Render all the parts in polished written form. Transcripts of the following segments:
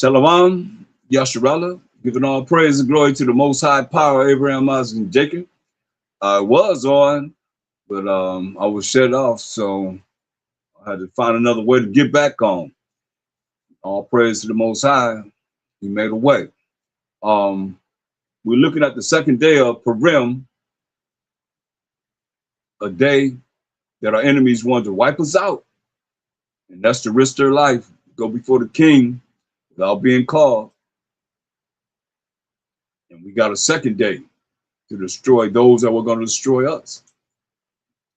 Shalom, Yasharallah, giving all praise and glory to the Most High Power, Abraham, Isaac, and Jacob. I was on, but I was shut off, so I had to find another way to get back on. All praise to the Most High. He made a way. Um, we're looking at the second day of Purim, a day that our enemies want to wipe us out, and that's to risk their life, go before the king without being called. And we got a second day to destroy those that were going to destroy us.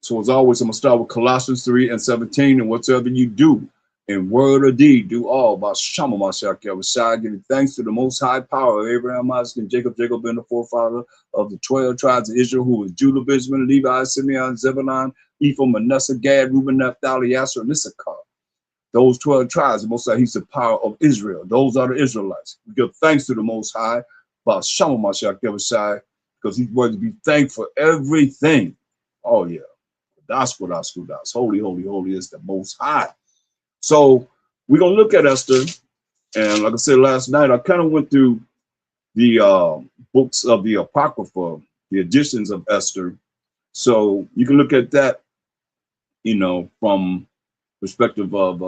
So as always, I'm going to start with Colossians 3:17. And whatsoever you do in word or deed, do all by Shama Mashak Yahushua, giving thanks to the Most High Power of Abraham, Isaac, and Jacob. Jacob being the forefather of the 12 tribes of Israel, who was Judah, Benjamin, Levi, Simeon, Zebulun, Ephraim, Manasseh, Gad, Reuben, Naphtali, Asher, and Issachar. Those 12 tribes, the Most High, he's the power of Israel. Those are the Israelites. We give thanks to the Most High by Shama Mashak Yahushua, because he's worthy to be thankful for everything. Oh, yeah. That's what that's. Holy, holy, holy is the Most High. So we're going to look at Esther. And like I said last night, I kind of went through the books of the Apocrypha, the editions of Esther. So you can look at that, you know, from perspective of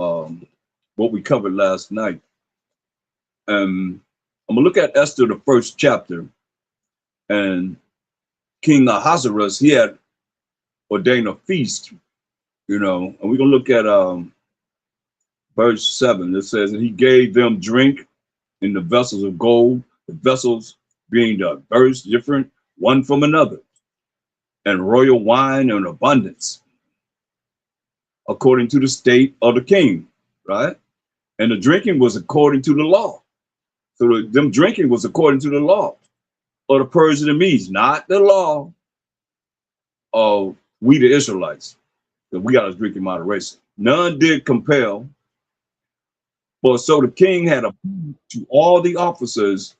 what we covered last night. I'm going to look at Esther, the first chapter. And King Ahasuerus, he had ordained a feast, you know, and we're going to look at verse 7. It says, and he gave them drink in the vessels of gold, the vessels being diverse, different, one from another, and royal wine in abundance, according to the state of the king, right? And the drinking was according to the law. So them drinking was according to the law of the Persian and Medes, not the law of we the Israelites, that we got to drink in moderation. None did compel. But so the king had appointed to all the officers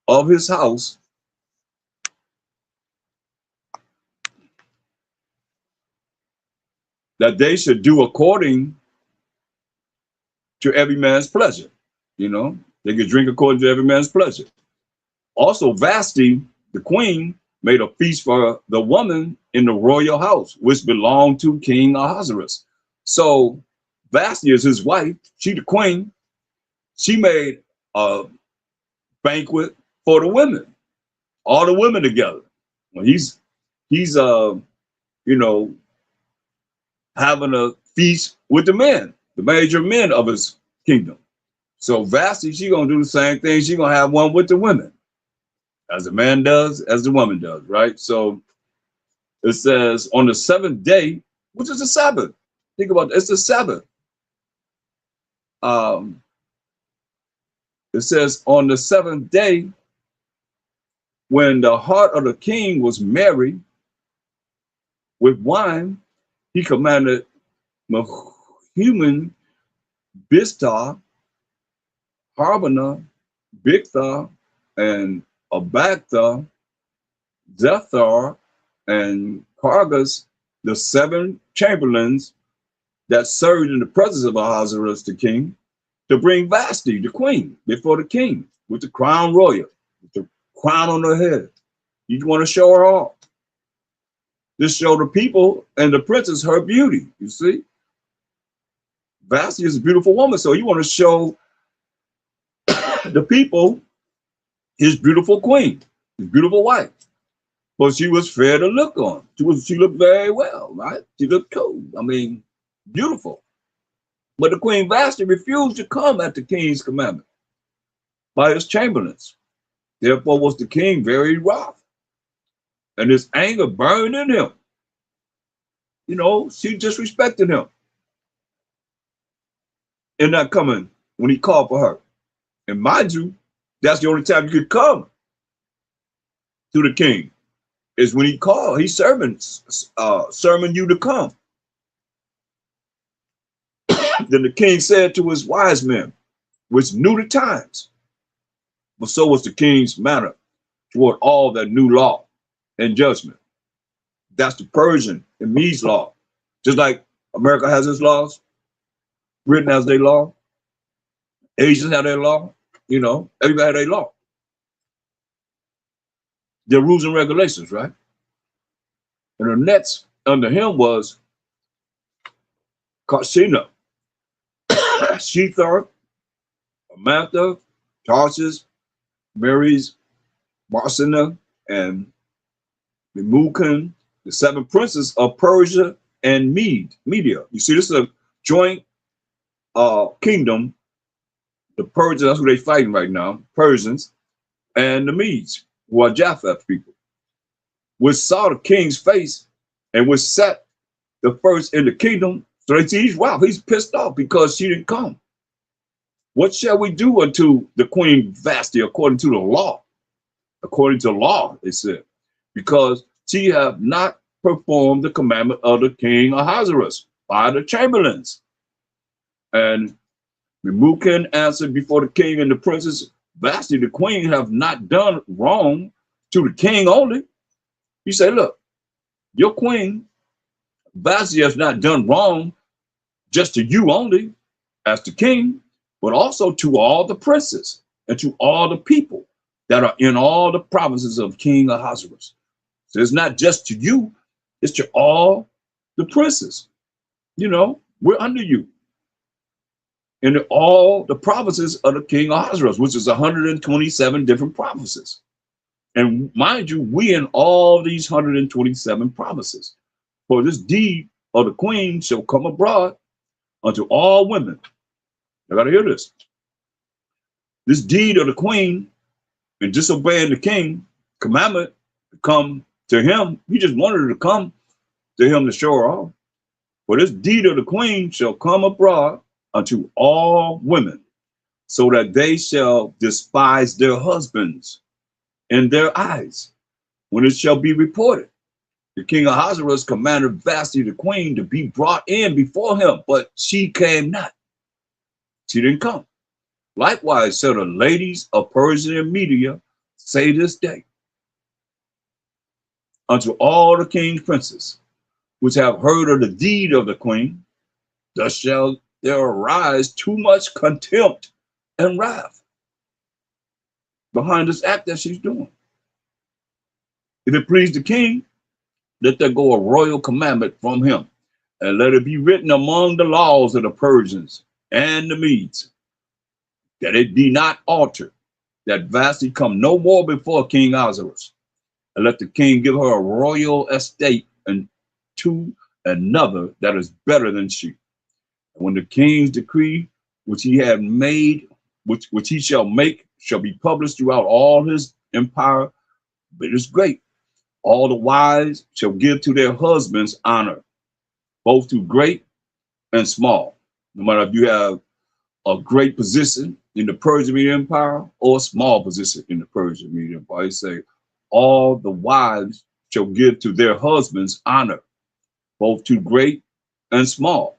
of his house that they should do according to every man's pleasure. You know, they could drink according to every man's pleasure. Also, Vashti, the queen, made a feast for the woman in the royal house, which belonged to King Ahasuerus. So Vashti is his wife. She the queen. She made a banquet for the women, all the women together. When he's you know, having a feast with the men, the major men of his kingdom. So Vashti, she gonna do the same thing. She gonna have one with the women, as the man does, as the woman does, right? So it says on the seventh day, which is the Sabbath. Think about it, it's the Sabbath. It says on the seventh day, when the heart of the king was merry with wine, he commanded Mehuman, Biztha, Harbona, Bigtha, and Abagtha, Zethar, and Cargus, the 7 chamberlains that served in the presence of Ahasuerus the king, to bring Vashti, the queen, before the king with the crown royal, with the crown on her head. You want to show her off. Just show the people and the princess her beauty, you see? Vashti is a beautiful woman, so you want to show the people his beautiful queen, his beautiful wife. But she was fair to look on. She looked very well, right? She looked cool. I mean, beautiful. But the Queen Vashti refused to come at the king's commandment by his chamberlains. Therefore was the king very wroth, and his anger burned in him. You know, she disrespected him in not coming when he called for her. And mind you, that's the only time you could come to the king, is when he called. He's serving you to come. Then the king said to his wise men, which knew the times, but so was the king's manner toward all that knew law and judgment. That's the Persian and Medes law. Just like America has its laws, written as their law, Asians have their law, You know, everybody had a law. Their rules and regulations, right? And the next under him was Karsina, Shethar, Amantha, Tarshish, Mary's, Barsina, and Memucan, the seven princes of Persia and Media. You see, this is a joint kingdom. The Persians, that's who they're fighting right now, Persians, and the Medes, who are Japheth people, which saw the king's face and which set the first in the kingdom. So they see he's pissed off because she didn't come. What shall we do unto the queen Vashti according to the law? According to law, they said, because she have not performed the commandment of the king Ahasuerus by the chamberlains. And Memucan answered before the king and the princess, Vashti, the queen, have not done wrong to the king only. He said, look, your queen, Vashti, has not done wrong just to you only as the king, but also to all the princes and to all the people that are in all the provinces of King Ahasuerus. So it's not just to you, it's to all the princes. You know, we're under you. In all the provinces of the King Ahasuerus, which is 127 different provinces. And mind you, we in all these 127 provinces. For this deed of the queen shall come abroad unto all women. I gotta hear this. This deed of the queen and disobeying the king commandment to come to him. He just wanted her to come to him to show her off. For this deed of the queen shall come abroad unto all women, so that they shall despise their husbands in their eyes, when it shall be reported. The king Ahasuerus commanded Vashti the queen to be brought in before him, but she came not. She didn't come. Likewise, so the ladies of Persia and Media say this day unto all the king's princes, which have heard of the deed of the queen, thus shall there arise too much contempt and wrath behind this act that she's doing. If it please the king, let there go a royal commandment from him, and let it be written among the laws of the Persians and the Medes, that it be not altered, that Vashti come no more before King Ahasuerus, and let the king give her a royal estate and to another that is better than she. And when the king's decree, which he had made, which he shall make, shall be published throughout all his empire, but it is great. All the wives shall give to their husbands honor, both to great and small. No matter if you have a great position in the Persian Media Empire or a small position in the Persian Media Empire. He say, all the wives shall give to their husbands honor, both to great and small.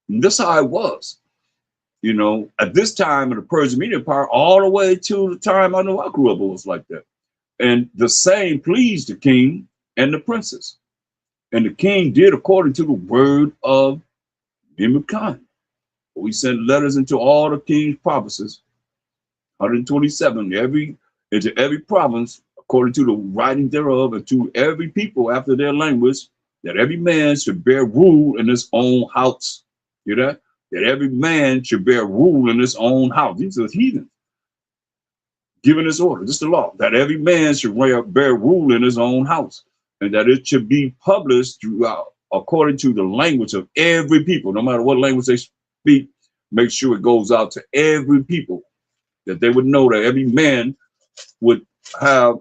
And this is how it was. You know, at this time in the Persian Media Empire, all the way to the time I know I grew up, it was like that. And the same pleased the king and the princes. And the king did according to the word of Memucan. We sent letters into all the king's provinces, 127, into every province, according to the writing thereof, and to every people after their language, that every man should bear rule in his own house. Hear that? That every man should bear rule in his own house. These are heathens. Given this order, this is the law, that every man should bear rule in his own house, and that it should be published throughout according to the language of every people, no matter what language they speak. Make sure it goes out to every people, that they would know that every man would have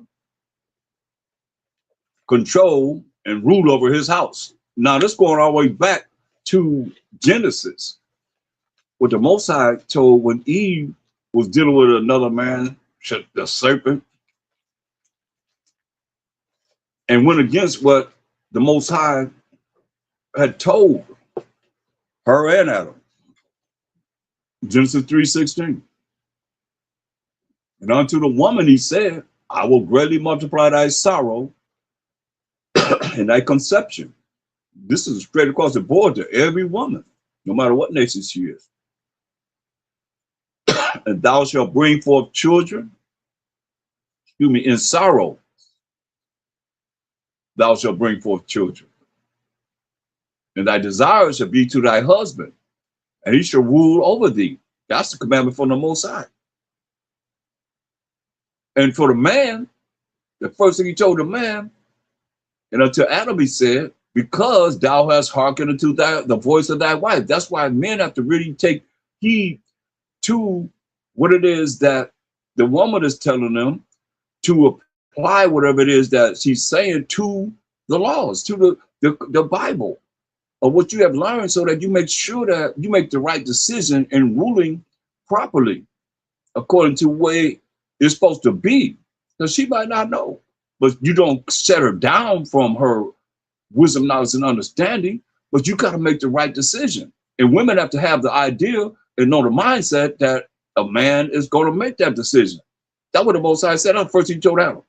control and rule over his house. Now, this going all the way back to Genesis, what the Most High told when Eve was dealing with another man, the serpent, and went against what the Most High had told her and Adam. Genesis 3:16. And unto the woman he said, I will greatly multiply thy sorrow and thy conception. This is straight across the board to every woman, no matter what nation she is. And thou shalt bring forth children, excuse me, in sorrow thou shalt bring forth children. And thy desire shall be to thy husband, and he shall rule over thee. That's the commandment from the Most High. And for the man, the first thing he told the man, and unto Adam he said, because thou hast hearkened unto the voice of thy wife. That's why men have to really take heed to what it is that the woman is telling them, to apply whatever it is that she's saying to the laws, to the Bible, or what you have learned, so that you make sure that you make the right decision in ruling properly according to the way it's supposed to be. Because she might not know, but you don't set her down from her wisdom, knowledge, and understanding, but you got to make the right decision. And women have to have the idea and know the mindset that a man is going to make that decision. That's what the Most High said. First he told Adam.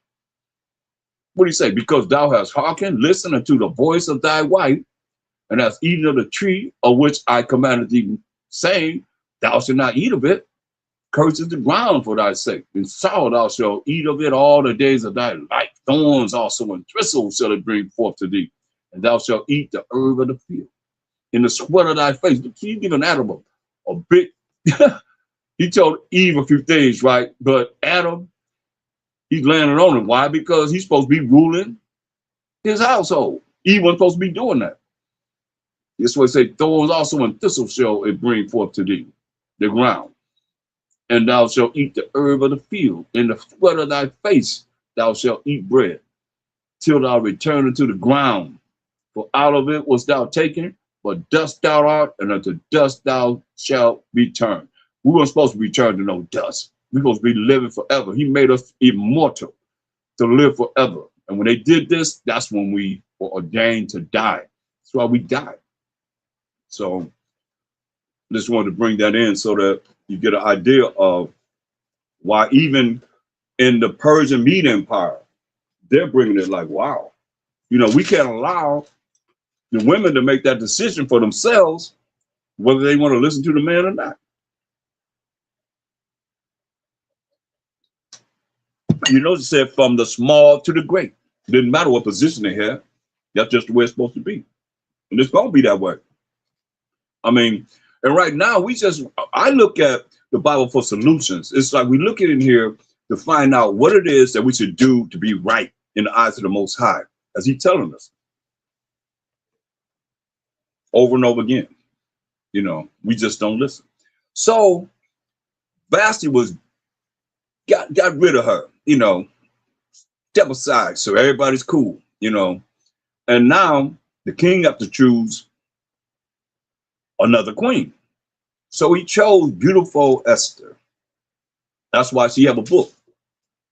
What do you say? Because thou hast hearkened, listened unto the voice of thy wife, and hast eaten of the tree of which I commanded thee, saying, thou shalt not eat of it. Cursed is the ground for thy sake. In sorrow thou shalt eat of it all the days of thy life. Thorns also and thistles shall it bring forth to thee. And thou shalt eat the herb of the field. In the sweat of thy face. He's giving Adam a big, he told Eve a few things, right? But Adam, he's landing on him. Why? Because he's supposed to be ruling his household. Eve wasn't supposed to be doing that. This way say, thorns also and thistles shall it bring forth to thee, the ground. And thou shalt eat the herb of the field. In the sweat of thy face thou shalt eat bread, till thou return unto the ground. For out of it was thou taken, but dust thou art, and unto dust thou shalt return. We weren't supposed to return to no dust. We're supposed to be living forever. He made us immortal to live forever. And when they did this, that's when we were ordained to die. That's why we died. So just wanted to bring that in so that you get an idea of why even in the Persian Medes Empire, they're bringing it like, wow, you know, we can't allow the women to make that decision for themselves, whether they want to listen to the man or not. You know, it said from the small to the great. It didn't matter what position they had. That's just the way it's supposed to be. And it's going to be that way. I mean, and right now I look at the Bible for solutions. It's like we look at it in here to find out what it is that we should do to be right in the eyes of the Most High, as he's telling us over and over again. You know, we just don't listen. So Vashti got rid of her, you know, step aside so everybody's cool, you know. And now the king have to choose another queen. So he chose beautiful Esther. That's why she have a book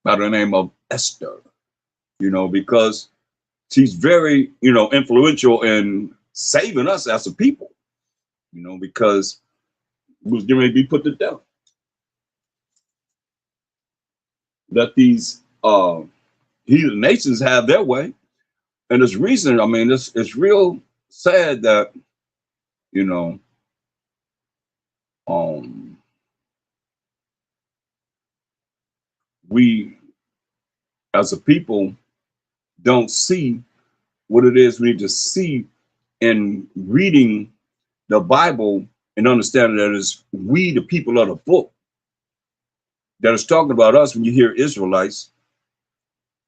by the name of Esther, you know, because she's very, you know, influential in saving us as a people, you know, because we was getting ready to be put to death. Let these heathen nations have their way. And it's reason, I mean, it's real sad that, you know, we as a people don't see what it is we need to see in reading the Bible and understanding that it's we, the people of the book, that is talking about us when you hear Israelites.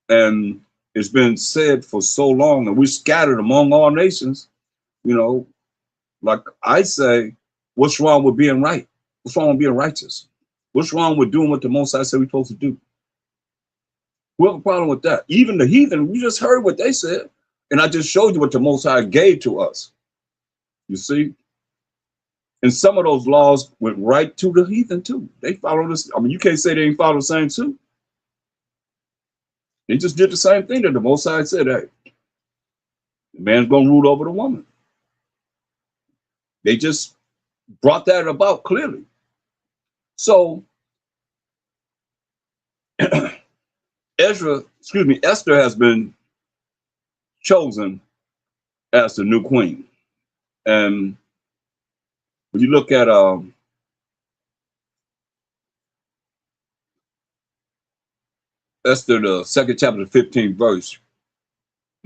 And it's been said for so long, and we're scattered among all nations, you know, like I say, what's wrong with being right? What's wrong with being righteous? What's wrong with doing what the Most High said we're supposed to do? We have a problem with that. Even the heathen, we just heard what they said. And I just showed you what the Most High gave to us. You see? And some of those laws went right to the heathen too. They followed this. I mean, you can't say they ain't follow the same suit. They just did the same thing that the Most High said, hey, the man's going to rule over the woman. They just brought that about clearly. So Esther has been chosen as the new queen. And when you look at Esther, the second chapter, the 15th verse.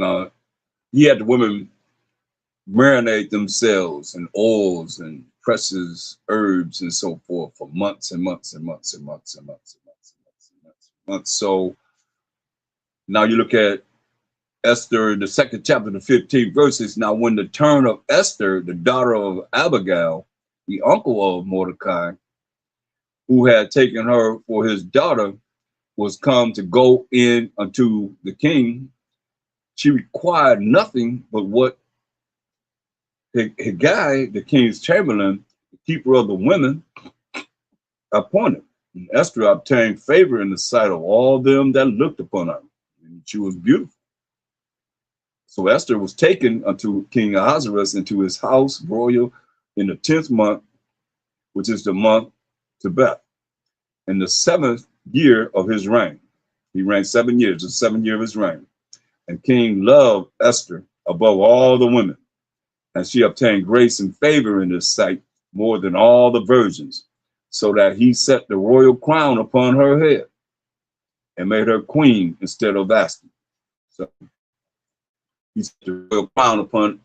Uh, he had the women marinate themselves in oils and precious herbs and so forth for months and months and months and months and months and months and months and months and months. So now you look at Esther, the second chapter, the 15th verses. Now, when the turn of Esther, the daughter of Abigail, the uncle of Mordecai, who had taken her for his daughter, was come to go in unto the king, she required nothing but what Haggai, the king's chamberlain, the keeper of the women, appointed. And Esther obtained favor in the sight of all them that looked upon her. And she was beautiful. So Esther was taken unto King Ahasuerus into his house royal in the 10th month, which is the month Tebeth, in the 7th year of his reign. He reigned 7 years, the 7th year of his reign. And King loved Esther above all the women, and she obtained grace and favor in his sight more than all the virgins, so that he set the royal crown upon her head and made her queen instead of Vashti. So he set the royal crown upon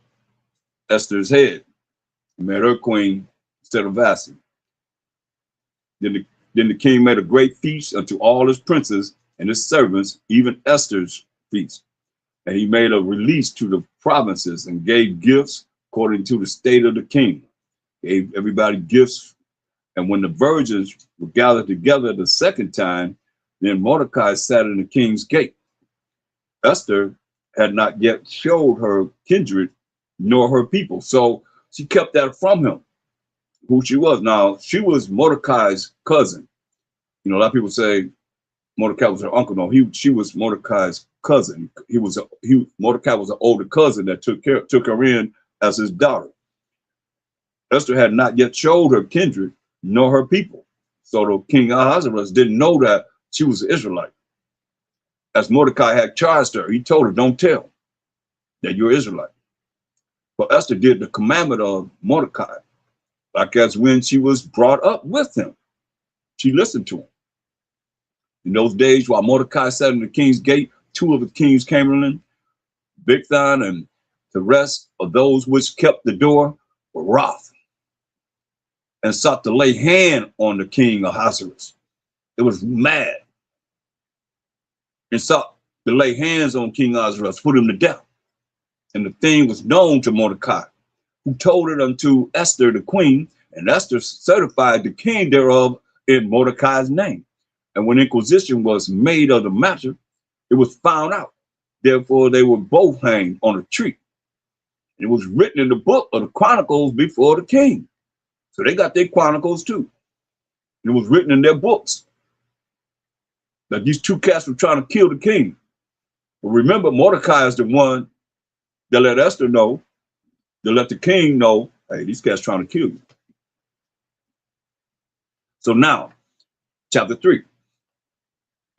Esther's head and made her queen instead of Vashti. Then the king made a great feast unto all his princes and his servants, even Esther's feast. And he made a release to the provinces and gave gifts according to the state of the king. Gave everybody gifts. And when the virgins were gathered together the second time, then Mordecai sat in the king's gate. Esther had not yet showed her kindred nor her people. So she kept that from him, who she was. Now, she was Mordecai's cousin. You know, a lot of people say Mordecai was her uncle. No, she was Mordecai's cousin. Mordecai was an older cousin that took her in as his daughter. Esther had not yet showed her kindred nor her people. So the king Ahasuerus didn't know that she was an Israelite. As Mordecai had charged her, he told her, don't tell that you're Israelite. But Esther did the commandment of Mordecai, like as when she was brought up with him. She listened to him. In those days, while Mordecai sat in the king's gate, two of the king's chamberlain, Bigthan and the rest of those which kept the door, were wroth and sought to lay hand on the king Ahasuerus. It was mad and sought to lay hands on King Ahasuerus, put him to death. And the thing was known to Mordecai, who told it unto Esther the queen, and Esther certified the king thereof in Mordecai's name. And when inquisition was made of the matter, it was found out. Therefore, they were both hanged on a tree. It was written in the book of the Chronicles before the king. So they got their chronicles too. It was written in their books that these two cats were trying to kill the king. But remember, Mordecai is the one that let Esther know, that let the king know, hey, these cats trying to kill you. So now, chapter 3.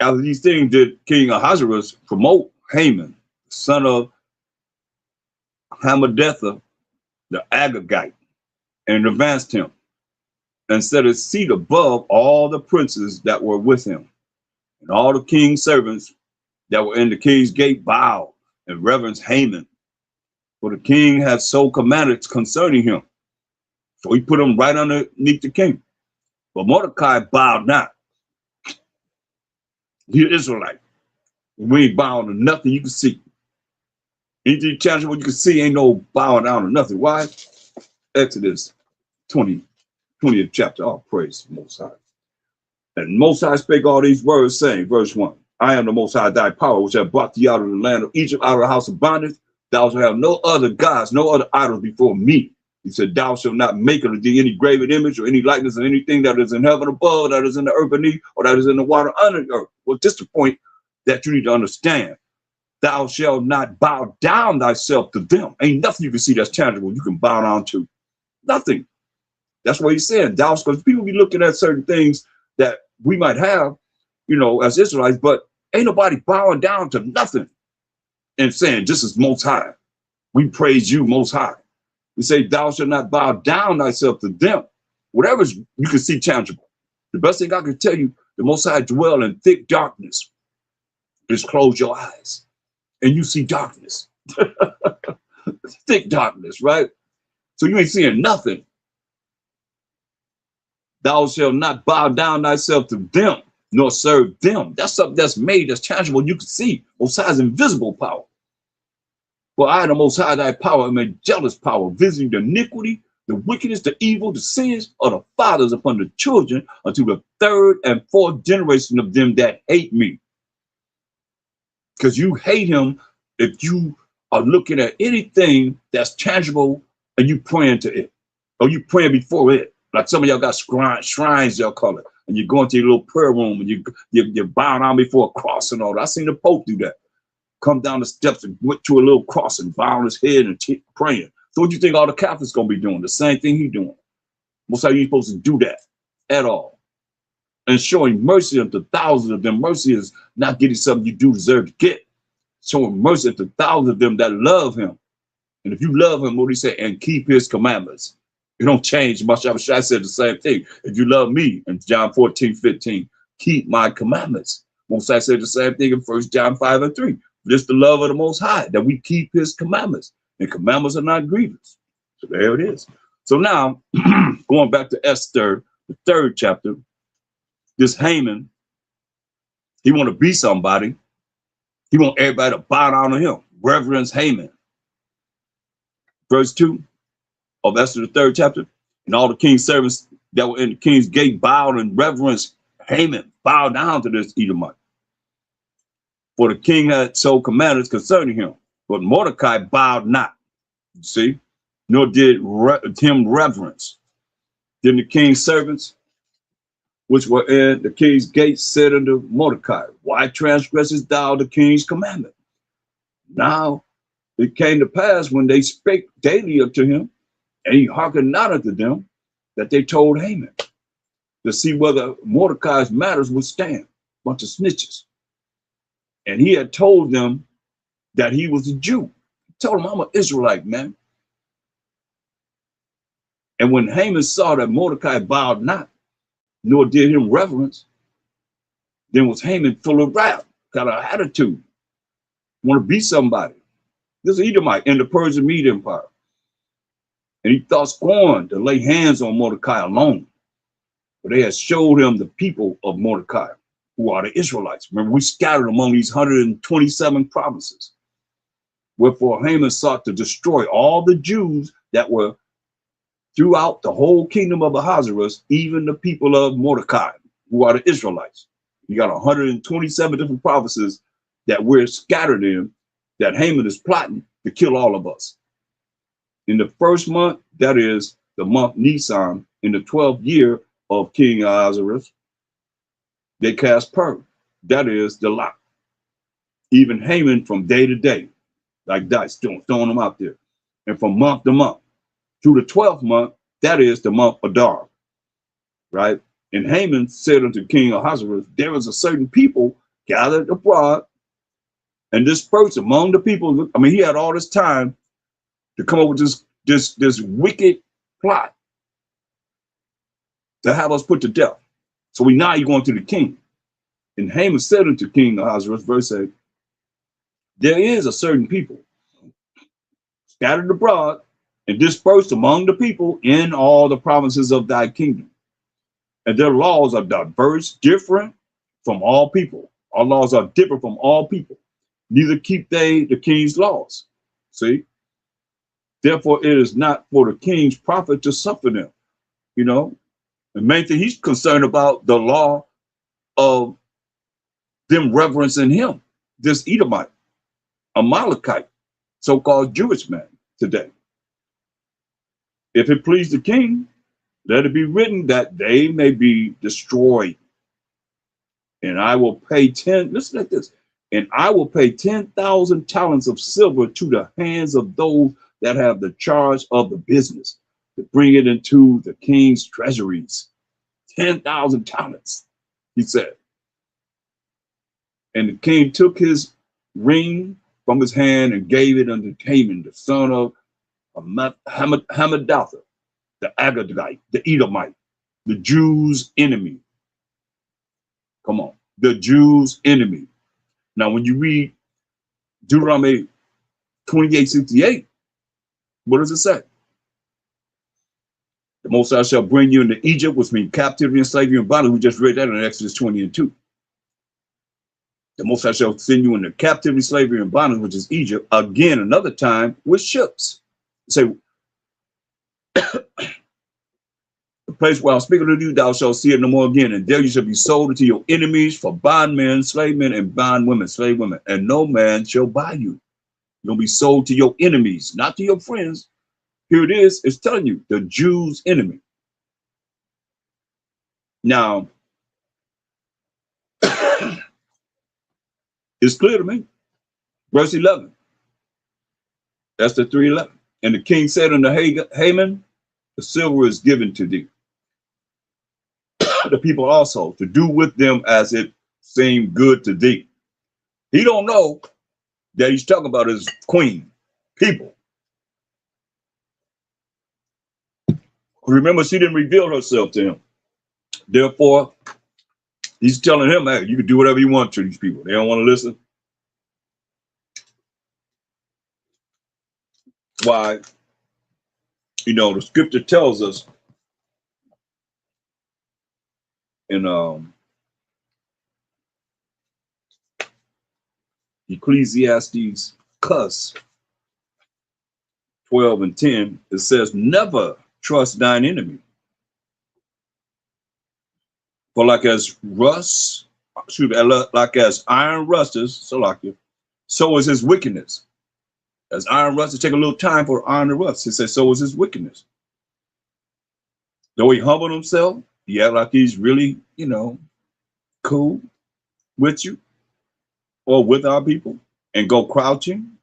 After these things did King Ahasuerus promote Haman, son of Hammedatha, the Agagite, and advanced him, and set his seat above all the princes that were with him. And all the king's servants that were in the king's gate bowed and reverenced Haman, for the king had so commanded concerning him. So he put him right underneath the king. But Mordecai bowed not. He's an Israelite. We ain't bowing to nothing you can see. Anything tangible you can see, ain't no bowing down to nothing. Why? Exodus 20th chapter. All praise the Most High. And Most High spake all these words, saying, verse 1, I am the Most High, thy power, which have brought thee out of the land of Egypt, out of the house of bondage. Thou shalt have no other gods, no other idols before me. He said, thou shalt not make unto thee any graven image or any likeness of anything that is in heaven above, that is in the earth beneath, or that is in the water under the earth. Well, this is the point that you need to understand. Thou shalt not bow down thyself to them. Ain't nothing you can see that's tangible you can bow down to. Nothing. That's what he's saying. Thou, because people be looking at certain things that we might have, you know, as Israelites, but ain't nobody bowing down to nothing and saying, this is Most High. We praise you, Most High. We say, thou shalt not bow down thyself to them. Whatever you can see tangible. The best thing I can tell you, the Most High dwell in thick darkness. Just close your eyes and you see darkness. Thick darkness, right? So you ain't seeing nothing. Thou shalt not bow down thyself to them, nor serve them. That's something that's made, that's tangible. You can see Most High's invisible power. For I, the Most High, thy power, am a jealous power, visiting the iniquity, the wickedness, the evil, the sins of the fathers upon the children, unto the third and fourth generation of them that hate me. Because you hate him if you are looking at anything that's tangible and you praying to it, or you praying before it. Like some of y'all got shrines y'all call it, and you go into your little prayer room and you bow down before a cross and all that. I seen the Pope do that. Come down the steps and went to a little cross and bow on his head and praying. So what do you think all the Catholics gonna be doing? The same thing he doing. Most how you supposed to do that at all. And showing mercy unto thousands of them. Mercy is not getting something you do deserve to get. Showing mercy unto thousands of them that love him. And if you love him, what do he say? And keep his commandments. It don't change much. I said the same thing. If you love me, in John 14:15, keep my commandments. Most I said the same thing in 1 John 5:3. This the love of the Most High, that we keep his commandments. And commandments are not grievous. So there it is. So now, going back to Esther, the 3rd chapter, this Haman, he want to be somebody. He want everybody to bow down to him. Reverence Haman. Verse 2 of Esther, the 3rd chapter. And all the king's servants that were in the king's gate bowed and reverenced Haman, bowed down to this Edomite. For the king had so commanded concerning him. But Mordecai bowed not, you see, nor did him reverence. Then the king's servants, which were in the king's gate, said unto Mordecai, why transgressest thou the king's commandment? Now it came to pass when they spake daily unto him, and he hearkened not unto them, that they told Haman to see whether Mordecai's matters would stand. Bunch of snitches. And he had told them that he was a Jew. He told them, I'm an Israelite, man. And when Haman saw that Mordecai bowed not, nor did him reverence, then was Haman full of wrath, got an attitude, want to be somebody. This is Edomite in the Persian Mede Empire. And he thought scorn to lay hands on Mordecai alone. But they had showed him the people of Mordecai, who are the Israelites. Remember, we scattered among these 127 provinces. Wherefore Haman sought to destroy all the Jews that were throughout the whole kingdom of Ahasuerus, even the people of Mordecai, who are the Israelites. You got 127 different provinces that we're scattered in, that Haman is plotting to kill all of us. In the 1st month, that is the month Nisan, in the 12th year of King Ahasuerus, they cast Purim, that is the lot. Even Haman from day to day, like dice, throwing them out there. And from month to month, to the 12th month, that is the month Adar, right? And Haman said unto King Ahasuerus, there is a certain people gathered abroad and dispersed among the people. I mean, he had all this time to come up with this wicked plot to have us put to death. So now you're going to the king. And Haman said unto King Ahasuerus, verse 8, there is a certain people scattered abroad and dispersed among the people in all the provinces of thy kingdom. And their laws are diverse, different from all people. Our laws are different from all people. Neither keep they the king's laws. See? Therefore, it is not for the king's profit to suffer them. You know, the main thing he's concerned about, the law of them reverencing him, this Edomite, Amalekite, so-called Jewish man today. If it please the king, let it be written that they may be destroyed. And I will pay listen like this, and I will pay 10,000 talents of silver to the hands of those that have the charge of the business, to bring it into the king's treasuries. 10,000 talents, he said. And the king took his ring from his hand and gave it unto Haman, the son of Hammedatha, the Agagite, the Edomite, the Jews' enemy. Come on, the Jews' enemy. Now, when you read Deuteronomy 28:68, what does it say? The Most High shall bring you into Egypt, which means captivity and slavery and bondage. We just read that in Exodus 20:2. The Most High shall send you into captivity, slavery, and bondage, which is Egypt, again another time with ships. Say, the place where I'm speaking to you, thou shalt see it no more again, and there you shall be sold unto your enemies for bondmen, slave men, and bondwomen, slave women, and no man shall buy you. You'll be sold to your enemies, not to your friends. Here it is, it's telling you, the Jews' enemy. Now, it's clear to me. Verse 11. That's the 3:11. And the king said unto Haman, the silver is given to thee, the people also, to do with them as it seemed good to thee. He don't know that he's talking about his queen, people. Remember, she didn't reveal herself to him. Therefore, he's telling him, hey, you can do whatever you want to these people. They don't want to listen. Why? You know, the scripture tells us in Ecclesiastes 12:10, it says, never trust thine enemy. For like as iron rusters, so is his wickedness. As iron rusters, take a little time for iron to rust. He says, so is his wickedness. Though he humbled himself, he act like he's really, cool with you or with our people, and go crouching,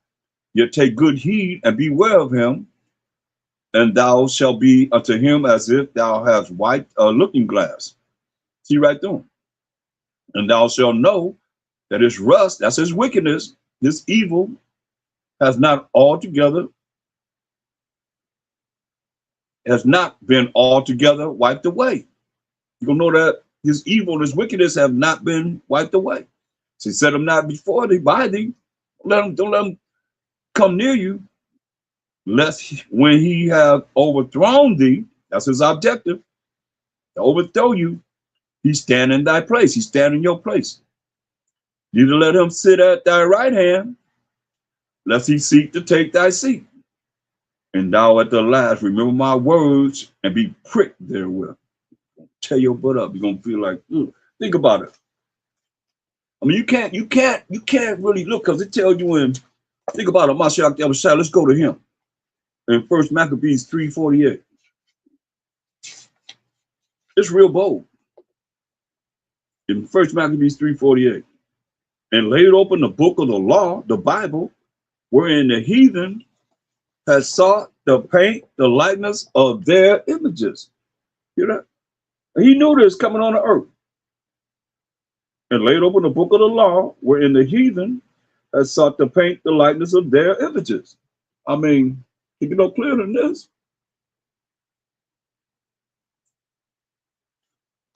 yet take good heed and beware of him, and thou shalt be unto him as if thou hast wiped a looking glass. See right through him. And thou shalt know that his rust, that's his wickedness, his evil, has not been altogether wiped away. You're gonna know that his evil and his wickedness have not been wiped away. So he set them not before thee, by thee. Don't let them come near you, lest when he have overthrown thee, that's his objective, to overthrow you, he stand in thy place. He stand in your place. Neither let him sit at thy right hand, lest he seek to take thy seat. And thou at the last remember my words and be pricked therewith. Tear your butt up. You're gonna feel like, think about it. I mean, you can't really look, because it tells you in, think about it, Mashiach the Abishai. Let's go to him. In 1 Maccabees 3:48. It's real bold. In 1 Maccabees 3:48. And laid open the book of the law, the Bible, wherein the heathen had sought to paint the likeness of their images. Hear that? He knew this coming on the earth. And laid open the book of the law, wherein the heathen had sought to paint the likeness of their images. I mean, you can no clearer than this.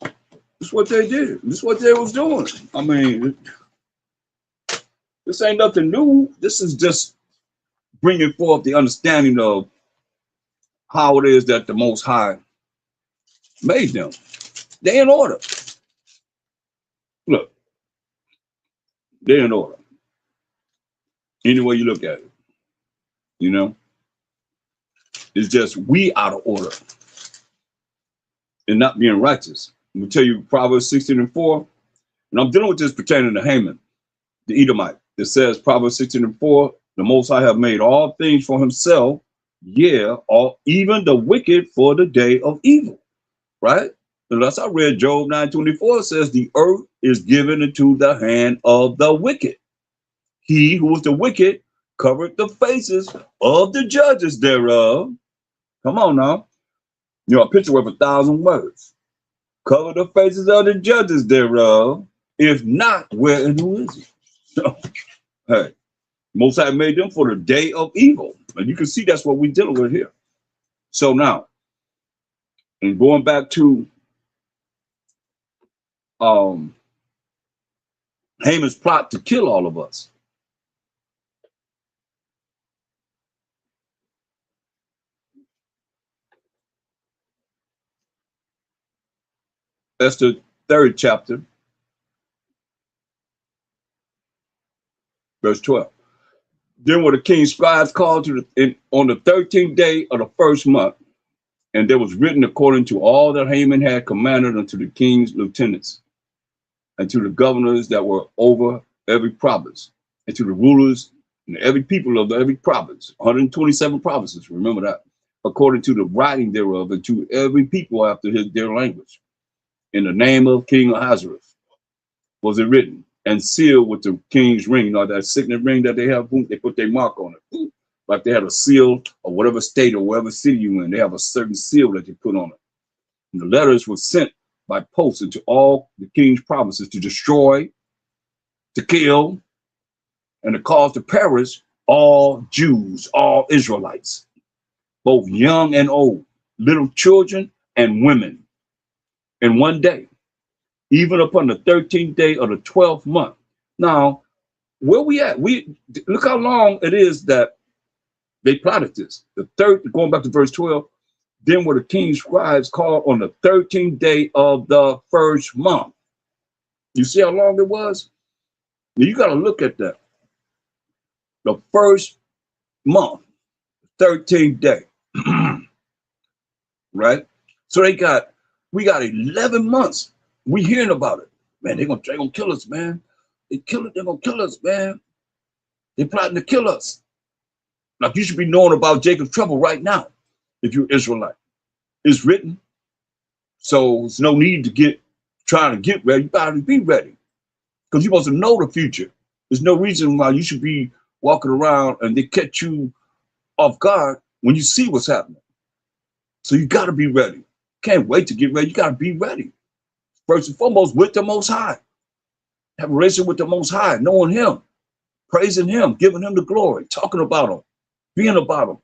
This is what they did. This is what they was doing. I mean, this ain't nothing new. This is just bringing forth the understanding of how it is that the Most High made them. They're in order. Look, they're in order. Any way you look at it, it's just we out of order and not being righteous. I'm gonna tell you Proverbs 16:4, and I'm dealing with this pertaining to Haman, the Edomite. It says Proverbs 16:4, the Most High have made all things for himself, even the wicked for the day of evil. Right? Unless I read Job 9:24, says the earth is given into the hand of the wicked. He who is the wicked covered the faces of the judges thereof. Come on now. A picture worth 1,000 words. Cover the faces of the judges thereof. If not, where and who is he? So, hey, Most High made them for the day of evil. And you can see that's what we're dealing with here. So now, and going back to Haman's plot to kill all of us. That's the 3rd chapter, verse 12. Then were the king's scribes called on the 13th day of the 1st month, and there was written according to all that Haman had commanded unto the king's lieutenants, and to the governors that were over every province, and to the rulers and every people of every province, 127 provinces, remember that, according to the writing thereof, and to every people after their language. In the name of King Ahasuerus was it written, and sealed with the king's ring, you know, that signet ring that they have, boom, they put their mark on it. Boom. Like they had a seal of whatever state or whatever city you in, they have a certain seal that they put on it. And the letters were sent by post into all the king's provinces to destroy, to kill, and to cause to perish all Jews, all Israelites, both young and old, little children and women, in one day, even upon the 13th day of the 12th month. Now, where we at? We look how long it is that they plotted this. The third, going back to verse 12, then were the king's scribes called on the 13th day of the 1st month. You see how long it was? Now you got to look at that. The 1st month, 13th day, right? So we got 11 months. We hearing about it. Man, they're gonna kill us, man. They're gonna kill us, man. They're plotting to kill us. Like you should be knowing about Jacob's trouble right now, if you're Israelite. It's written. So there's no need to trying to get ready. You gotta be ready. Because you're supposed to know the future. There's no reason why you should be walking around and they catch you off guard when you see what's happening. So you gotta be ready. Can't wait to get ready. You gotta be ready. First and foremost, with the Most High. Have a relationship with the Most High, knowing Him, praising Him, giving Him the glory, talking about Him, being about Him.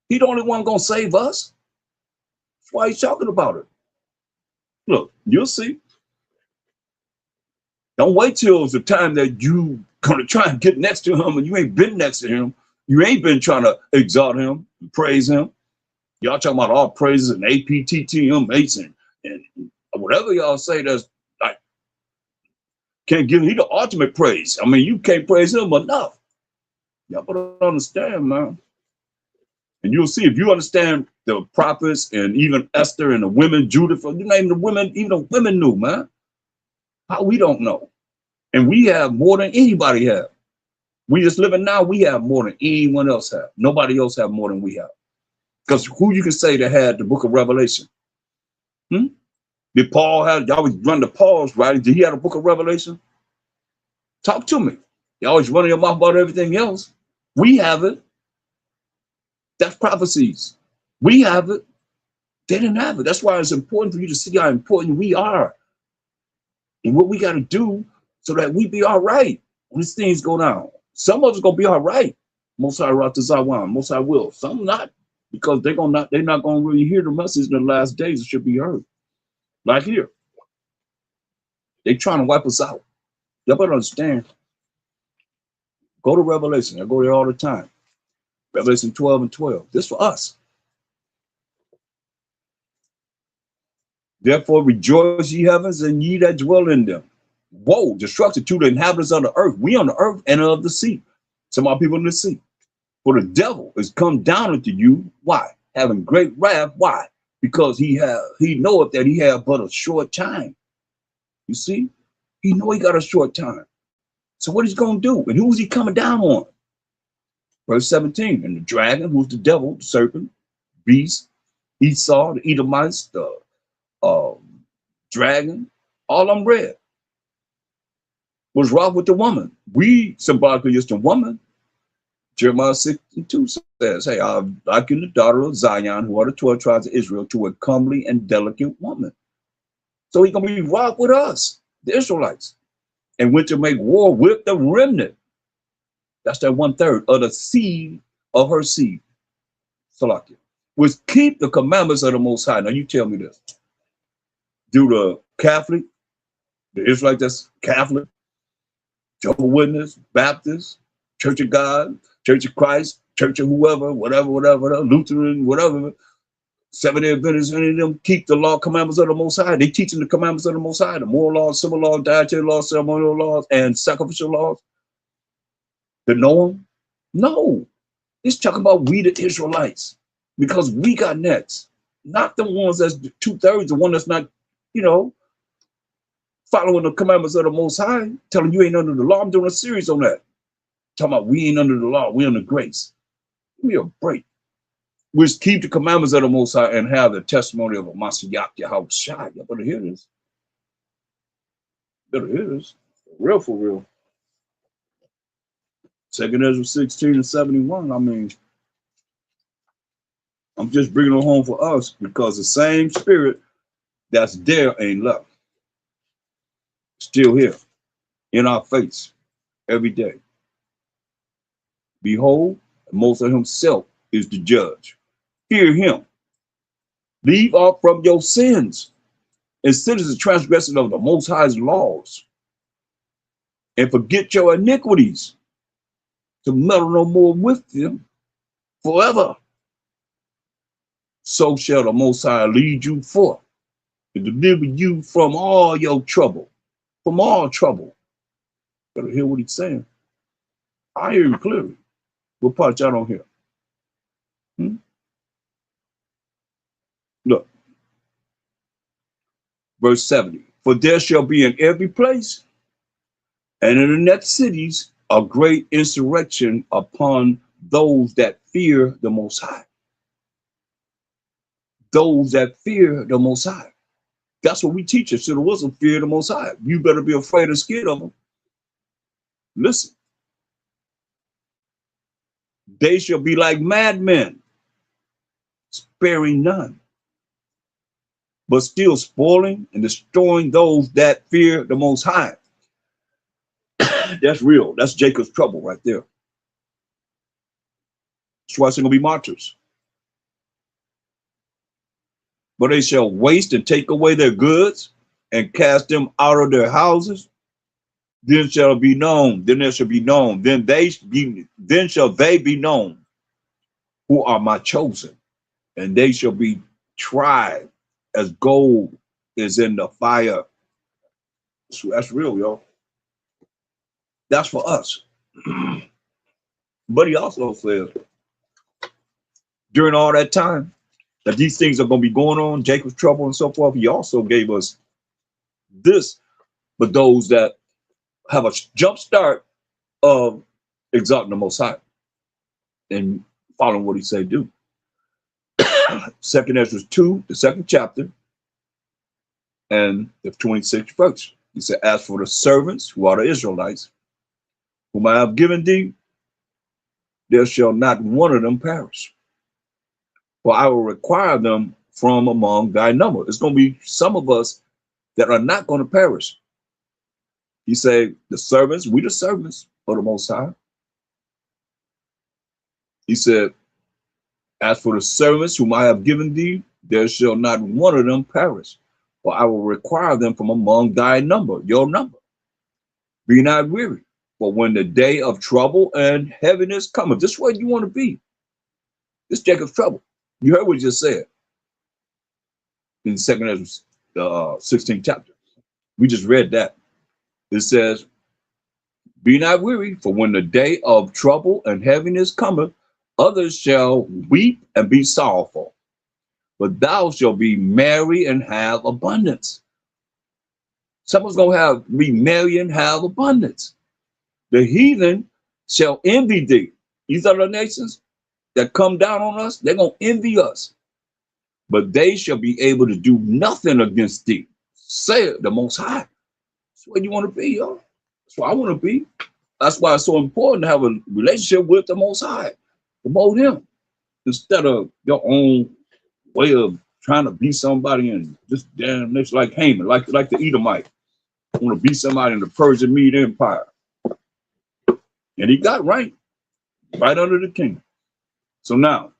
He's the only one gonna save us. That's why He's talking about it. Look, you'll see. Don't wait till it's the time that you gonna try and get next to Him and you ain't been next to Him. You ain't been trying to exalt Him, praise Him. Y'all talking about all praises and APTTM, and whatever y'all say, that's like, can't give Him the ultimate praise. I mean, you can't praise Him enough. Y'all better understand, man. And you'll see, if you understand the prophets and even Esther and the women, Judith, you name the women, even the women knew, man. How we don't know. And we have more than anybody have. We just living now, we have more than anyone else have. Nobody else have more than we have. Because who you can say that had the book of Revelation? Did Paul have, y'all always run to Paul's writing, did he have a book of Revelation? Talk to me. You always running your mouth about everything else. We have it. That's prophecies. We have it. They didn't have it. That's why it's important for you to see how important we are and what we got to do so that we be all right when these things go down. Some of us going to be all right. Most High Rock to Zawan. Most High will. Some not, because they're not going to really hear the message in the last days. It should be heard. Like here. They trying to wipe us out. Y'all better understand. Go to Revelation. I go there all the time. Revelation 12 and 12. This for us. Therefore rejoice, ye heavens, and ye that dwell in them. Woe, destruction to the inhabitants of the earth. We on the earth and of the sea. Some of our people in the sea. For the devil is come down unto you. Why? Having great wrath. Why? Because he knoweth that he have but a short time. You see? He know he got a short time. So what is he going to do? And who is he coming down on? Verse 17. And the dragon, who's the devil, the serpent, beast, Esau, the Edomites, the dragon, all them red, was wroth with the woman. We symbolically just a woman. Jeremiah 6:2 says, hey, I liken the daughter of Zion, who are the 12 tribes of Israel, to a comely and delicate woman. So he's going to be wroth with us, the Israelites, and went to make war with the remnant. That's that 1/3 of the seed of her seed. Salakia. Was keep the commandments of the Most High. Now you tell me this. Do the Catholic, the Israelite that's Catholic, Jehovah's Witness, Baptist, Church of God, Church of Christ, Church of whoever, whatever, Lutheran, whatever, Seventh-day Adventists, any of them keep the law, commandments of the Most High. They teaching the commandments of the Most High, the moral laws, civil laws, dietary laws, ceremonial laws, and sacrificial laws. To know them? No. It's talking about we the Israelites, because we got next. Not the ones that's 2/3, the one that's not, you know, following the commandments of the Most High, telling you ain't under the law. I'm doing a series on that. Talking about we ain't under the law, we under grace. Give me a break. We just keep the commandments of the Most High and have the testimony of a Mashiach Yahweh Shai. You better hear this. Better hear this. For real. 2nd Ezra 16 and 71. I mean, I'm just bringing it home for us because the same spirit that's there ain't left. Still here in our face every day. Behold, Most of himself is the judge. Fear him. Leave off from your sins and sin is the transgression of the Most High's laws. And forget your iniquities to meddle no more with them forever. So shall the Most High lead you forth and deliver you from all your trouble, from all trouble. Better hear what he's saying. I hear him clearly. What part y'all don't hear? Look, verse 70. For there shall be in every place and in the next cities a great insurrection upon those that fear the Most High. Those that fear the Most High. That's what we teach us. So there wasn't fear the Most High. You better be afraid and scared of them. Listen. They shall be like madmen, sparing none, but still spoiling and destroying those that fear the Most High. That's real. That's Jacob's trouble right there. That's why it's going to be martyrs. But they shall waste and take away their goods and cast them out of their houses. Then shall it be known. Then there shall be known. Then shall they be known who are my chosen, and they shall be tried as gold is in the fire. So that's real, y'all. That's for us. But he also says, during all that time that these things are going to be going on, Jacob's trouble and so forth, he also gave us this for those that have a jump start of exalting the Most High and following what he said do. 2nd Ezra 2, the 2nd chapter, and the 26th verse. He said, as for the servants who are the Israelites, whom I have given thee, there shall not one of them perish. For I will require them from among thy number. It's going to be some of us that are not going to perish. He said, the servants, we the servants of the Most High. He said, as for the servants whom I have given thee, there shall not one of them perish. For I will require them from among thy number, your number. Be not weary. For when the day of trouble and heaviness cometh, this is where you want to be. This Jacob's trouble. You heard what he just said in 2nd Ezra 16th chapter. We just read that. It says, be not weary, for when the day of trouble and heaviness cometh, others shall weep and be sorrowful, but thou shalt be merry and have abundance. Someone's going to be merry and have abundance. The heathen shall envy thee. These are the nations that come down on us. They're going to envy us. But they shall be able to do nothing against thee, saith the Most High. That's where you want to be, y'all. That's where I want to be. That's why it's so important to have a relationship with the Most High, about him, instead of your own way of trying to be somebody and just damn next like Haman, like the Edomite. Want to be somebody in the Persian Mede Empire. And he got right under the king. So now,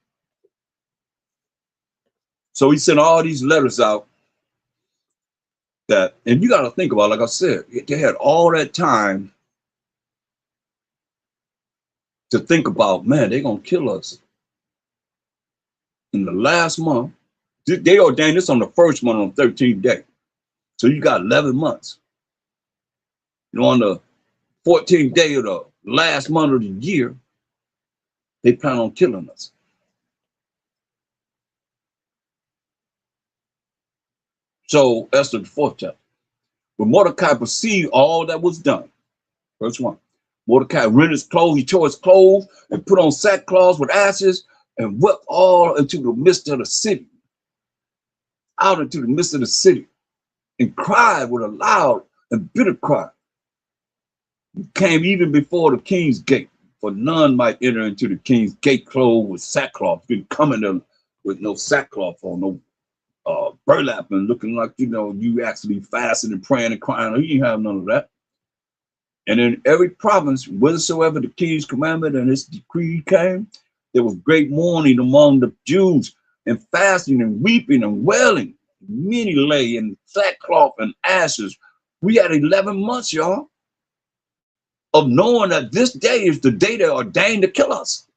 so he sent all these letters out that, and you got to think about, like I said, they had all that time to think about, man, they're going to kill us in the last month. They ordained this on the first month on the 13th day. So you got 11 months. You know, on the 14th day of the last month of the year, they plan on killing us. So Esther, the 4th chapter. When Mordecai perceived all that was done, verse 1, Mordecai rent his clothes, he tore his clothes and put on sackcloth with ashes and wept all into the midst of the city, out into the midst of the city, and cried with a loud and bitter cry. He came even before the king's gate, for none might enter into the king's gate clothed with sackcloth. Been coming there with no sackcloth on, no burlap, and looking like, you know, you actually fasting and praying and crying. He didn't have none of that. And in every province, whithersoever the king's commandment and his decree came, there was great mourning among the Jews, and fasting and weeping and wailing. Many lay in sackcloth and ashes. We had 11 months, y'all, of knowing that this day is the day they ordained to kill us.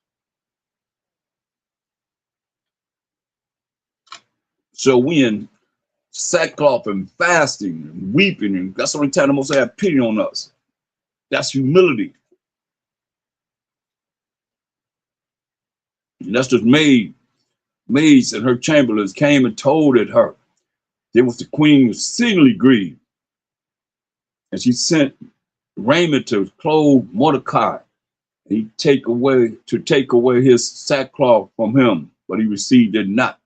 So we in sackcloth and fasting and weeping, and that's the only time the Most High have pity on us. That's humility. And that's just maids and her chamberlains came and told it her. There was the queen exceedingly grieved, and she sent raiment to clothe Mordecai. He take away his sackcloth from him, but he received it not,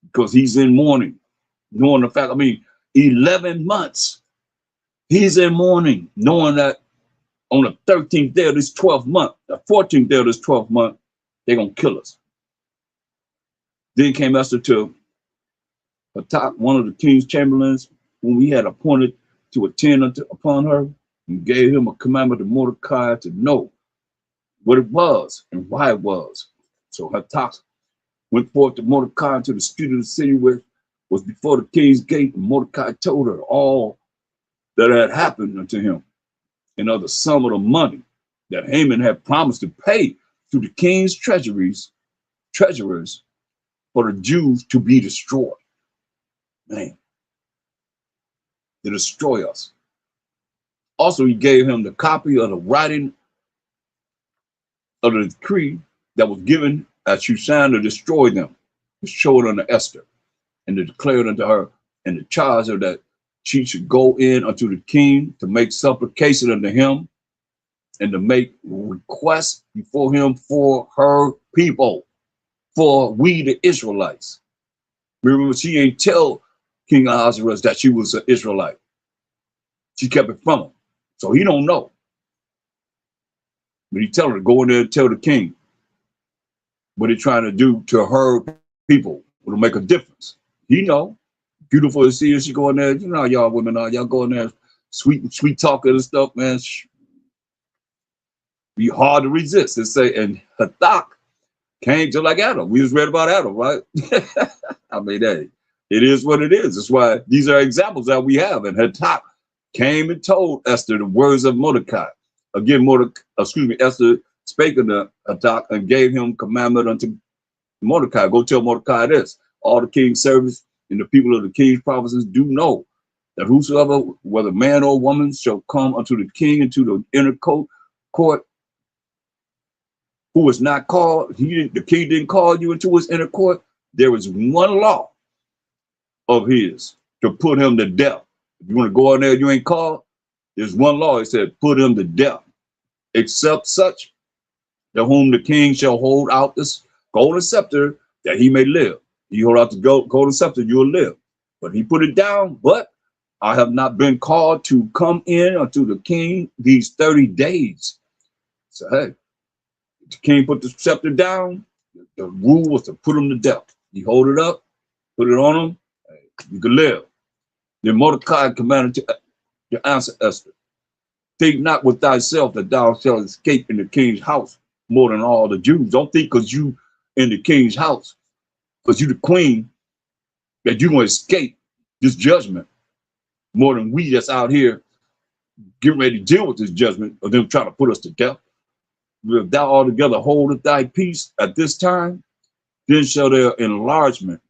because he's in mourning, knowing the fact. 11 months he's in mourning, knowing that on the 13th day of this 12th month, the 14th day of this 12th month, they're gonna kill us. Then came Esther to Hatak, one of the king's chamberlains, whom we had appointed to attend upon her, and gave him a commandment to Mordecai to know what it was and why it was. So Hatak went forth to Mordecai into the street of the city, which was before the king's gate, and Mordecai told her all that had happened unto him, and of the sum of the money that Haman had promised to pay to the king's treasurers for the Jews to be destroyed. Man, to destroy us. Also, he gave him the copy of the writing of the decree that was given at Shushan to destroy them, to show it unto Esther, and to declare it unto her, and to charge her that she should go in unto the king to make supplication unto him, and to make requests before him for her people, for we the Israelites. Remember, she ain't tell King Ahasuerus that she was an Israelite. She kept it from him, so he don't know. But he tell her to go in there and tell the king what he's trying to do to her people. It'll make a difference. He know. Beautiful to see her. She go in there. You know how y'all women are. Y'all go in there, sweet talking and stuff, man. Be hard to resist. And say, and Hathach came just like Adam. We just read about Adam, right? Hey, it is what it is. That's why these are examples that we have. And Hathach came and told Esther the words of Mordecai. Again, Esther spake unto Hathach and gave him commandment unto Mordecai. Go tell Mordecai this. All the king's servants and the people of the king's provinces do know that whosoever, whether man or woman, shall come unto the king into the inner court, who is not called, the king didn't call you into his inner court, there is one law of his to put him to death. If you want to go in there, you ain't called, there's one law. It said, put him to death, except such to whom the king shall hold out this golden scepter that he may live. You hold out the golden scepter, you will live. But he put it down, but I have not been called to come in unto the king these 30 days. So, hey, the king put the scepter down, the rule was to put him to death. You hold it up, put it on him, you can live. Then Mordecai commanded to answer Esther, think not with thyself that thou shalt escape in the king's house more than all the Jews. Don't think because you in the king's house, because you the queen, that you're going to escape this judgment more than we that's out here getting ready to deal with this judgment of them trying to put us to death. If thou altogether holdeth thy peace at this time, then shall their enlargement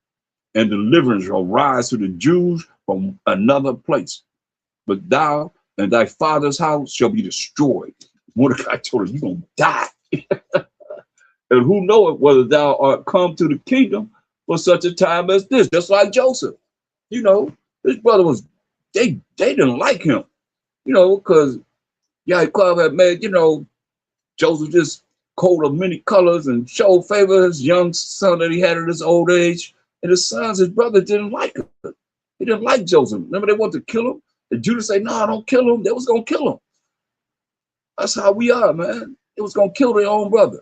and deliverance arise to the Jews from another place. But thou and thy father's house shall be destroyed. Mordecai told him, you're going to die. And who knoweth whether thou art come to the kingdom for such a time as this? Just like Joseph. You know, his brother was, they didn't like him, you know, because Yaakov had made, you know, Joseph just coat of many colors and showed favor his young son that he had at his old age. And his sons, his brother, didn't like him. He didn't like Joseph. Remember, they wanted to kill him? And Judah said, no, don't kill him. They was going to kill him. That's how we are, man. They was going to kill their own brother.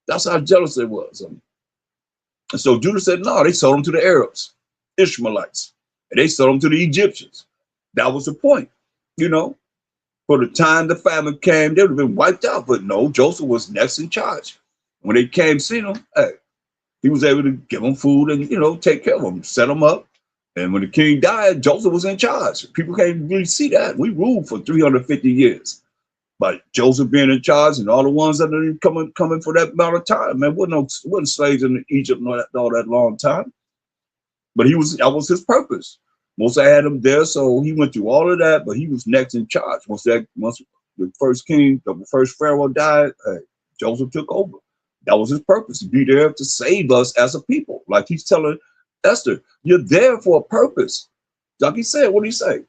That's how jealous they was. And so Judah said, no, they sold him to the Arabs, Ishmaelites. And they sold him to the Egyptians. That was the point, you know. For the time the famine came, they would have been wiped out. But no, Joseph was next in charge. When they came see him, hey, he was able to give them food and, you know, take care of them, set them up. And when the king died, Joseph was in charge. People can't really see that. We ruled for 350 years. But Joseph being in charge and all the ones that are coming for that amount of time, man, wasn't slaves in Egypt all that long time. But that was his purpose. Moses had him there, so he went through all of that, but he was next in charge. Once the first king, the first pharaoh died, hey, Joseph took over. That was his purpose, to be there to save us as a people. Like he's telling Esther, you're there for a purpose. Like he said, what did he say?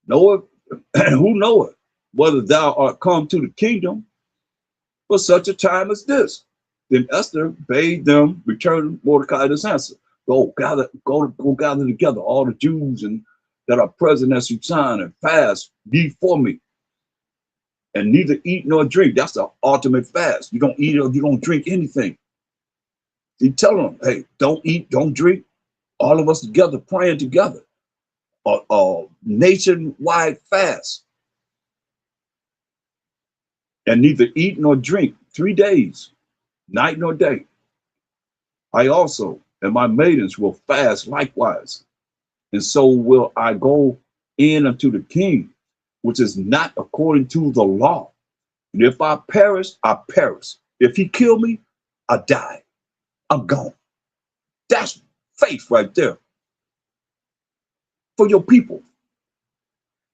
Know it, who knoweth whether thou art come to the kingdom for such a time as this? Then Esther bade them return Mordecai this answer. Go gather together all the Jews and that are present at Susan and fast before me. And neither eat nor drink. That's the ultimate fast. You don't eat or you don't drink anything. You tell them, hey, don't eat, don't drink. All of us together, praying together. A nationwide fast. And neither eat nor drink 3 days, night nor day. I also and my maidens will fast likewise. And so will I go in unto the king, which is not according to the law. And if I perish, I perish. If he kill me, I die. I'm gone. That's faith right there. For your people.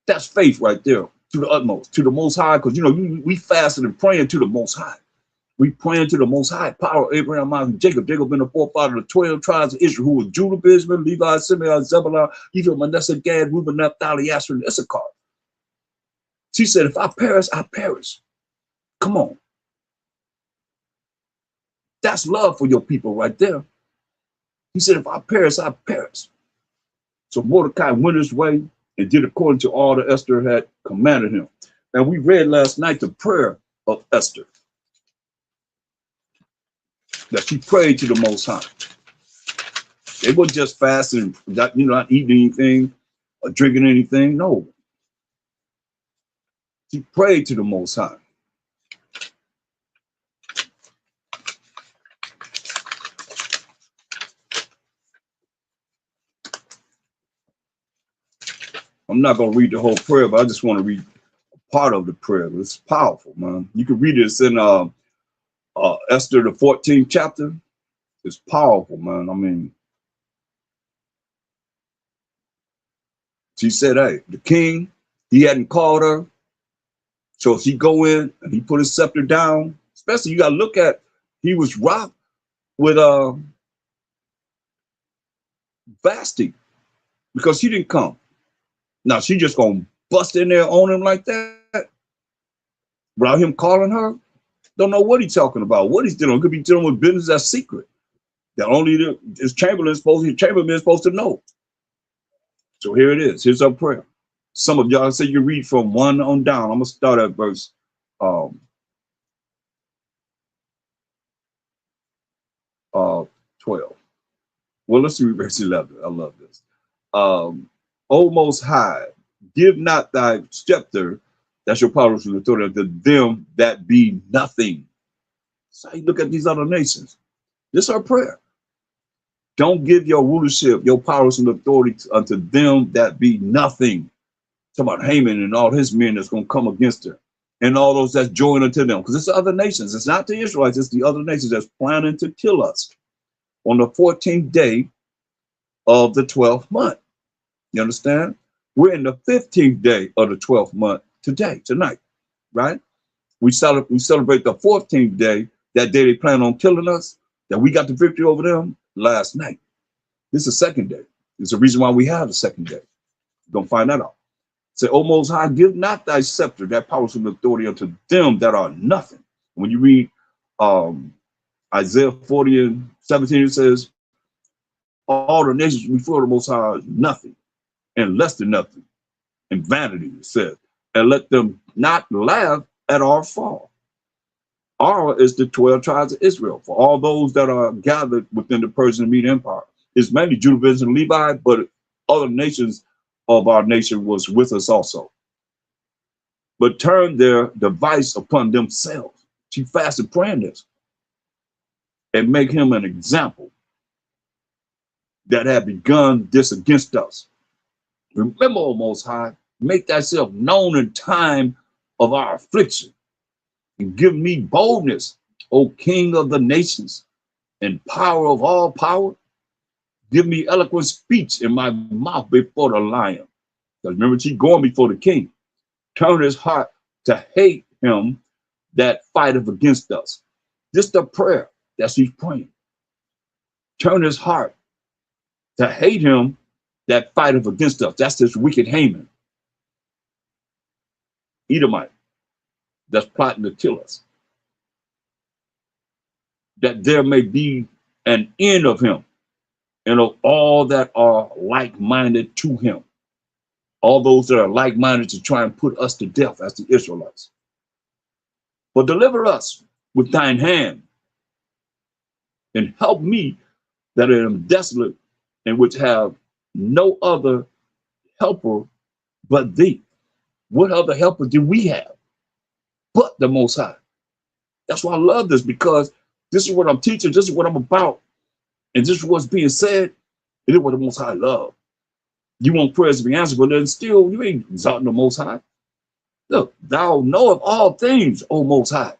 That's faith right there, to the utmost, to the Most High, because, you know, we fasted and praying to the Most High. We praying to the Most High power of Abraham, Isaac, and Jacob. Jacob been the forefather of the 12 tribes of Israel, who was Judah, Benjamin, Levi, Simeon, Zebulun, Ephraim, Manasseh, Gad, Reuben, Naphtali, Asher, and Issachar. She said, if I perish, I perish. Come on. That's love for your people right there. He said, if I perish, I perish. So Mordecai went his way and did according to all that Esther had commanded him. And we read last night the prayer of Esther, that she prayed to the Most High. They weren't just fasting, not eating anything or drinking anything. No. She prayed to the Most High. I'm not going to read the whole prayer, but I just want to read part of the prayer. It's powerful, man. You can read it. It's in Esther, the 14th chapter. It's powerful, man. I mean, she said, hey, the king, he hadn't called her. So if he go in and he put his scepter down, especially you got to look at, he was rocked with Vashti because she didn't come. Now she just going to bust in there on him like that without him calling her. Don't know what he's talking about, what he's dealing with. Could be dealing with business that's secret that only his chamberlain is supposed to know. So here it is. Here's our prayer. Some of y'all say you read from 1 on down. I'm gonna start at verse 12. Well, let's read verse 11. I love this. O Most High, give not thy scepter, that's your power and authority, to them that be nothing. So you look at these other nations. This is our prayer. Don't give your rulership, your powers and authority unto them that be nothing. Talking about Haman and all his men that's going to come against her and all those that's joined unto them. Because it's the other nations. It's not the Israelites. It's the other nations that's planning to kill us on the 14th day of the 12th month. You understand? We're in the 15th day of the 12th month tonight, right? We celebrate the 14th day, that day they plan on killing us, that we got the victory over them last night. This is the second day. It's the reason why we have the second day. You're going to find that out. Say, O Most High, give not thy scepter, that power and authority unto them that are nothing. When you read Isaiah 40 and 17, it says, all the nations before the Most High is nothing and less than nothing, and vanity, it says, and let them not laugh at our fall. Our is the 12 tribes of Israel. For all those that are gathered within the Persian and Mede Empire, it's mainly Judah, Benjamin, and Levi, but other nations of our nation was with us also. But turn their device upon themselves. She fasted praying this, and make him an example that have begun this against us. Remember, O Most High, make thyself known in time of our affliction, and give me boldness, O King of the nations, and power of all power. Give me eloquent speech in my mouth before the lion. Because remember, she's going before the king. Turn his heart to hate him that fighteth against us. This is the prayer that she's praying. Turn his heart to hate him that fighteth against us. That's this wicked Haman, Edomite, that's plotting to kill us. That there may be an end of him, and of all that are like-minded to him. All those that are like-minded to try and put us to death as the Israelites. But deliver us with thine hand, and help me that I am desolate, and which have no other helper but thee. What other helper do we have but the Most High? That's why I love this, because this is what I'm teaching, this is what I'm about, and this is what's being said. It is what the Most High love. You want prayers to be answered, but then still you ain't exalting the Most High. Look, thou knowest all things, O Most High.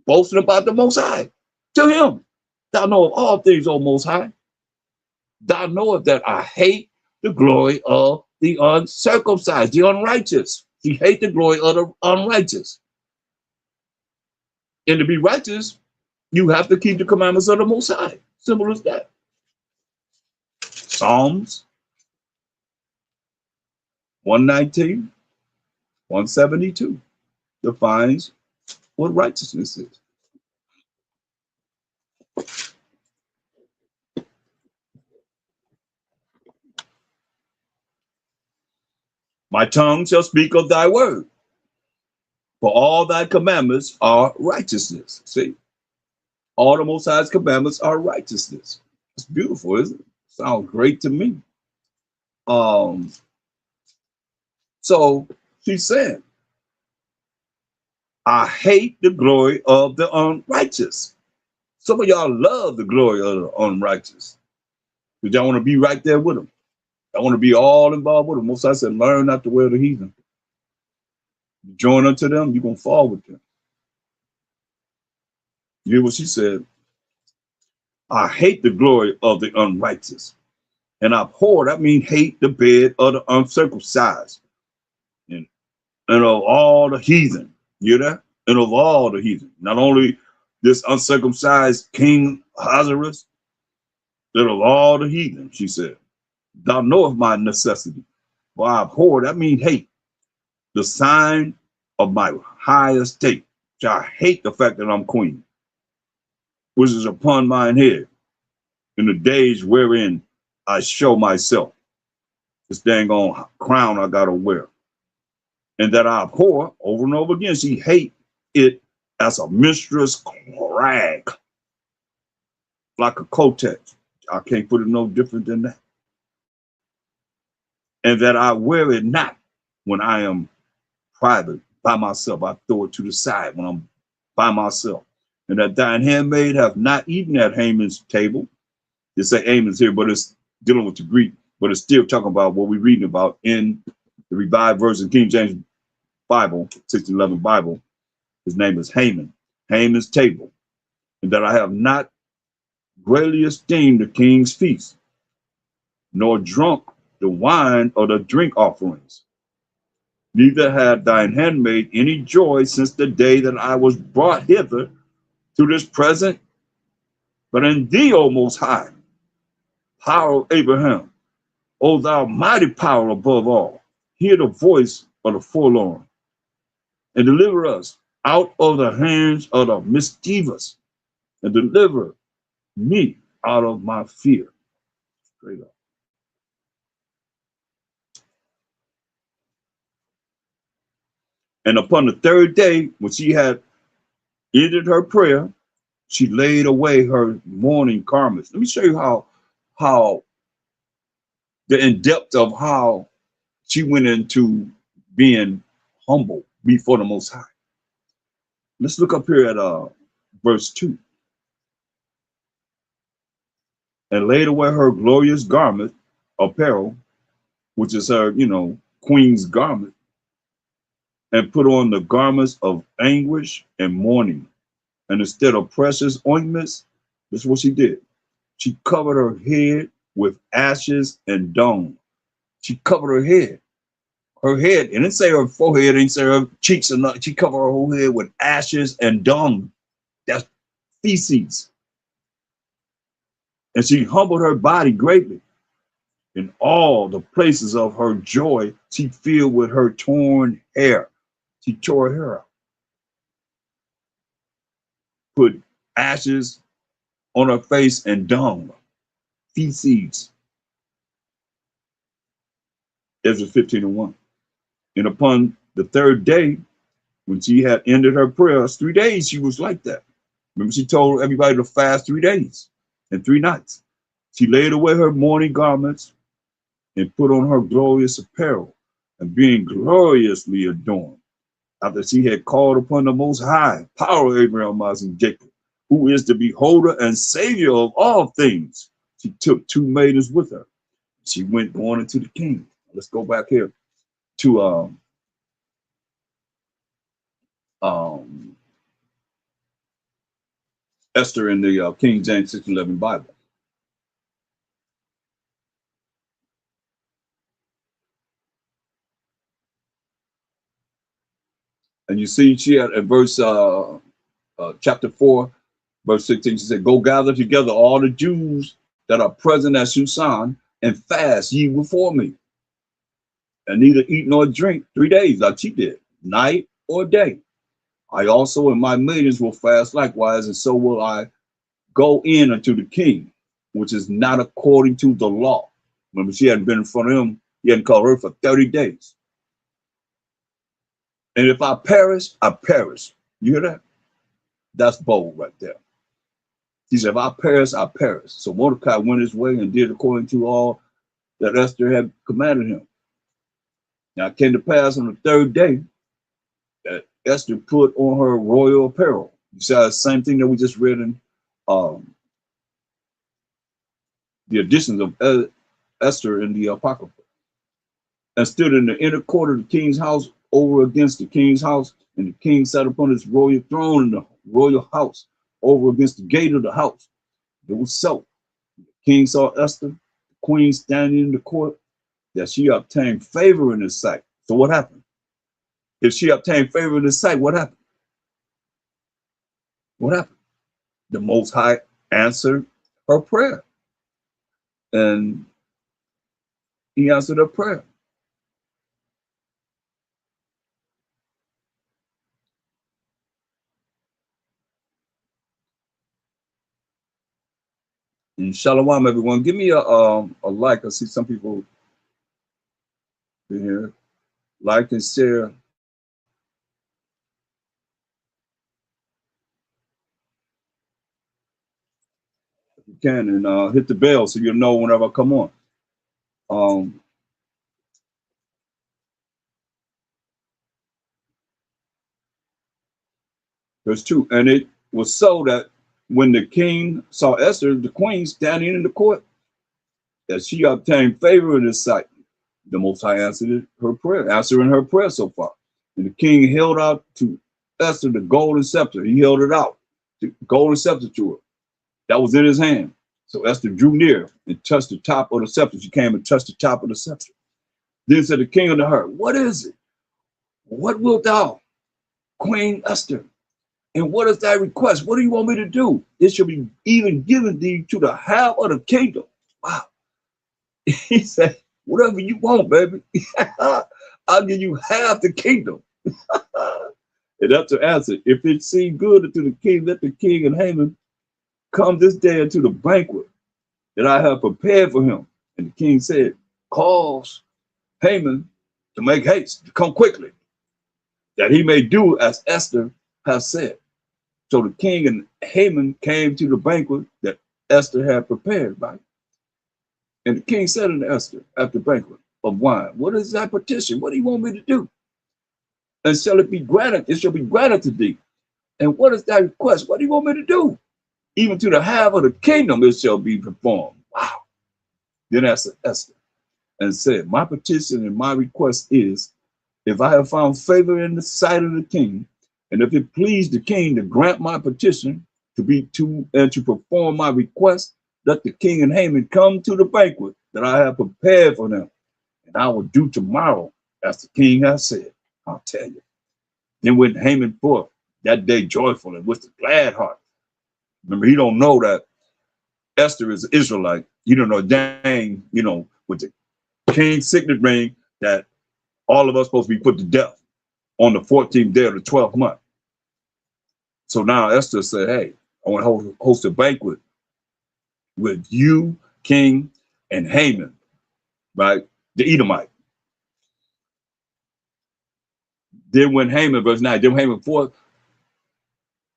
Boasting about the Most High. To him, thou knowest all things, O Most High. Thou knowest that I hate the glory of the uncircumcised, the unrighteous. He hate the glory of the unrighteous. And to be righteous, you have to keep the commandments of the Most High. Simple as that. Psalms 119, 172 defines what righteousness is. My tongue shall speak of thy word, for all thy commandments are righteousness. See, all the Most High's commandments are righteousness. It's beautiful, isn't it? Sounds great to me. So she said, I hate the glory of the unrighteous. Some of y'all love the glory of the unrighteous, because y'all want to be right there with them. I want to be all involved with them. Most I said, learn not to wear the heathen. You join unto them, you're going to fall with them. You hear what she said? I hate the glory of the unrighteous. And abhor, that means hate the bed of the uncircumcised. And of all the heathen. You hear that? And of all the heathen. Not only this uncircumcised King Ahasuerus, but of all the heathen, she said. Thou knowest my necessity. For I abhor, that means hate. The sign of my high estate. I hate the fact that I'm queen, which is upon mine head, in the days wherein I show myself. This dang on crown I gotta wear. And that I abhor, over and over again, she hate it as a minstrel's rag, like a kotex. I can't put it no different than that. And that I wear it not when I am private, by myself. I throw it to the side when I'm by myself. And that thine handmaid have not eaten at Haman's table. They say Haman's here, but it's dealing with the Greek, but it's still talking about what we're reading about in the Revised Version King James Bible, 1611 Bible. His name is Haman, Haman's table, and that I have not greatly esteemed the king's feast, nor drunk the wine or the drink offerings. Neither had thine handmaid any joy since the day that I was brought hither to this present, but in thee, O Most High, power of Abraham, O thou mighty power above all, hear the voice of the forlorn, and deliver us out of the hands of the mischievous, and deliver me out of my fear. Straight up. And upon the third day, when she had ended her prayer, she laid away her mourning garments. Let me show you how the in depth of how she went into being humble before the Most High. Let's look up here at verse 2. And laid away her glorious garment, apparel, which is her, queen's garment, and put on the garments of anguish and mourning. And instead of precious ointments, this is what she did. She covered her head with ashes and dung. She covered her head. Her head, and didn't say her forehead, didn't say her cheeks or nothing. She covered her whole head with ashes and dung. That's feces. And she humbled her body greatly. In all the places of her joy, she filled with her torn hair. She tore her hair out. Put ashes on her face and dung, feces. Ezra 15:1. And upon the third day, when she had ended her prayers, 3 days she was like that. Remember, she told everybody to fast 3 days and 3 nights. She laid away her mourning garments and put on her glorious apparel, and being gloriously adorned, after she had called upon the Most High, power of Abraham, Isaac, and Jacob, who is the beholder and savior of all things, she took 2 maidens with her. She went going into the king. Let's go back here to Esther in the King James 611 Bible. And you see, she had at verse chapter 4, verse 16, she said, "Go gather together all the Jews that are present at Susan, and fast ye before me, and neither eat nor drink 3 days, like she did, night or day. I also and my maidens will fast likewise, and so will I go in unto the king, which is not according to the law." Remember, she hadn't been in front of him. He hadn't called her for 30 days. And if I perish, I perish. You hear that? That's bold right there. He said, if I perish, I perish. So Mordecai went his way and did according to all that Esther had commanded him. Now it came to pass on the third day that Esther put on her royal apparel. You see the same thing that we just read in the editions of Esther in the Apocrypha, and stood in the inner court of the king's house over against the king's house, and the king sat upon his royal throne in the royal house over against the gate of the house. It was so. The king saw Esther, the queen, standing in the court, that she obtained favor in his sight. So what happened? If she obtained favor in his sight, what happened? What happened? The Most High answered her prayer. And he answered her prayer. And shalom, everyone. Give me a like. I see some people in here. Like and share if you can, and hit the bell so you'll know whenever I come on. Verse 2. And it was so that when the king saw Esther, the queen, standing in the court, that she obtained favor in his sight. The Most High answered her prayer, answering her prayer so far. And the king held out to Esther the golden scepter. He held it out, the golden scepter to her. That was in his hand. So Esther drew near and touched the top of the scepter. She came and touched the top of the scepter. Then said the king unto her, what is it? What wilt thou, Queen Esther? And what is thy request? What do you want me to do? It shall be even given thee to the half of the kingdom. Wow. He said, whatever you want, baby. I'll give you half the kingdom. And Esther answered, if it seem good unto the king, let the king and Haman come this day unto the banquet that I have prepared for him. And the king said, cause Haman to make haste, to come quickly, that he may do as Esther has said. So the king and Haman came to the banquet that Esther had prepared, right? And the king said unto Esther at the banquet of wine, what is thy petition? What do you want me to do? And shall it be granted? It shall be granted to thee. And what is thy request? What do you want me to do? Even to the half of the kingdom it shall be performed. Wow. Then answered Esther and said, my petition and my request is, if I have found favor in the sight of the king, and if it please the king to grant my petition to perform my request, let the king and Haman come to the banquet that I have prepared for them, and I will do tomorrow as the king has said. I'll tell you. Then went Haman forth that day joyful and with a glad heart. Remember, he don't know that Esther is an Israelite. He don't know, dang, with the king's signet ring, that all of us supposed to be put to death on the 14th day of the 12th month. So now Esther said, hey, I want to host a banquet with you, king, and Haman, right? The Edomite. Then when Haman, verse 9, then Haman forth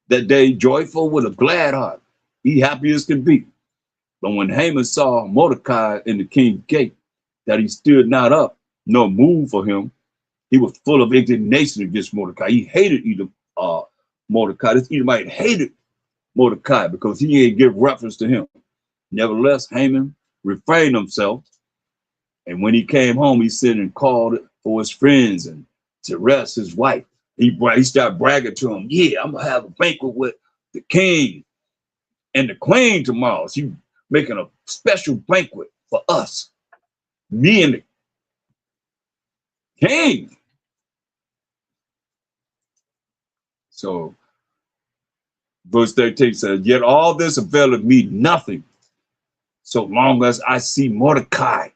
that day joyful with a glad heart, he happy as can be. But when Haman saw Mordecai in the king's gate, that he stood not up, nor moved for him, he was full of indignation against Mordecai. He hated Mordecai. This Edomite hated Mordecai because he ain't give reference to him. Nevertheless, Haman refrained himself. And when he came home, he sent and called for his friends and to rest his wife. He started bragging to him, yeah, I'm going to have a banquet with the king and the queen tomorrow. She's making a special banquet for us, me and the king. So verse 13 says, yet all this availeth me nothing, so long as I see Mordecai,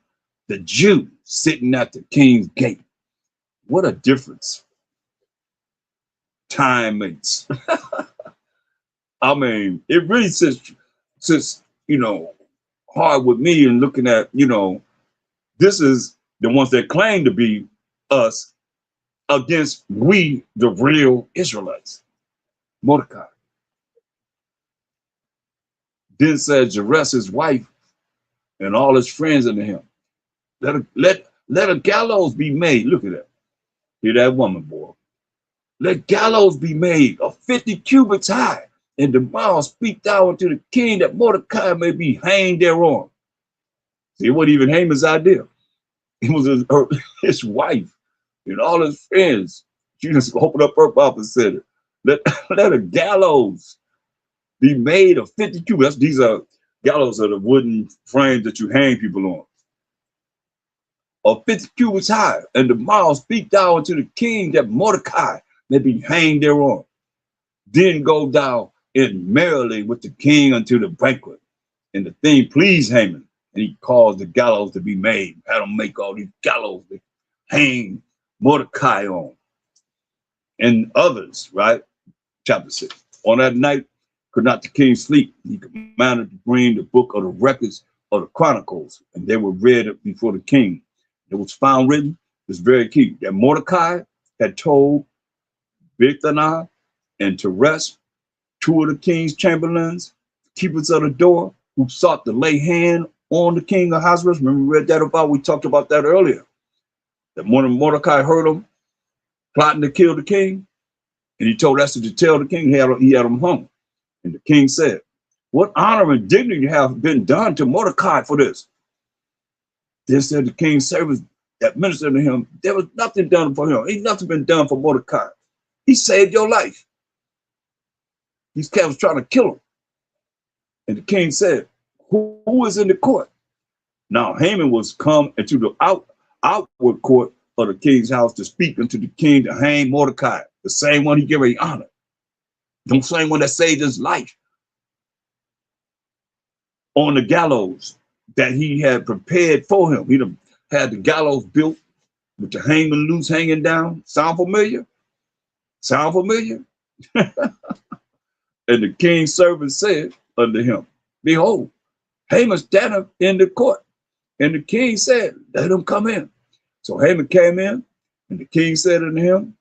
the Jew, sitting at the king's gate. What a difference. Time makes. I mean, it really sits hard with me and looking at, this is the ones that claim to be us against we, the real Israelites. Mordecai. Then said Zeresh, his wife, and all his friends unto him, let a gallows be made. Look at that. Hear that woman, boy. Let gallows be made of 50 cubits high, and tomorrow speak thou unto the king that Mordecai may be hanged thereon. See, it wasn't even Haman's idea. It was his wife and all his friends. She just opened up her mouth and said, let a gallows be made of 50 cubits. These are gallows are the wooden frames that you hang people on. Of 50 cubits high, and tomorrow speak thou unto the king that Mordecai may be hanged thereon. Then go thou in merrily with the king unto the banquet. And the thing pleased Haman, and he caused the gallows to be made. Had him make all these gallows to hang Mordecai on. And others, right? Chapter 6. On that night, could not the king sleep. He commanded to bring the book of the records of the chronicles, and they were read before the king. It was found written, it's very key, that Mordecai had told Bigthana and Teresh, two of the king's chamberlains, keepers of the door, who sought to lay hand on the king of Ahasuerus. Remember we read that about, we talked about that earlier. That Mordecai heard him plotting to kill the king, and he told Esther to tell the king he had him hung. And the king said, what honor and dignity have been done to Mordecai for this? Then said the king's servants that ministered to him, there was nothing done for him. Ain't nothing been done for Mordecai. He saved your life. These cats was trying to kill him. And the king said, who is in the court? Now Haman was come into the outward court of the king's house to speak unto the king to hang Mordecai, the same one he gave a honor, the same one that saved his life, on the gallows that he had prepared for him. He had the gallows built with the hangman loose hanging down. Sound familiar? Sound familiar? And the king's servant said unto him, behold, Haman standeth in the court. And the king said, let him come in. So Haman came in, and the king said unto him,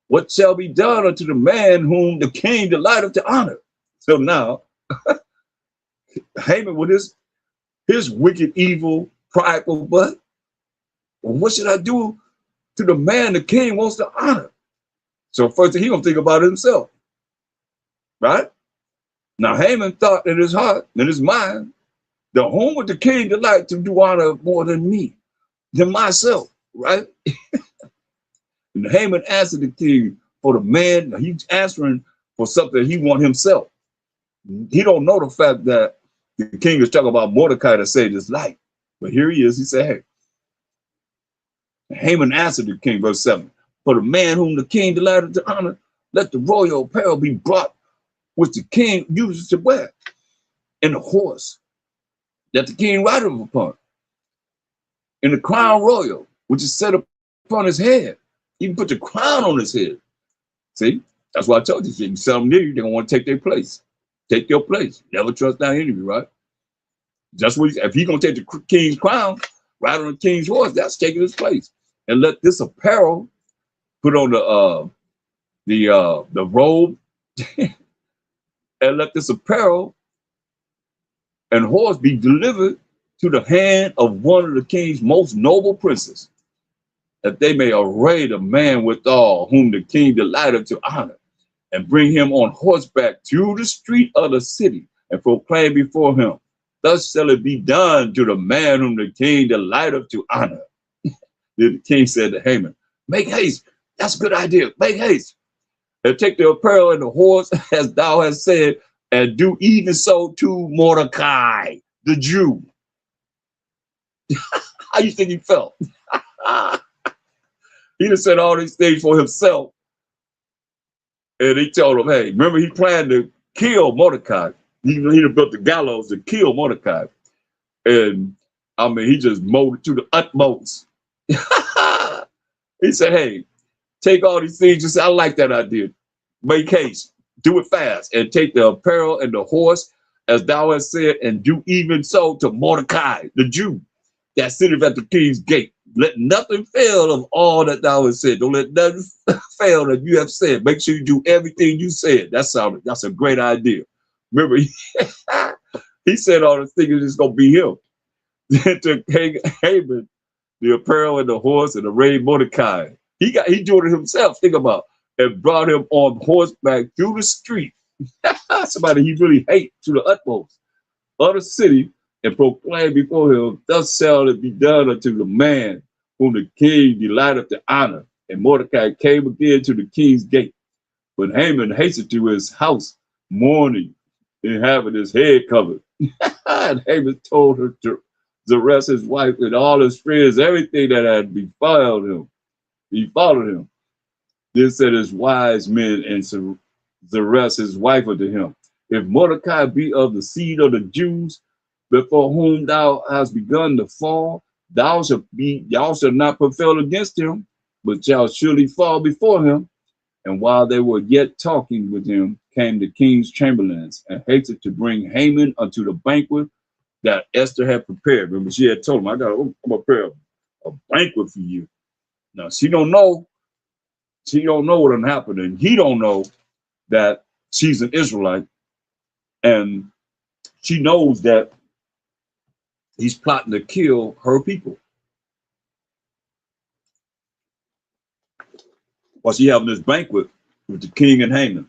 what shall be done unto the man whom the king delighteth to honor? So now, Haman with his wicked, evil, prideful butt, well, what should I do to the man the king wants to honor? So first he gonna think about it himself, right? Now Haman thought in his heart, in his mind, the whom would the king delight to do honor more than me, than myself, right? And Haman answered the king for the man, he's answering for something he want himself. He don't know the fact that the king is talking about Mordecai that saved his life. But here he is, he said, hey, Haman answered the king, verse 7, for the man whom the king delighted to honor, let the royal apparel be brought, which the king uses to wear, and the horse that the king rideth upon, and the crown royal, which is set upon his head. You can put the crown on his head. See, that's why I told you, you sell them near you, they're gonna want to take their place. Take your place. Never trust that enemy, right? That's what if he's gonna take the king's crown, ride on the king's horse, that's taking his place. And let this apparel put on the robe, and let this apparel and horse be delivered to the hand of one of the king's most noble princes, that they may array the man withal whom the king delighted to honor, and bring him on horseback to the street of the city, and proclaim before him, thus shall it be done to the man whom the king delighteth to honor. Then the king said to Haman, make haste. That's a good idea. Make haste. And take the apparel and the horse, as thou hast said, and do even so to Mordecai, the Jew. How you think he felt? He just said all these things for himself. And he told him, hey, remember he planned to kill Mordecai. He built the gallows to kill Mordecai. And I mean, he just mowed it to the utmost. He said, hey, take all these things. Just, I like that idea. Make haste, do it fast, and take the apparel and the horse, as thou hast said, and do even so to Mordecai, the Jew, that sitteth at the king's gate. Let nothing fail of all that thou hast said. Don't let nothing fail that you have said. Make sure you do everything you said. That's a great idea. Remember, he said all the things it's gonna be him. Then to Haman, the apparel and the horse, and arrayed Mordecai. He doing it himself. Think about, and brought him on horseback through the street. Somebody he really hates to the utmost of the city, and proclaimed before him, thus shall it be done unto the man whom the king delighteth to honor. And Mordecai came again to the king's gate. But Haman hastened to his house, mourning and having his head covered. And Haman told her to Zeresh, his wife, and all his friends, everything that had befallen him. He followed him. Then said his wise men and Zeresh, his wife, unto him, if Mordecai be of the seed of the Jews, before whom thou hast begun to fall, thou shalt not prevail against him, but shalt surely fall before him. And while they were yet talking with him, came the king's chamberlains, and hastened to bring Haman unto the banquet that Esther had prepared. Remember, she had told him, I'm gonna prepare a banquet for you. Now she don't know what done happened, and he don't know that she's an Israelite, and she knows that he's plotting to kill her people. While she having this banquet with the king and Haman.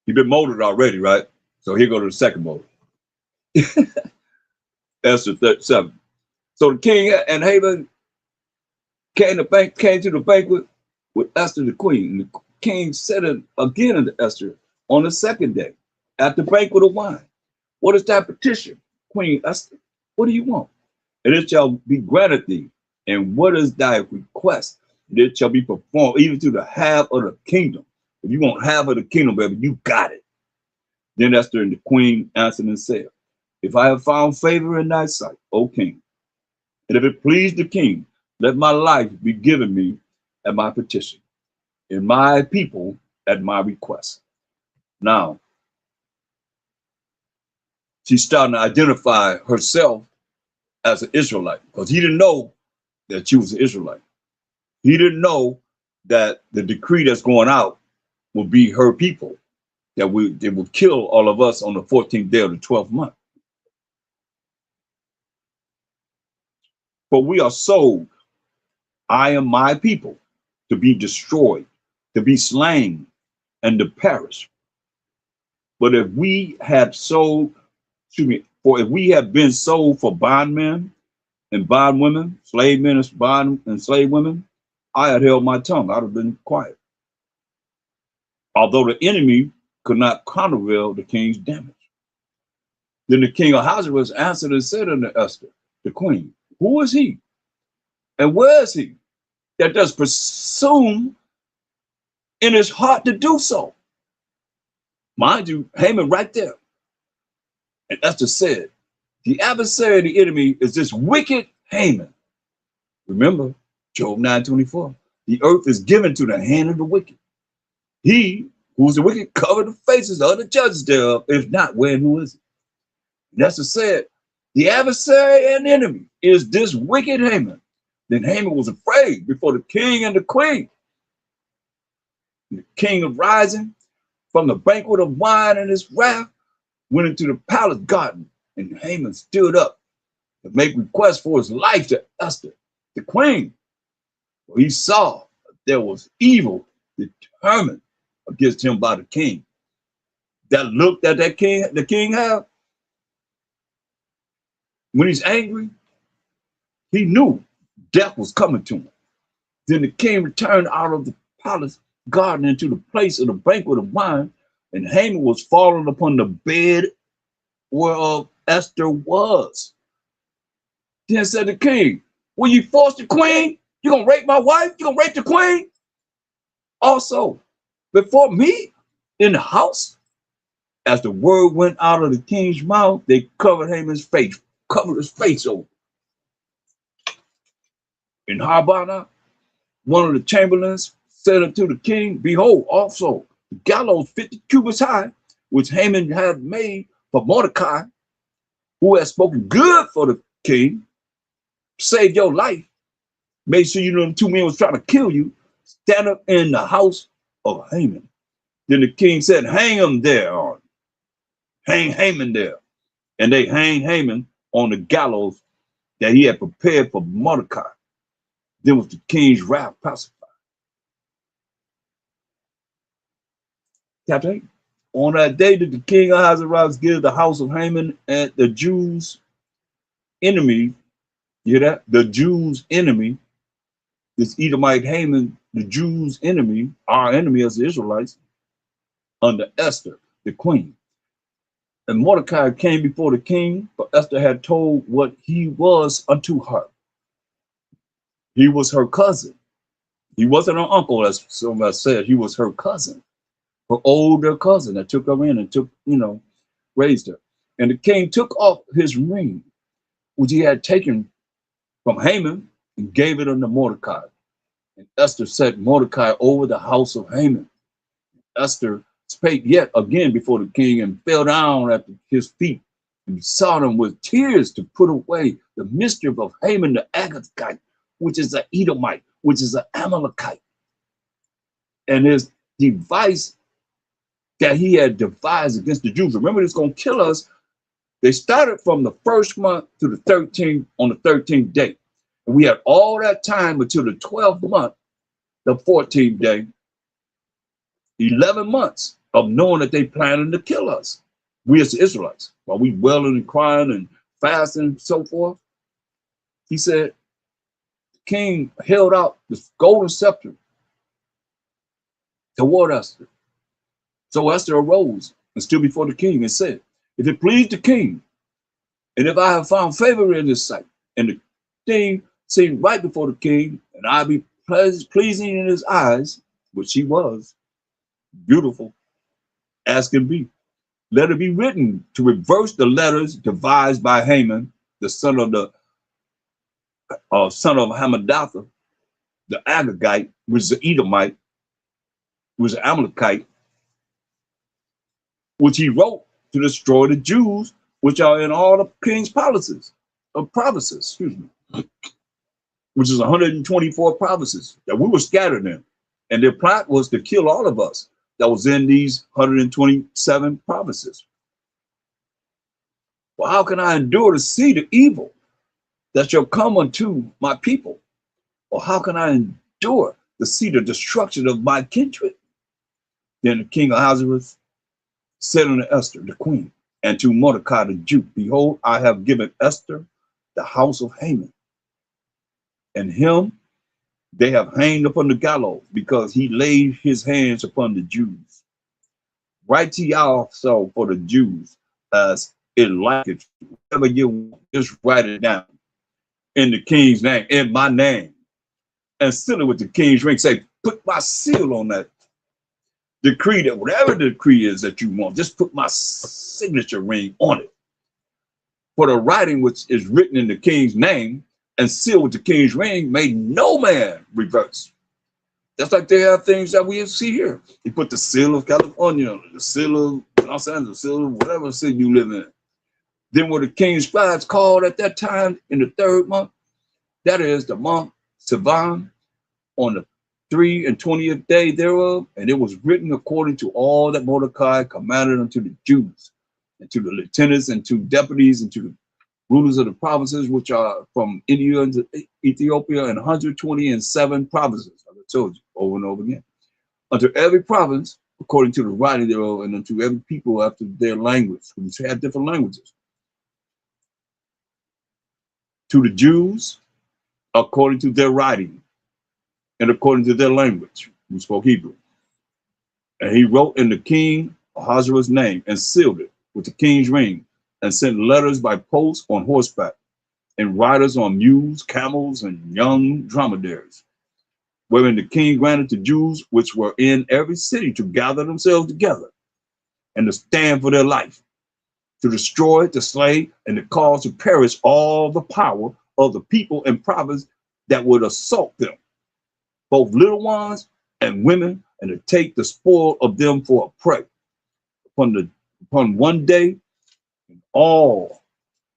He's been molded already, right? So here go to the second mold. Esther 37. So the king and Haman came to the banquet with Esther the queen. king said it again unto Esther on the second day at the banquet of wine. What is that petition, Queen Esther? What do you want? And it shall be granted thee. And what is thy request? And it shall be performed even to the half of the kingdom. If you want half of the kingdom, baby, you got it. Then Esther and the queen answered and said, if I have found favor in thy sight, O king, and if it please the king, let my life be given me at my petition, and my people at my request. Now, she's starting to identify herself as an Israelite because he didn't know that she was an Israelite. He didn't know that the decree that's going out will be her people, that they will kill all of us on the 14th day of the 12th month. For we are sold, I am my people, to be destroyed, to be slain, and to perish. But if we had sold, for if we had been sold for bondmen and bondwomen, slave men and bond and slave women, I had held my tongue. I'd have been quiet. Although the enemy could not countervail the king's damage. Then the king of Ahasuerus answered and said unto Esther, the queen, who is he? And where is he that does presume in his heart to do so? Mind you, Haman right there. And Esther said, the adversary of the enemy is this wicked Haman. Remember, Job 9:24. The earth is given to the hand of the wicked. He who is the wicked covered the faces of the judges thereof. If not, where and who is it? And Esther said, the adversary and enemy is this wicked Haman. Then Haman was afraid before the king and the queen. And the king arising from the banquet of wine in his wrath went into the palace garden, and Haman stood up to make request for his life to Esther, the queen. For he saw there was evil determined against him by the king. That look that the king had, when he's angry, he knew death was coming to him. Then the king returned out of the palace garden into the place of the banquet of wine, and Haman was fallen upon the bed whereof Esther was. Then said the king, will you force the queen? You gonna rape my wife? You gonna rape the queen? Also, before me in the house? As the word went out of the king's mouth, they covered Haman's face, covered his face over. And Harbana, one of the chamberlains, said unto the king, behold, also the gallows 50 cubits high, which Haman had made for Mordecai, who had spoken good for the king, saved your life, made sure you know them two men was trying to kill you, stand up in the house of Haman. Then the king said, hang him there on. Hang Haman there. And they hanged Haman on the gallows that he had prepared for Mordecai. Then was the king's wrath pacified. Chapter 8. On that day did the king Ahasuerus give the house of Haman and the Jews' enemy, you hear that? The Jews' enemy, this Edomite Haman, the Jews' enemy, our enemy as the Israelites, under Esther, the queen. And Mordecai came before the king, but Esther had told what he was unto her. He was her cousin. He wasn't her uncle, as somebody said. He was her cousin, her older cousin that took her in and took, raised her. And the king took off his ring, which he had taken from Haman, and gave it unto Mordecai. And Esther set Mordecai over the house of Haman. Esther spake yet again before the king and fell down at his feet and besought him with tears to put away the mischief of Haman the Agagite, which is an Edomite, which is an Amalekite. And his device that he had devised against the Jews. Remember, it's going to kill us. They started from the first month to the 13th, on the 13th day. And we had all that time until the 12th month, the 14th day, 11 months of knowing that they planning to kill us. We as the Israelites, while we wailing and crying and fasting and so forth. He said, the king held out this golden scepter toward Esther. So Esther arose and stood before the king and said, if it please the king, and if I have found favor in his sight, and the thing seemed right before the king, and I be pleasing in his eyes, which she was, beautiful as can be, let it be written to reverse the letters devised by Haman, the son of Hammedatha, the Agagite, which is the Edomite, which is the Amalekite, which he wrote to destroy the Jews, which are in all the king's provinces, which is 124 provinces that we were scattered in. And their plot was to kill all of us that was in these 127 provinces. Well, how can I endure to see the evil that shall come unto my people? Or how can I endure to see the destruction of my kindred? Then the king of Ahasuerus said unto Esther, the queen, and to Mordecai the Jew, behold, I have given Esther the house of Haman, and him they have hanged upon the gallows, because he laid his hands upon the Jews. Write ye also for the Jews as it liketh. Whatever you want, just write it down in the king's name, in my name, and seal it with the king's ring. Say, put my seal on that decree, that whatever the decree is that you want, just put my signature ring on it. For the writing which is written in the king's name and sealed with the king's ring, may no man reverse. That's like they have things that we see here. You put the seal of California, the seal of Los Angeles, the seal of whatever city you live in. Then what the king's scribes called at that time in the 3rd month, that is the month Sivan, on the 3 and 20th day thereof, and it was written according to all that Mordecai commanded unto the Jews, and to the lieutenants, and to deputies, and to the rulers of the provinces, which are from India and Ethiopia, and 127 provinces, like I told you over and over again, unto every province according to the writing thereof, and unto every people after their language, which had different languages. To the Jews according to their writing, and according to their language, who spoke Hebrew. And he wrote in the king Ahasuerus' name, and sealed it with the king's ring, and sent letters by post on horseback, and riders on mules, camels, and young dromedaries, wherein the king granted to Jews which were in every city to gather themselves together, and to stand for their life, to destroy, to slay, and to cause to perish all the power of the people and province that would assault them, both little ones and women, and to take the spoil of them for a prey. Upon one day, all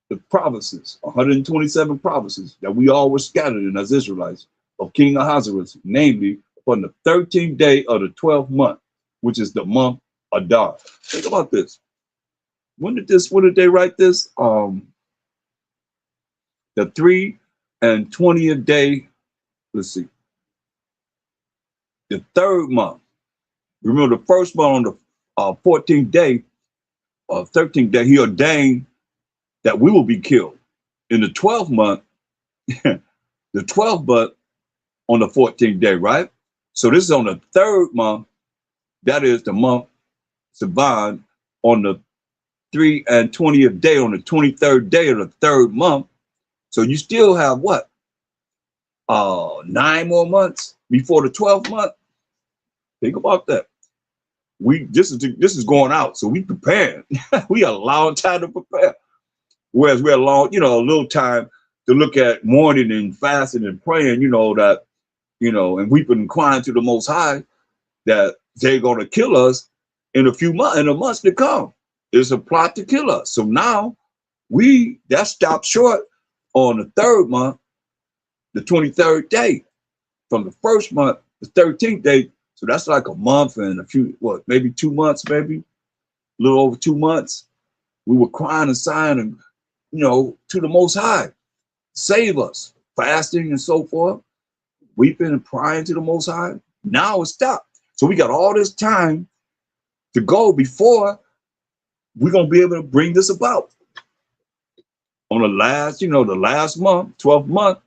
the provinces, 127 provinces that we all were scattered in as Israelites of King Ahasuerus, namely upon the 13th day of the 12th month, which is the month Adar. Think about this. When did they write this? The 3 and 20th day, let's see, the 3rd month. Remember the 1st month on the 14th day, 13th day, he ordained that we will be killed. In the 12th month, the 12th month on the 14th day, right? So this is on the 3rd month, that is the month Sivan, on the 3 and 20th day, on the 23rd day of the 3rd month. So you still have what? 9 more months before the 12th month. Think about that. This is going out, so we preparing. We have a long time to prepare. Whereas we're a little time to look at mourning and fasting and praying, that, and weeping and crying to the Most High that they're going to kill us in the months to come. It's a plot to kill us. So now that stopped short on the 3rd month, the 23rd day. From the 1st month, the 13th day. So that's like a month and maybe 2 months, maybe a little over 2 months. We were crying and sighing and, to the Most High, save us, fasting and so forth, weeping and crying to the Most High. Now it's stopped. So we got all this time to go before we're going to be able to bring this about. On the last month, 12th month,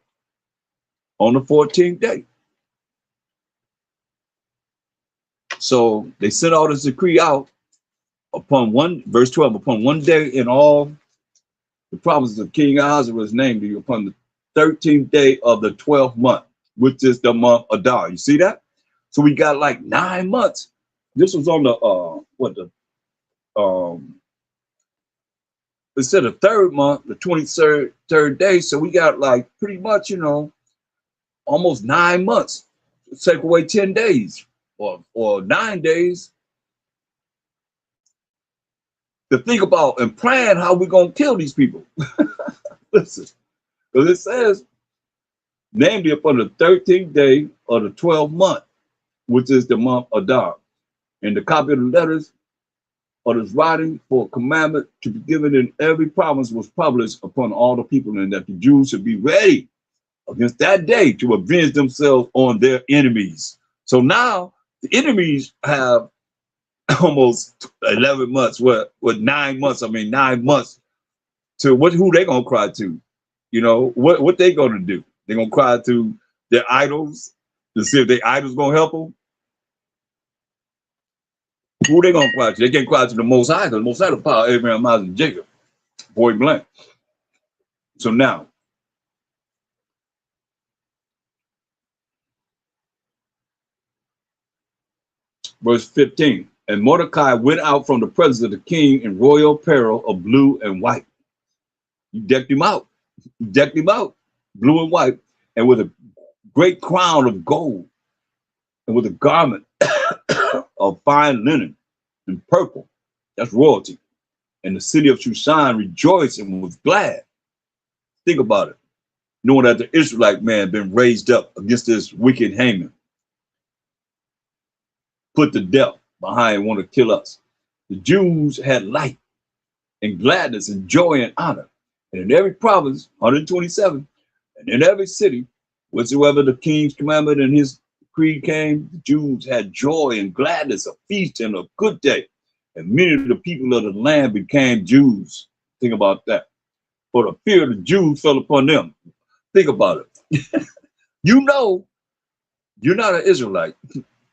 on the 14th day. So they sent all this decree out upon one, verse 12, upon one day in all the provinces of King Ahasuerus named you upon the 13th day of the 12th month, which is the month Adar. You see that? So we got like 9 months. This was on the instead of third month, the 23rd day. So we got like pretty much, almost 9 months. Take away 10 days or 9 days to think about and plan how we're going to kill these people. Listen, because it says, namely upon the 13th day of the 12th month, which is the month Adar. And the copy of the letters of this writing for a commandment to be given in every province was published upon all the people, and that the Jews should be ready against that day to avenge themselves on their enemies. So now the enemies have almost 11 months, what 9 months, 9 months to who they gonna cry to? What they gonna do? They gonna cry to their idols to see if their idols gonna help them? Who they gonna cry to? They can't cry to the Most High, because the Most High the power of Abraham, Isaac, and Jacob, point blank. So now, verse 15, and Mordecai went out from the presence of the king in royal apparel of blue and white. You decked him out. You decked him out, blue and white, and with a great crown of gold, and with a garment of fine linen and purple. That's royalty. And the city of Shushan rejoiced and was glad. Think about it. Knowing that the Israelite man been raised up against this wicked Haman, put to death behind, want to kill us. The Jews had light and gladness and joy and honor. And in every province, 127, and in every city, whatsoever the king's commandment and his creed came, the Jews had joy and gladness, a feast and a good day. And many of the people of the land became Jews. Think about that. For the fear of the Jews fell upon them. Think about it. You're not an Israelite.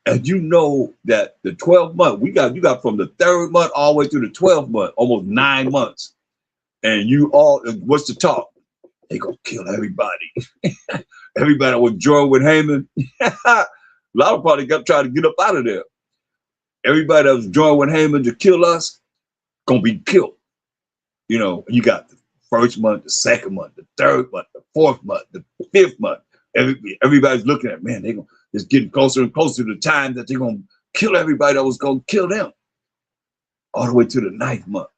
And you know that the 12th month, you got from the 3rd month all the way through the 12th month, almost 9 months. And what's the talk? They gonna kill everybody. Everybody was joined with Haman. A lot of probably trying to get up out of there. Everybody that was joined with Haman to kill us, gonna be killed. You got the 1st month, the 2nd month, the 3rd month, the 4th month, the 5th month. Everybody's looking at, man, it's getting closer and closer to the time that they're gonna kill everybody that was gonna kill them. All the way to the 9th month.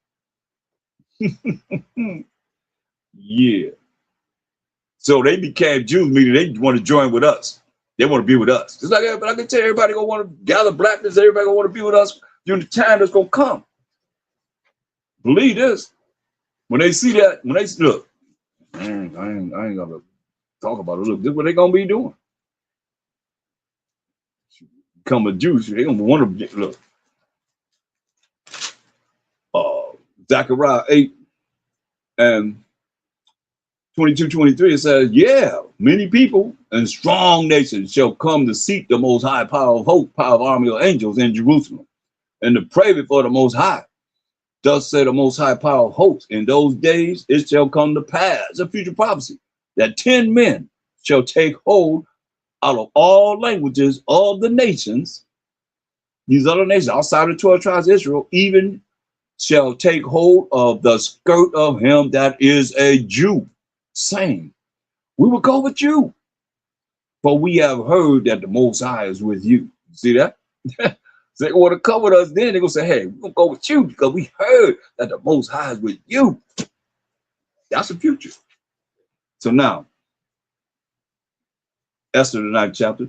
Yeah. So they became Jews, meaning they want to join with us. They want to be with us. Just like everybody, I can tell you, everybody gonna want to gather blackness, everybody gonna want to be with us during the time that's gonna come. Believe this. When they see that, look, I ain't gonna talk about it. Look, this is what they gonna be doing. Become a Jew, they gonna want to look. Zechariah 8 and 22-23, it says, yeah, many people and strong nations shall come to seek the Most High, power of hope, power of army of angels in Jerusalem, and to pray before the Most High. Thus said the Most High, power of hosts, in those days it shall come to pass, a future prophecy, that 10 men shall take hold out of all languages of the nations, these other nations outside of the 12 tribes of Israel, even shall take hold of the skirt of him that is a Jew, saying, we will go with you, for we have heard that the Most High is with you. See that? So they want to come with us, then they're going to say, hey, we're going to go with you because we heard that the Most High is with you. That's the future. So now, Esther, the 9th chapter.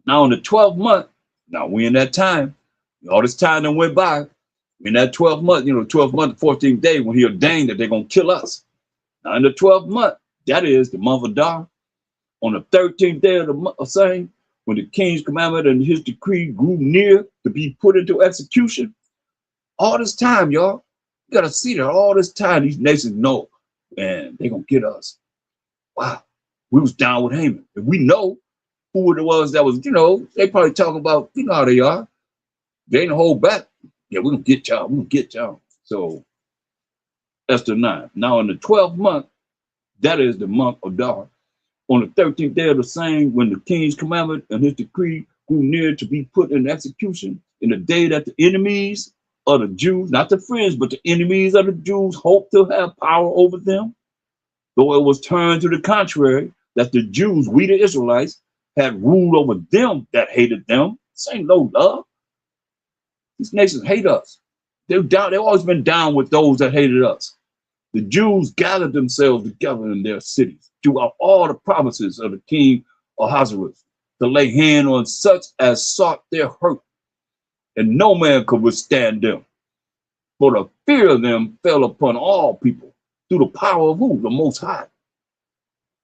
Now in the 12th month, now we in that time, all this time that went by, in that 12th month, 12th month, 14th day, when he ordained that they're going to kill us. Now in the 12th month, that is the month of Adar, on the 13th day of the month of same, when the king's commandment and his decree grew near to be put into execution, all this time, y'all, you got to see that all this time, these nations know, man, they're going to get us. Wow. We was down with Haman. And we know who it was that was, they probably talking about, how they are. They didn't hold back. Yeah, we're gonna get y'all. We're gonna get y'all. So Esther 9. Now in the 12th month, that is the month of Dar, on the 13th day of the same, when the king's commandment and his decree grew near to be put in execution, in the day that the enemies of the Jews, not the friends, but the enemies of the Jews, hoped to have power over them, though it was turned to the contrary, that the Jews, we the Israelites, had ruled over them that hated them. This ain't no love. These nations hate us. They've always been down with those that hated us. The Jews gathered themselves together in their cities throughout all the provinces of the king Ahasuerus to lay hand on such as sought their hurt, and no man could withstand them. For the fear of them fell upon all people through the power of who? The Most High.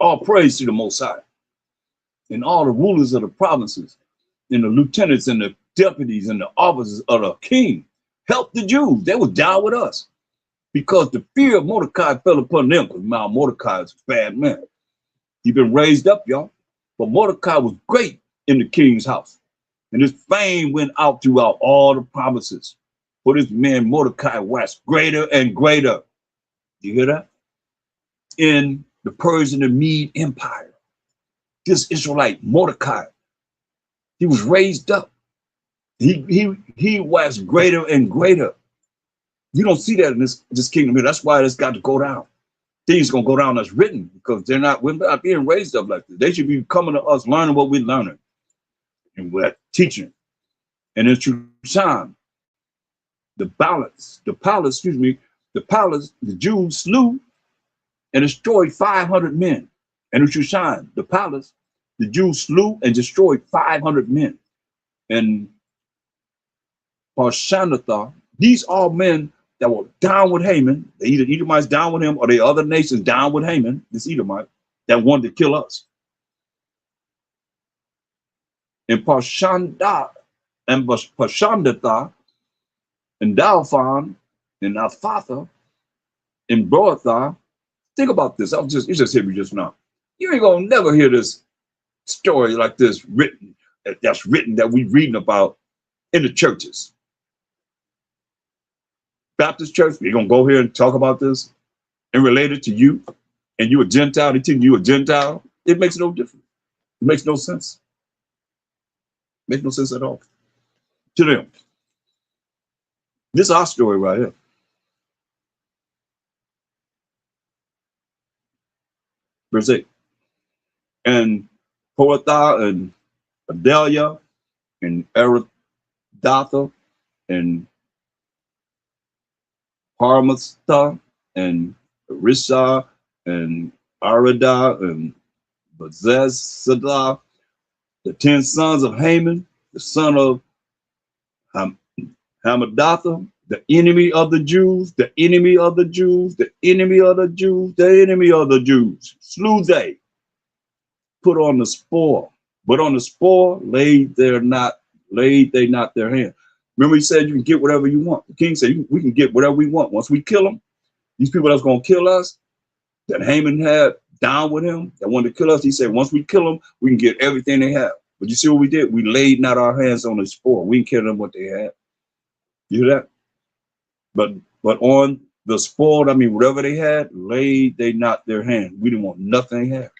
All praise to the Most High. And all the rulers of the provinces, and the lieutenants and the deputies and the officers of the king helped the Jews. They were down with us because the fear of Mordecai fell upon them. Because now Mordecai is a bad man. He's been raised up, y'all. But Mordecai was great in the king's house. And his fame went out throughout all the provinces. For this man Mordecai waxed greater and greater. You hear that? In the Persian and Mede Empire. This Israelite Mordecai, he was raised up. He waxed greater and greater. You don't see that in this kingdom here. That's why it's got to go down. Things gonna go down as written, because we're not being raised up like this. They should be coming to us, learning what we're learning, and we're teaching. And in Shushan, the palace, the Jews slew and destroyed 500 men. And in Shushan, the palace, the Jews slew and destroyed 500 men. And Parshandatha, these are men that were down with Haman. They either Edomites down with him or the other nations down with Haman, this Edomite, that wanted to kill us. And Parshandatha and Dalphon and Alphatha and Boatha. Think about this. You just hit me just now. You ain't gonna never hear this story like this written, that we reading about in the churches. Baptist church, we're gonna go here and talk about this and relate it to you, and you a Gentile, they teaching you a Gentile. It makes no difference. It makes no sense. It makes no sense at all to them. This is our story right here. Verse 8. And Poratha and Adelia and Eradatha and Parmastha and Risha and Arada and Bezazada, the 10 sons of Haman, the son of Hamadatha, the enemy of the Jews, the enemy of the Jews, the enemy of the Jews, the enemy of the Jews, slew they, put on the spoil, but on the spoil laid they not their hand. Remember, he said you can get whatever you want. The king said we can get whatever we want. Once we kill them, these people that's going to kill us, that Haman had down with him, that wanted to kill us, he said once we kill them, we can get everything they have. But you see what we did? We laid not our hands on the spoil. We didn't kill them what they had. You hear that? But on the spoil, I mean, whatever they had, laid they not their hand. We didn't want nothing they had.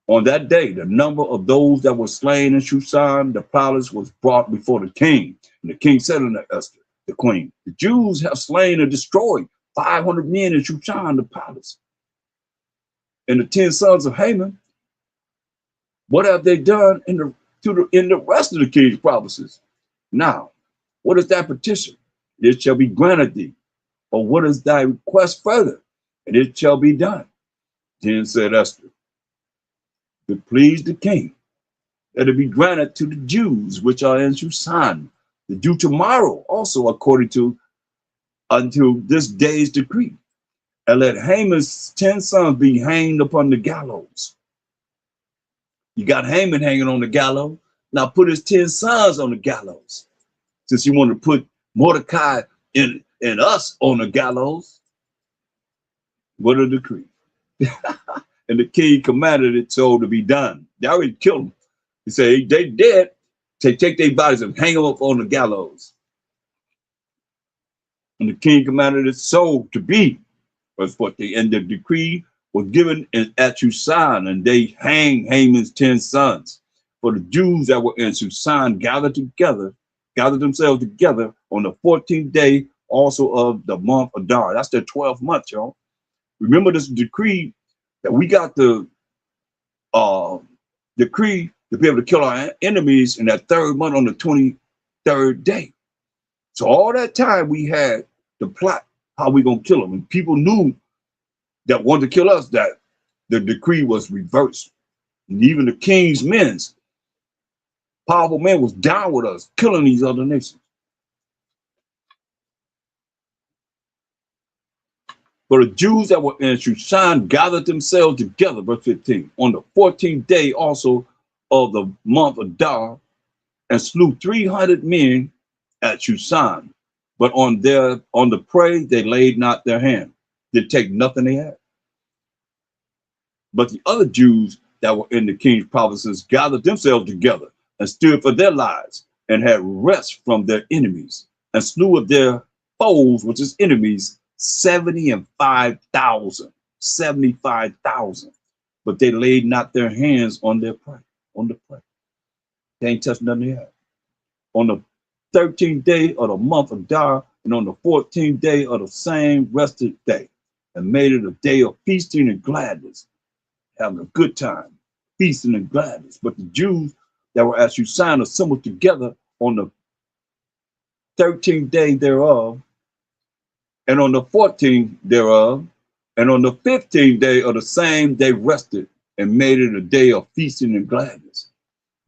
On that day, the number of those that were slain in Shushan, the palace, was brought before the king. And the king said unto Esther, the queen, the Jews have slain and destroyed 500 men in Shushan, the palace. And the 10 sons of Haman, what have they done in the rest of the king's provinces? Now, what is that petition? It shall be granted thee. Or what is thy request further? And it shall be done. Then said Esther, to please the king, that it be granted to the Jews which are in Shushan, to do tomorrow also according to until this day's decree, and let Haman's 10 sons be hanged upon the gallows. You got Haman hanging on the gallows. Now put his 10 sons on the gallows. Since you want to put Mordecai and us on the gallows, what a decree. And the king commanded it so to be done. They already killed him. He said, they dead. take their bodies and hang them up on the gallows. And the king commanded it so to be. Verse 14. And the decree was given at Susan, and they hanged Haman's 10 sons. For the Jews that were in Susan gathered themselves together on the 14th day also of the month of Adar. That's their 12th month, y'all. Remember this decree that we got the decree to be able to kill our enemies in that 3rd month on the 23rd day. So all that time we had to plot how we gonna kill them. And people knew that wanted to kill us, that the decree was reversed. And even the king's men, powerful men, was down with us, killing these other nations. But the Jews that were in Shushan gathered themselves together, verse 15, on the 14th day also of the month of Adar, and slew 300 men at Shushan. But on the prey they laid not their hand, did take nothing they had. But the other Jews that were in the king's provinces gathered themselves together and stood for their lives, and had rest from their enemies, and slew of their foes, which is enemies, 75,000. But they laid not their hands on their prey, on the prey. They ain't touched nothing they had. On the 13th day of the month of Adar, and on the 14th day of the same rested day, and made it a day of feasting and gladness, having a good time, feasting and gladness. But the Jews that were at Shushan assembled together on the 13th day thereof, and on the 14th thereof, and on the 15th day of the same they rested, and made it a day of feasting and gladness.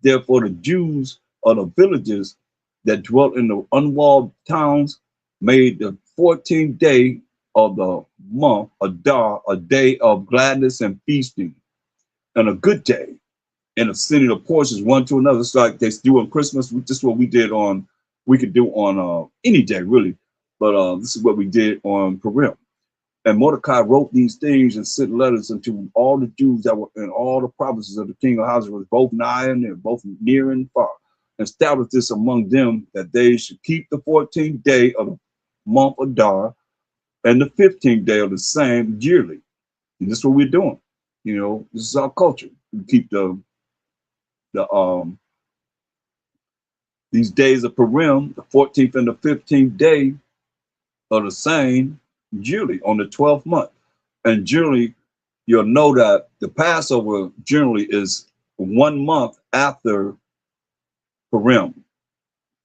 Therefore the Jews of the villages that dwelt in the unwalled towns made the 14th day of the month Adar a day of gladness and feasting, and a good day, and of sending the portions one to another. It's like they do on Christmas. This is what we could do on any day really, but this is what we did on Purim. And Mordecai wrote these things and sent letters unto all the Jews that were in all the provinces of the king of Ahasuerus, both nigh and both near and far, and established this among them, that they should keep the 14th day of the month of Adar and the 15th day of the same yearly. And this is what we're doing. You know, this is our culture. We keep these days of Purim, the 14th and the 15th day of the same yearly on the 12th month. And generally, you'll know that the Passover generally is 1 month after Purim,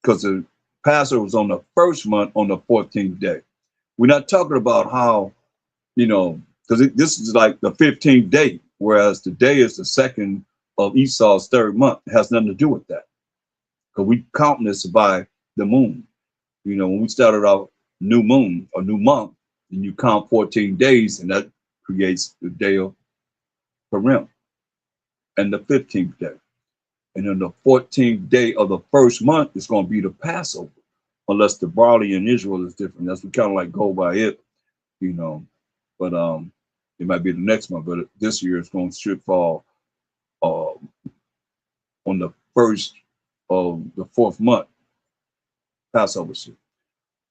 because the Passover was on the 1st month on the 14th day. We're not talking about how, you know, because this is like the 15th day, whereas today is the 2nd of Esau's 3rd month. It has nothing to do with that, because we count this by the moon. You know, when we started our new moon or new month, and you count 14 days, and that creates the day of Purim and the 15th day. And then the 14th day of the 1st month is going to be the Passover, unless the barley in Israel is different. That's we kind of like go by it, you know. But it might be the next month, but this year it's going to should fall on the 1st of the 4th month, Passover.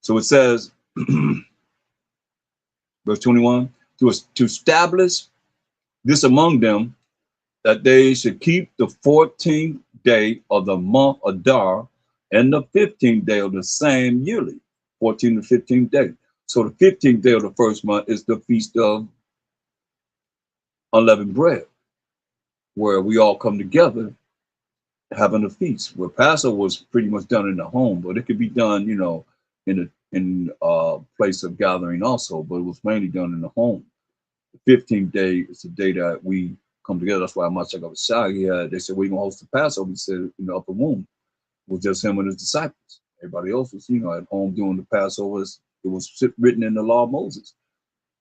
So it says, verse 21, to establish this among them, that they should keep the 14th day of the month Adar and the 15th day of the same yearly, 14th and 15th day. So the 15th day of the 1st month is the feast of unleavened bread, where we all come together having a feast. Where Passover was pretty much done in the home, but it could be done, you know, in a place of gathering also, but it was mainly done in the home. The 15th day is the day that we come together. That's why I'm not checking out Shai. They said, "We're gonna host the Passover." He said, in the upper room, it was just him and his disciples. Everybody else was, you know, at home doing the Passover. It was written in the law of Moses.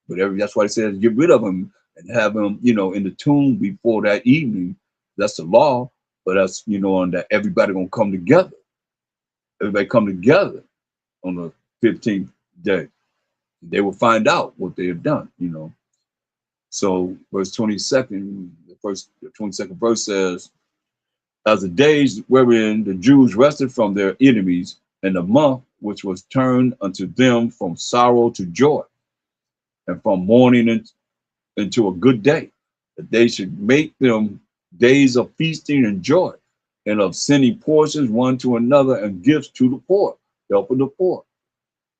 But that's why he said, get rid of him and have him, you know, in the tomb before that evening. That's the law. But that's, you know, on that everybody gonna come together. Everybody come together on the 15th day. They will find out what they have done, you know. So verse 22nd, the 22nd verse says, as the days wherein the Jews rested from their enemies, and the month which was turned unto them from sorrow to joy, and from mourning into a good day, that they should make them days of feasting and joy, and of sending portions one to another and gifts to the poor, helping the poor.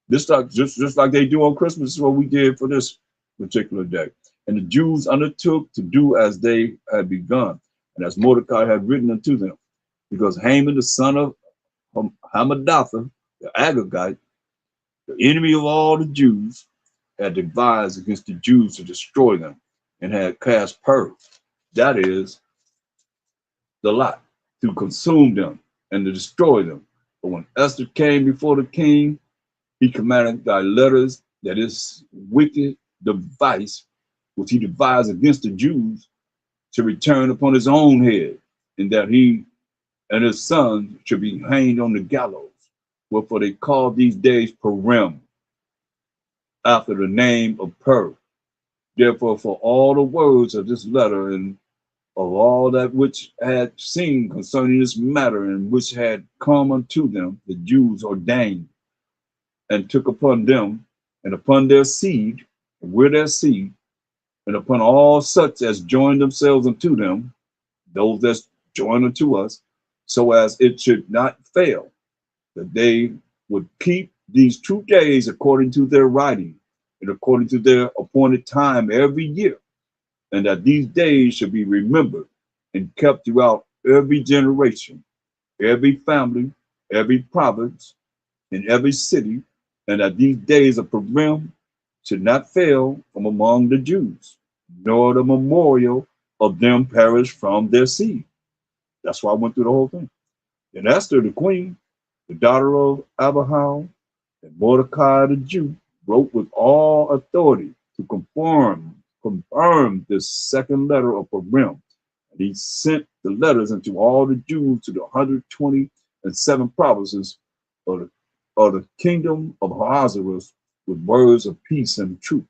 This like just like they do on Christmas is what we did for this particular day. And the Jews undertook to do as they had begun, and as Mordecai had written unto them, because Haman the son of Hammedatha, the Agagite, the enemy of all the Jews, had devised against the Jews to destroy them, and had cast purge, that is, the lot, to consume them and to destroy them. But when Esther came before the king, he commanded thy letters, that is wicked device which he devised against the Jews, to return upon his own head, and that he and his sons should be hanged on the gallows. Wherefore they call these days Purim, after the name of Pur. Therefore, for all the words of this letter and of all that which had seen concerning this matter, and which had come unto them, the Jews ordained and took upon them and upon their seed, and with their seed, and upon all such as joined themselves unto them, those that join unto us, so as it should not fail, that they would keep these 2 days according to their writing and according to their appointed time every year, and that these days should be remembered and kept throughout every generation, every family, every province, in every city, and that these days of Purim should not fail from among the Jews, nor the memorial of them perish from their seed. That's why I went through the whole thing. And Esther, the queen, the daughter of Abihail, and Mordecai the Jew, wrote with all authority to confirm this second letter of Purim. And he sent the letters into all the Jews to the 127 provinces of the kingdom of Ahasuerus, with words of peace and truth,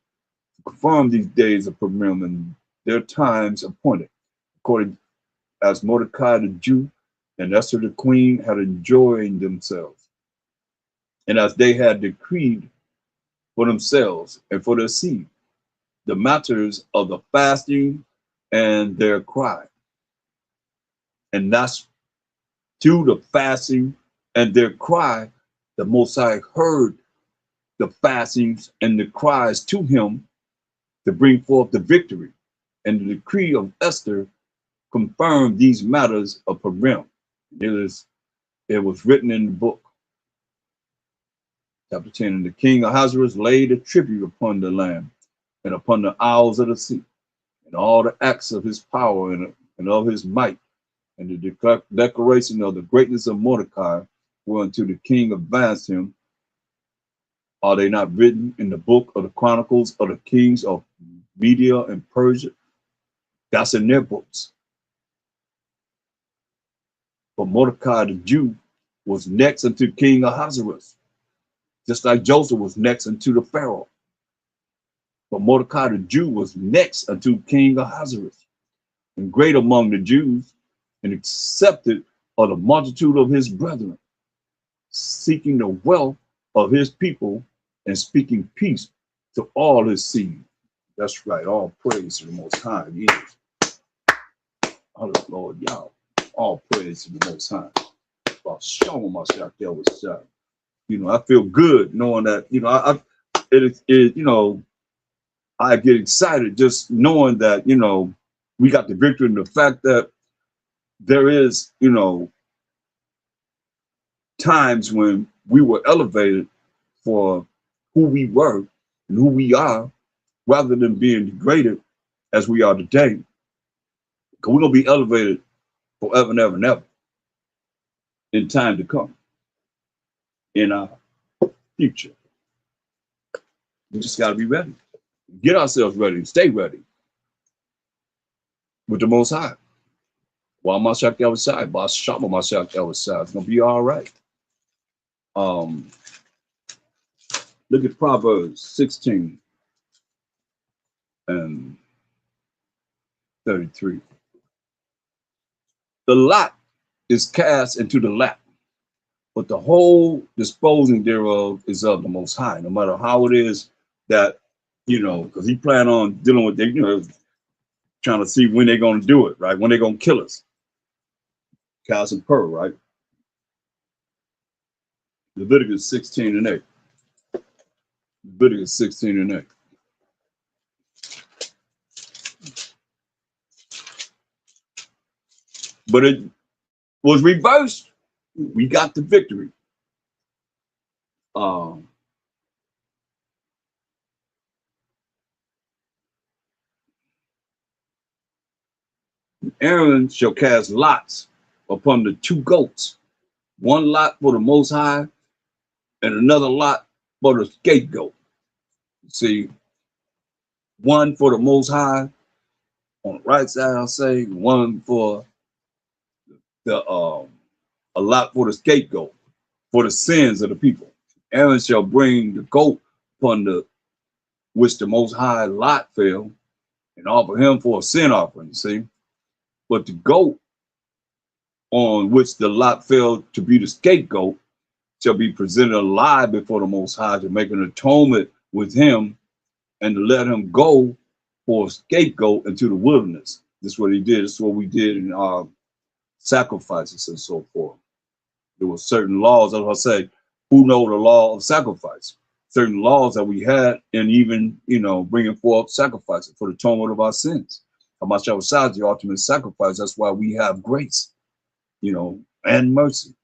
to confirm these days of Purim and their times appointed, according as Mordecai the Jew and Esther the queen had enjoined themselves, and as they had decreed for themselves and for their seed, the matters of the fasting and their cry. And that's to the fasting and their cry, the Most High heard the fastings and the cries to him to bring forth the victory. And the decree of Esther confirmed these matters of Purim. It was written in the book, chapter 10, and the king Ahasuerus laid a tribute upon the land and upon the isles of the sea, and all the acts of his power and of his might, and the declaration of the greatness of Mordecai, whereunto the king advanced him. Are they not written in the book of the Chronicles of the kings of Media and Persia? That's in their books. But Mordecai the Jew was next unto King Ahasuerus, just like Joseph was next unto the Pharaoh. But Mordecai the Jew was next unto King Ahasuerus, and great among the Jews, and accepted of the multitude of his brethren, seeking the wealth of his people and speaking peace to all his seed. That's right. All praise to the Most High. Yes. Oh, Lord, y'all. All praise to the Most High. About showing myself there was, I feel good knowing that, I get excited just knowing that, we got the victory, and the fact that there is, times when we were elevated for who we were and who we are, rather than being degraded as we are today. Because we're going to be elevated forever and ever and ever in time to come, in our future. We just got to be ready. Get ourselves ready, stay ready with the Most High. While my shack outside, boss shop on my shack outside. It's going to be all right. Look at Proverbs 16 and 33. The lot is cast into the lap, but the whole disposing thereof is of the Most High, no matter how it is that, because he planned on dealing with them, trying to see when they're going to do it, right? When they're going to kill us. Cows and pearl, right? Leviticus 16:8. Leviticus 16:8. But it was reversed. We got the victory. Aaron shall cast lots upon the two goats, one lot for the Most High and another lot for the scapegoat. See, one for the Most High on the right side, I'll say, one for the a lot for the scapegoat, for the sins of the people. Aaron shall bring the goat upon the which the Most High lot fell, and offer him for a sin offering. See, but the goat on which the lot fell to be the scapegoat shall be presented alive before the Most High to make an atonement with him and to let him go for a scapegoat into the wilderness. This is what he did. This is what we did in our sacrifices and so forth. There were certain laws, as I say, who know the law of sacrifice? Certain laws that we had, and even, bringing forth sacrifices for the atonement of our sins. Hamashiach was the ultimate sacrifice. That's why we have grace, and mercy.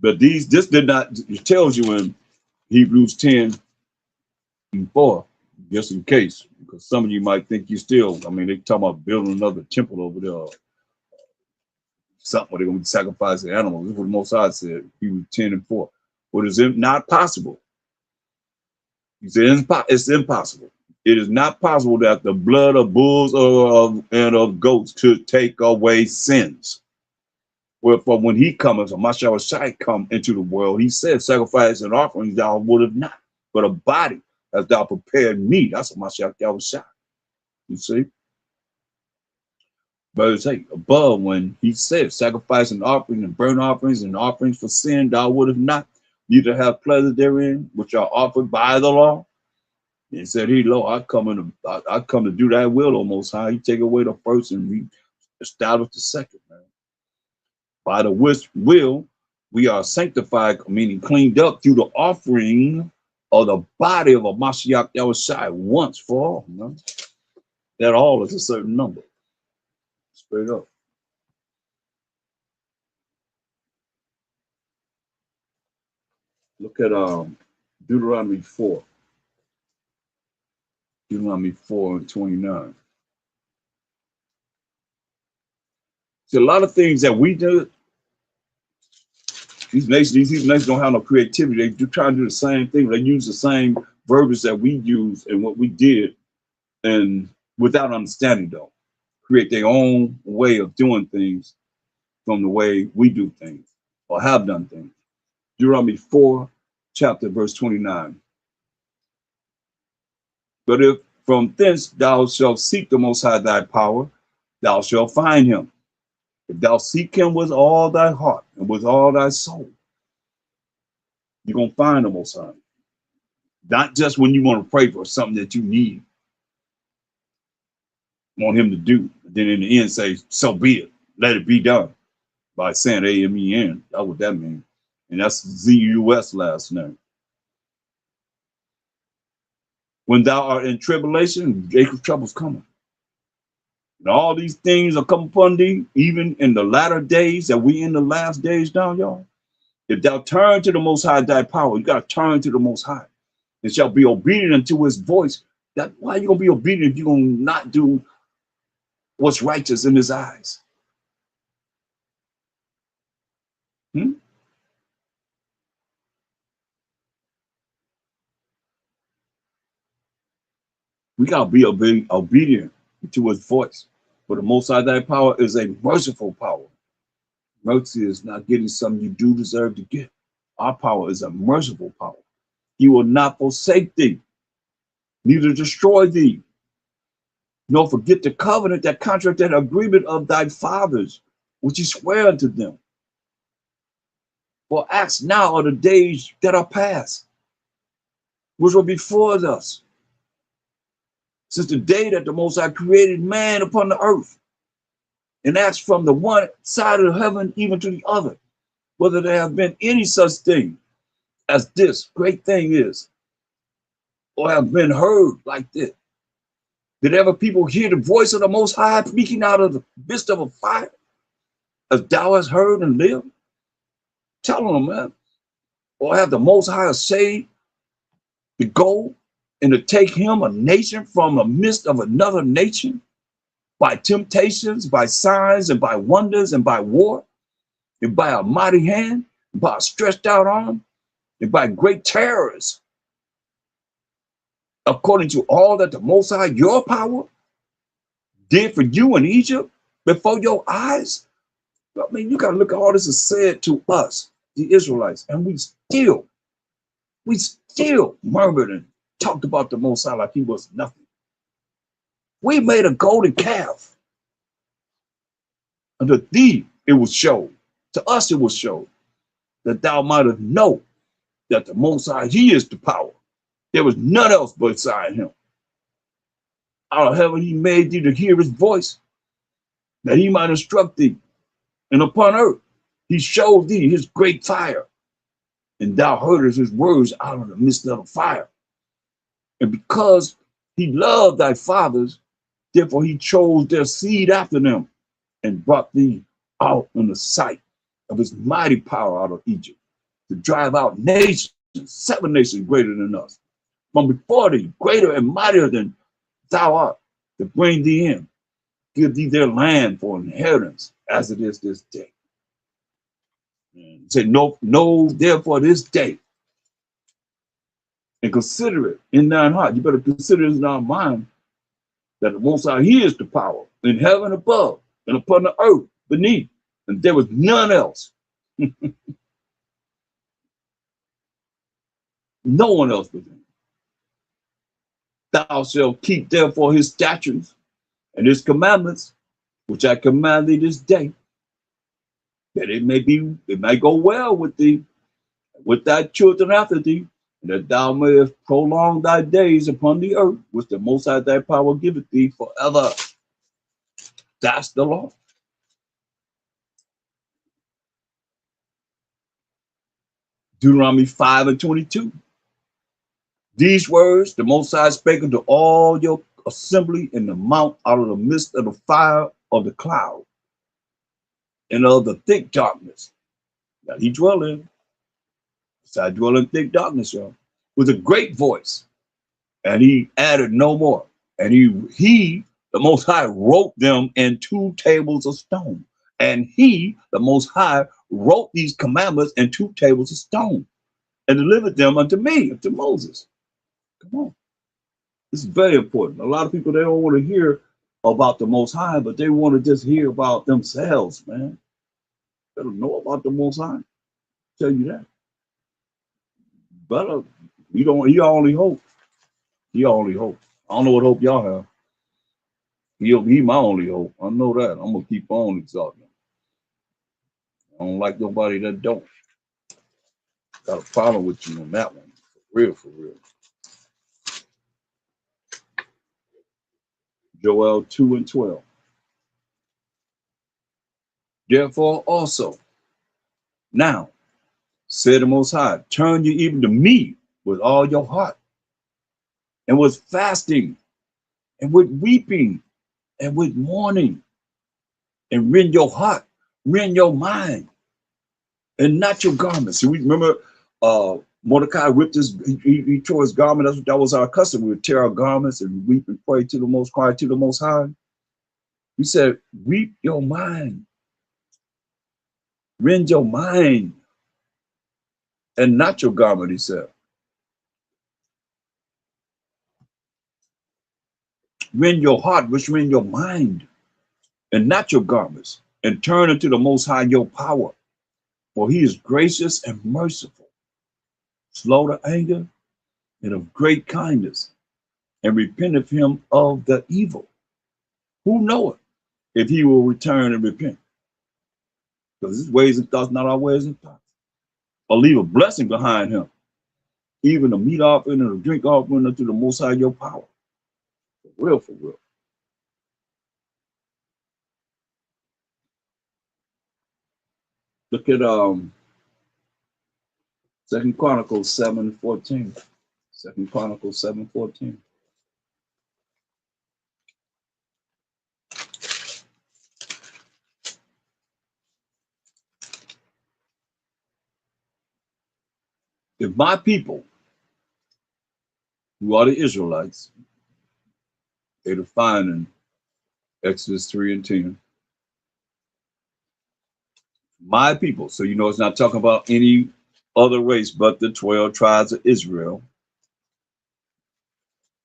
But this did not, it tells you in Hebrews 10:4, just in case, because some of you might think they talking about building another temple over there, something where they're going to be sacrificing animals. This is what the Most High said, Hebrews 10:4. What is it not possible? He said it's impossible. It is not possible that the blood of bulls and of goats could take away sins. Wherefore, when he comes, or Mashiach come into the world, he said, sacrifice and offerings thou would have not, but a body hast thou prepared me. That's what Mashiach Yahushua. You see? Verse 8, above, when he said, sacrifice and offering and burnt offerings and offerings for sin thou would have not, neither have pleasure therein, which are offered by the law. And said he, Lord, I come to do thy will, O Most High. You take away the first and we establish the second, man. By the which will we are sanctified, meaning cleaned up through the offering of the body of a Mashiach Yahushua once for all. Man. That all is a certain number. Straight up. Look at Deuteronomy 4. Deuteronomy 4:29. See, a lot of things that we do, these nations don't have no creativity. They do try to do the same thing. They use the same verbiage that we use and what we did, and without understanding, though, create their own way of doing things from the way we do things or have done things. Deuteronomy 4, chapter verse 29. But if from thence thou shalt seek the Most High thy power, thou shalt find him. If thou seek him with all thy heart and with all thy soul, you're going to find the Most High. Not just when you want to pray for something that you need, want him to do. Then in the end say, so be it. Let it be done. By saying amen. That's what that means. And that's ZUS last name. When thou art in tribulation, Jacob's trouble's coming. And all these things are come upon thee, even in the latter days that we in the last days now, y'all. If thou turn to the Most High thy power, you got to turn to the Most High. And shall be obedient unto his voice. Why are you going to be obedient if you're going to not do what's righteous in his eyes? We got to be obedient to his voice. For the Most High thy power is a merciful power. Mercy is not getting something you do deserve to get. Our power is a merciful power. He will not forsake thee, neither destroy thee. nor forget the covenant, that contract, that agreement of thy fathers, which he sware unto them. For acts now are the days that are past, which were before us, since the day that the Most High created man upon the earth, and asked from the one side of heaven even to the other, whether there have been any such thing as this great thing is, or have been heard like this. Did ever people hear the voice of the Most High speaking out of the midst of a fire, as thou hast heard and lived? Tell them, man. Or have the Most High say to go and to take him, a nation, from the midst of another nation, by temptations, by signs, and by wonders, and by war, and by a mighty hand, and by a stretched out arm, and by great terrors, according to all that the Most High, your power, did for you in Egypt before your eyes? I mean, you got to look at all this is said to us, the Israelites, and we still murmured and talked about the Most High like he was nothing. We made a golden calf. Unto thee it was shown, to us it was shown, that thou mightest know that the Most High, he is the power. There was none else beside him. Out of heaven he made thee to hear his voice, that he might instruct thee. And upon earth he showed thee his great fire, and thou heardest his words out of the midst of the fire. And because he loved thy fathers, therefore he chose their seed after them, and brought thee out in the sight of his mighty power out of Egypt, to drive out nations, 7 nations greater than us, from before thee, greater and mightier than thou art, to bring thee in, give thee their land for inheritance, as it is this day. And say, know therefore this day, and consider it in thine heart. You better consider it in our mind, that the Most High, he is the power in heaven above and upon the earth beneath, and there was none else. No one else but him. Thou shalt keep therefore his statutes and his commandments, which I command thee this day, that it may go well with thee, with thy children after thee, and that thou mayest prolong thy days upon the earth, which the Most High thy power giveth thee forever. That's the law. Deuteronomy 5:22. These words the Most High spake unto all your assembly in the mount out of the midst of the fire of the cloud and of the thick darkness that he dwell in. So I dwell in thick darkness, y'all, with a great voice. And he added no more. And he, the Most High, wrote them in 2 tables of stone. And he, the Most High, wrote these commandments in 2 tables of stone and delivered them unto me, unto Moses. Come on. This is very important. A lot of people, they don't want to hear about the Most High, but they want to just hear about themselves, man. They don't know about the Most High. I'll tell you that. But he only hope. He only hope. I don't know what hope y'all have. He my only hope. I know that. I'm gonna keep on exalting him. I don't like nobody that don't. Got a problem with you on that one. For real, for real. Joel 2:12. Therefore also, now, said the Most High, turn you even to me with all your heart, and with fasting, and with weeping, and with mourning, and rend your heart, rend your mind, and not your garments. So we remember Mordecai ripped he tore his garment. That was our custom. We would tear our garments and weep and pray to the Most High, to the Most High. He said, weep your mind, rend your mind, and not your garment, he said. Rend your heart, which rend your mind, and not your garments, and turn unto the Most High your power. For he is gracious and merciful, slow to anger, and of great kindness, and repent of him of the evil. Who knoweth if he will return and repent? Because his ways and thoughts not our ways and thoughts. Or leave a blessing behind him, even a meat offering and a drink offering unto the Most High your power. For real, for real. Look at 2 Chronicles 7:14. 2 Chronicles 7:14. If my people, who are the Israelites, they defined in Exodus 3 and 10, my people, so you know it's not talking about any other race but the 12 tribes of Israel,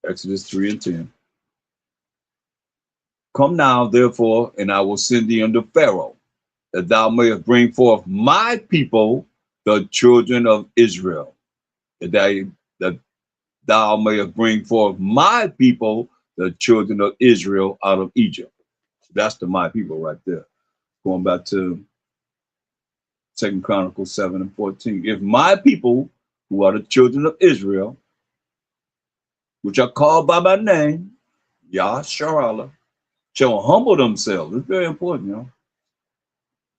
Exodus 3 and 10. Come now, therefore, and I will send thee unto Pharaoh, that thou mayest bring forth my people, the children of Israel, that thou mayest bring forth my people, the children of Israel, out of Egypt. That's the my people right there. Going back to 2 Chronicles 7 and 14. If my people, who are the children of Israel, which are called by my name, Yah Sharala, shall humble themselves. It's very important, you know.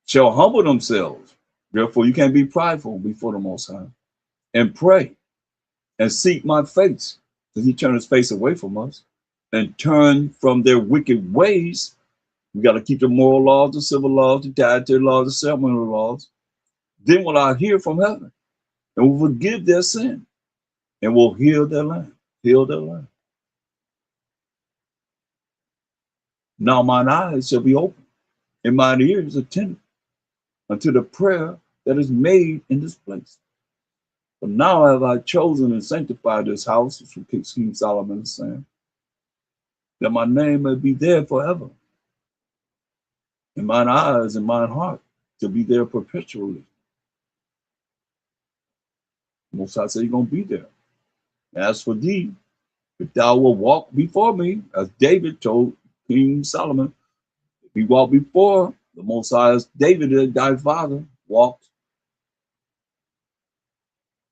Shall humble themselves. Therefore, you can't be prideful before the Most High. And pray and seek my face. Does he turn his face away from us? And turn from their wicked ways. We got to keep the moral laws, the civil laws, the dietary laws, the ceremonial laws. Then will I hear from heaven and will forgive their sin and will heal their land. Heal their land. Now mine eyes shall be open and mine ears attentive unto the prayer that is made in this place. But now have I chosen and sanctified this house, as King Solomon is saying, that my name may be there forever, and mine eyes and mine heart to be there perpetually. Most High said, you're going to be there. As for thee, if thou wilt walk before me, as David told King Solomon, if he walked before the Most High, as David, thy father, walked,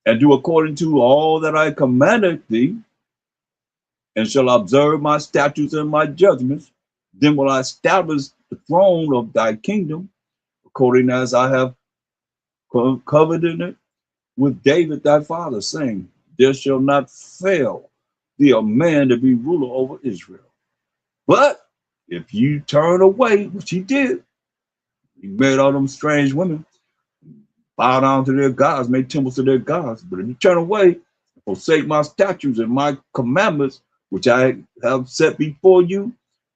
and do according to all that I commanded thee, and shall observe my statutes and my judgments, then will I establish the throne of thy kingdom, according as I have covenanted it with David thy father, saying, there shall not fail thee a man to be ruler over Israel. But if you turn away, which he did, he made all them strange women bow down to their gods, made temples to their gods. But if you turn away, forsake my statutes and my commandments, which I have set before you,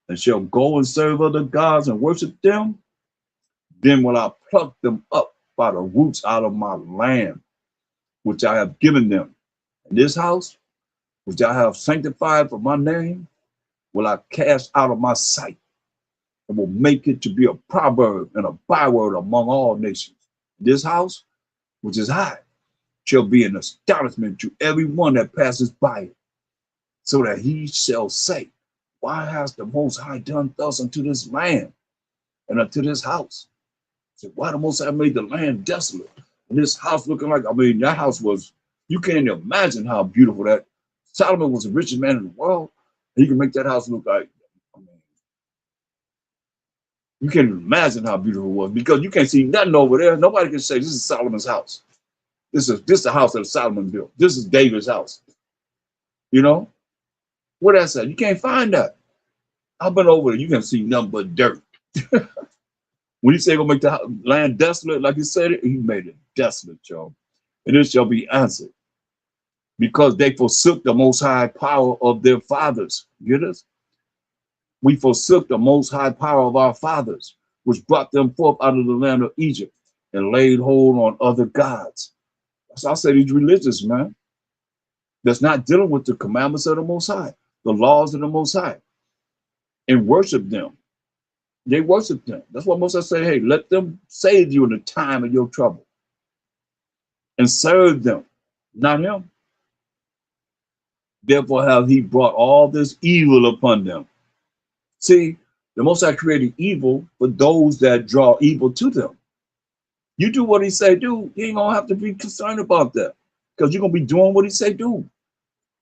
and shall go and serve other gods and worship them, then will I pluck them up by the roots out of my land, which I have given them. And this house, which I have sanctified for my name, will I cast out of my sight, and will make it to be a proverb and a byword among all nations. This house, which is high, shall be an astonishment to every one that passes by it, so that he shall say, why has the Most High done thus unto this land and unto this house? So why the Most High made the land desolate and this house looking like, I mean, that house was, you can't imagine how beautiful that. Solomon was the richest man in the world. He can make that house look like, I mean, you can't imagine how beautiful it was, because you can't see nothing over there. Nobody can say this is Solomon's house. This is the house that Solomon built. This is David's house. You know, what I said, you can't find that. I've been over there. You can see nothing but dirt. When he said gonna make the land desolate, like he said it, he made it desolate, y'all. And it shall be answered, because they forsook the Most High power of their fathers. You get us? We forsook the Most High power of our fathers, which brought them forth out of the land of Egypt, and laid hold on other gods. So I say these religious, man, that's not dealing with the commandments of the Most High, the laws of the Most High, and worship them. They worship them. That's what Moses say, hey, let them save you in the time of your trouble and serve them, not him. Therefore have he brought all this evil upon them. See, The Most High created evil for those that draw evil to them. You do what he say do, you ain't gonna have to be concerned about that. Because you're gonna be doing what he say do.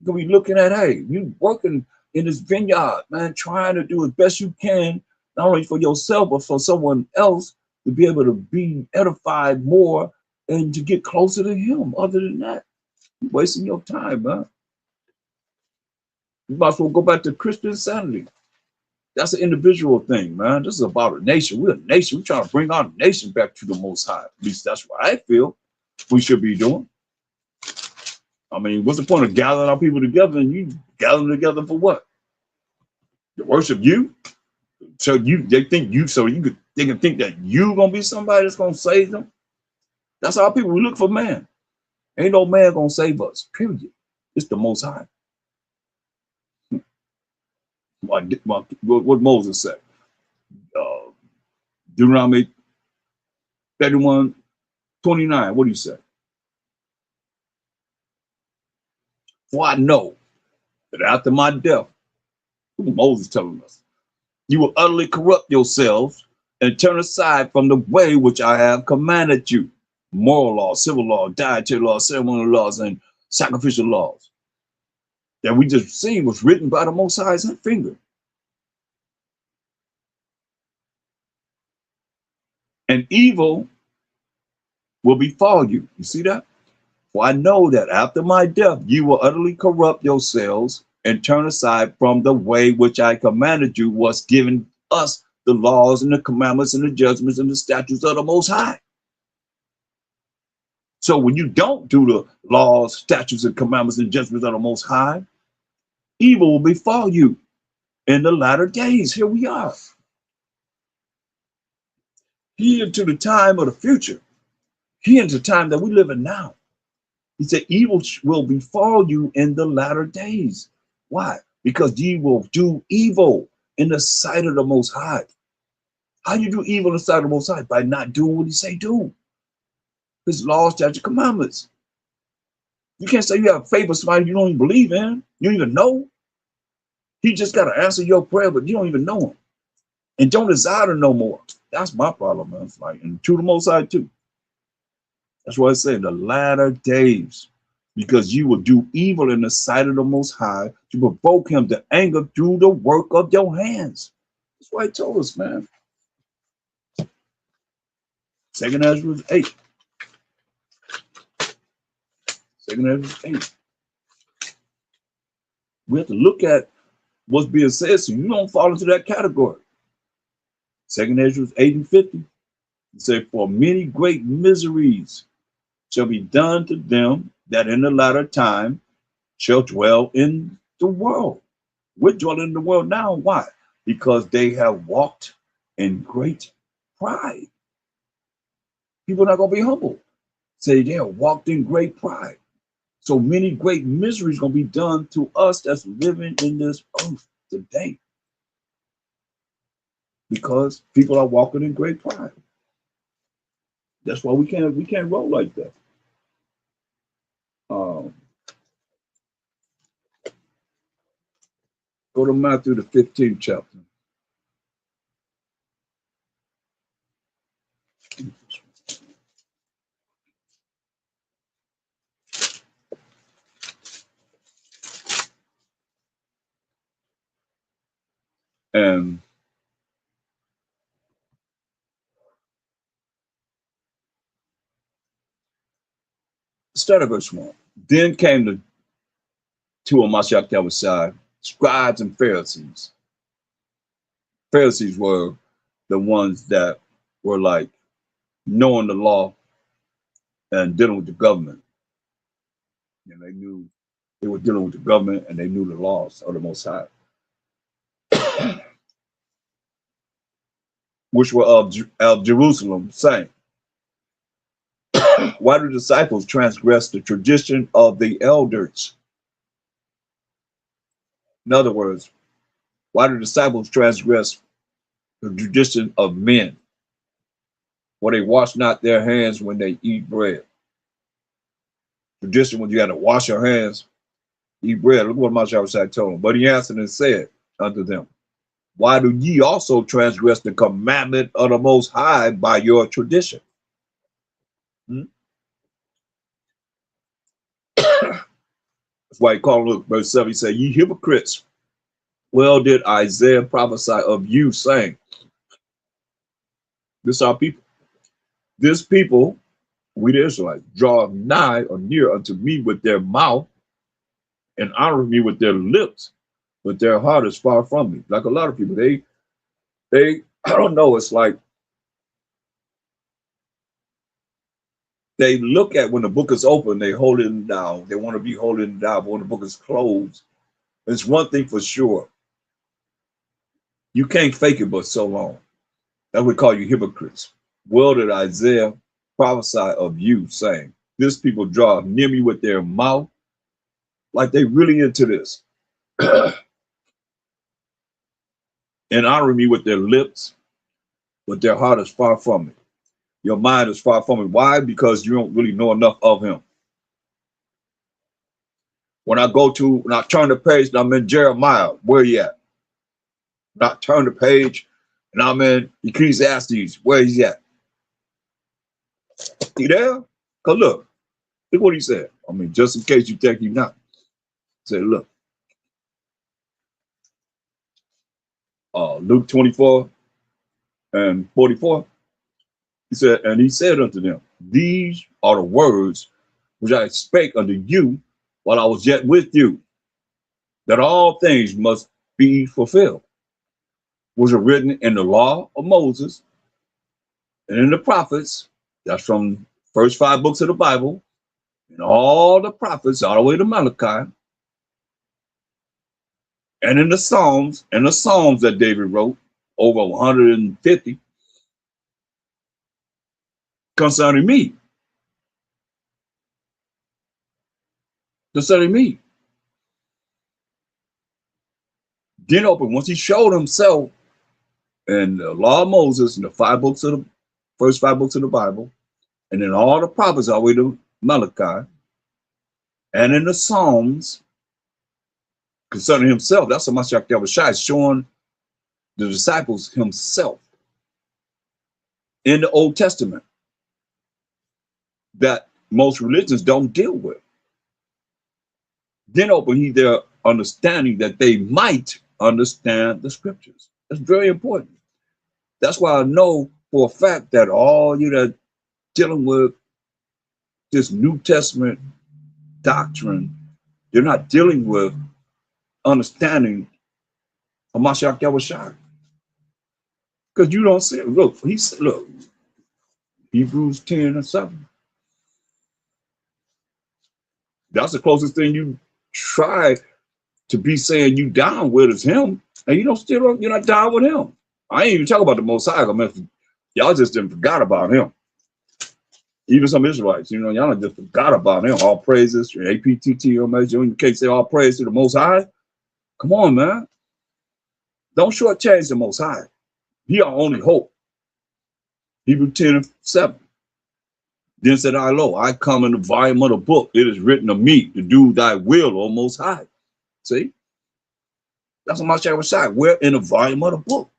You're gonna be looking at, hey, you working in this vineyard, man, trying to do as best you can, not only for yourself, but for someone else to be able to be edified more and to get closer to him. Other than that, you're wasting your time, man. You might as well go back to Christian sanity. That's an individual thing, man. This is about a nation. We're a nation. We're trying to bring our nation back to the Most High. At least that's what I feel we should be doing. I mean, what's the point of gathering our people together and you gathering together for what? To worship you? So they think you, so they can think that you gonna be somebody that's gonna save them? That's our people. We look for man. Ain't no man gonna save us, period. It's the Most High. What Moses said. Deuteronomy 31:29. What do you say? For I know that after my death, who Moses telling us, you will utterly corrupt yourselves and turn aside from the way which I have commanded you. Moral laws, civil laws, dietary laws, ceremonial laws, and sacrificial laws that we just seen was written by the Most High's finger. And evil will befall you. You see that? For I know that after my death, you will utterly corrupt yourselves and turn aside from the way which I commanded you, was given us the laws and the commandments and the judgments and the statutes of the Most High. So when you don't do the laws, statutes, and commandments and judgments of the Most High, evil will befall you in the latter days. Here we are. Here to the time of the future. Here into the time that we live in now. He said, evil will befall you in the latter days. Why? Because ye will do evil in the sight of the Most High. How you do evil in the sight of the Most High? By not doing what he say do. His laws, statutes, commandments. You can't say you have faith with somebody you don't even believe in. You don't even know. He just got to answer your prayer, but you don't even know him. And don't desire to know more. That's my problem, man. It's like, and to the Most High too. That's why I say the latter days, because you will do evil in the sight of the Most High to provoke him to anger through the work of your hands. That's why he told us, man. 2 Ezra 8. 2 Ezra 8. We have to look at what's being said so you don't fall into that category. 2 Ezra 8:50. He said, for many great miseries shall be done to them that in the latter time shall dwell in the world. We're dwelling in the world now. Why? Because they have walked in great pride. People are not going to be humble. Say they have walked in great pride. So many great miseries going to be done to us that's living in this earth today. Because people are walking in great pride. That's why we can't roll like that. Go to Matthew the 15th chapter. And start at verse 1. Then came the two of Mashiach Yahushua, scribes and Pharisees. Pharisees were the ones that were like knowing the law and dealing with the government. And they knew they were dealing with the government and they knew the laws of the Most High, which were of Jerusalem, saying, why do disciples transgress the tradition of the elders? In other words, why do disciples transgress the tradition of men? For they wash not their hands when they eat bread. Tradition when you had to wash your hands, eat bread. Look what Mashiach told them. But he answered and said unto them, Why do ye also transgress the commandment of the Most High by your tradition? Hmm? That's why he called, look, verse 7, he said, ye hypocrites, well did Isaiah prophesy of you, saying, this our people. This people, we the Israelites, draw nigh or near unto me with their mouth and honor me with their lips, but their heart is far from me. Like a lot of people, they, I don't know, it's like they look at when the book is open, they hold it down. They want to be holding it down, but when the book is closed, it's one thing for sure. You can't fake it but so long. That would call you hypocrites. Well did Isaiah prophesy of you, saying, this people draw near me with their mouth, like they really into this, and honor me with their lips, but their heart is far from me. Your mind is far from me. Why? Because you don't really know enough of him. When I turn the page and I'm in Jeremiah, where you at? When I turn the page and I'm in Ecclesiastes, where he's at? You there? Because look what he said. I mean, just in case you think he's not. Say, look, Luke 24 and 44. He said unto them, these are the words which I spake unto you while I was yet with you, that all things must be fulfilled, which are written in the law of Moses and in the prophets. That's from first 5 books of the Bible, and all the prophets all the way to Malachi, and in the Psalms, that David wrote, over 150, concerning me. Concerning me. Then open, once he showed himself in the law of Moses and the first 5 books of the Bible, and in all the prophets all the way to Malachi, and in the Psalms concerning himself, that's what Mashiach Yahushua is showing the disciples himself in the Old Testament that most religions don't deal with. Then open he their understanding that they might understand the scriptures. That's very important. That's why I know for a fact that all you that dealing with this New Testament doctrine, they're not dealing with understanding of Mashiach Yahushua. Because you don't see it. Look, he said, look, Hebrews 10 and 7. That's the closest thing you try to be saying you down with is him, and you're not down with him. I ain't even talking about the Most High. I mean, y'all just didn't forgot about him. Even some Israelites, y'all just forgot about him. All praises, APTT, you can't say all praise to the Most High. Come on, man. Don't shortchange the Most High. He our only hope. Hebrews 10 and 7. Then said I, lo, I come in the volume of the book. It is written of me to do thy will, O Most High. See? That's what Mashiach was saying. We're in the volume of the book.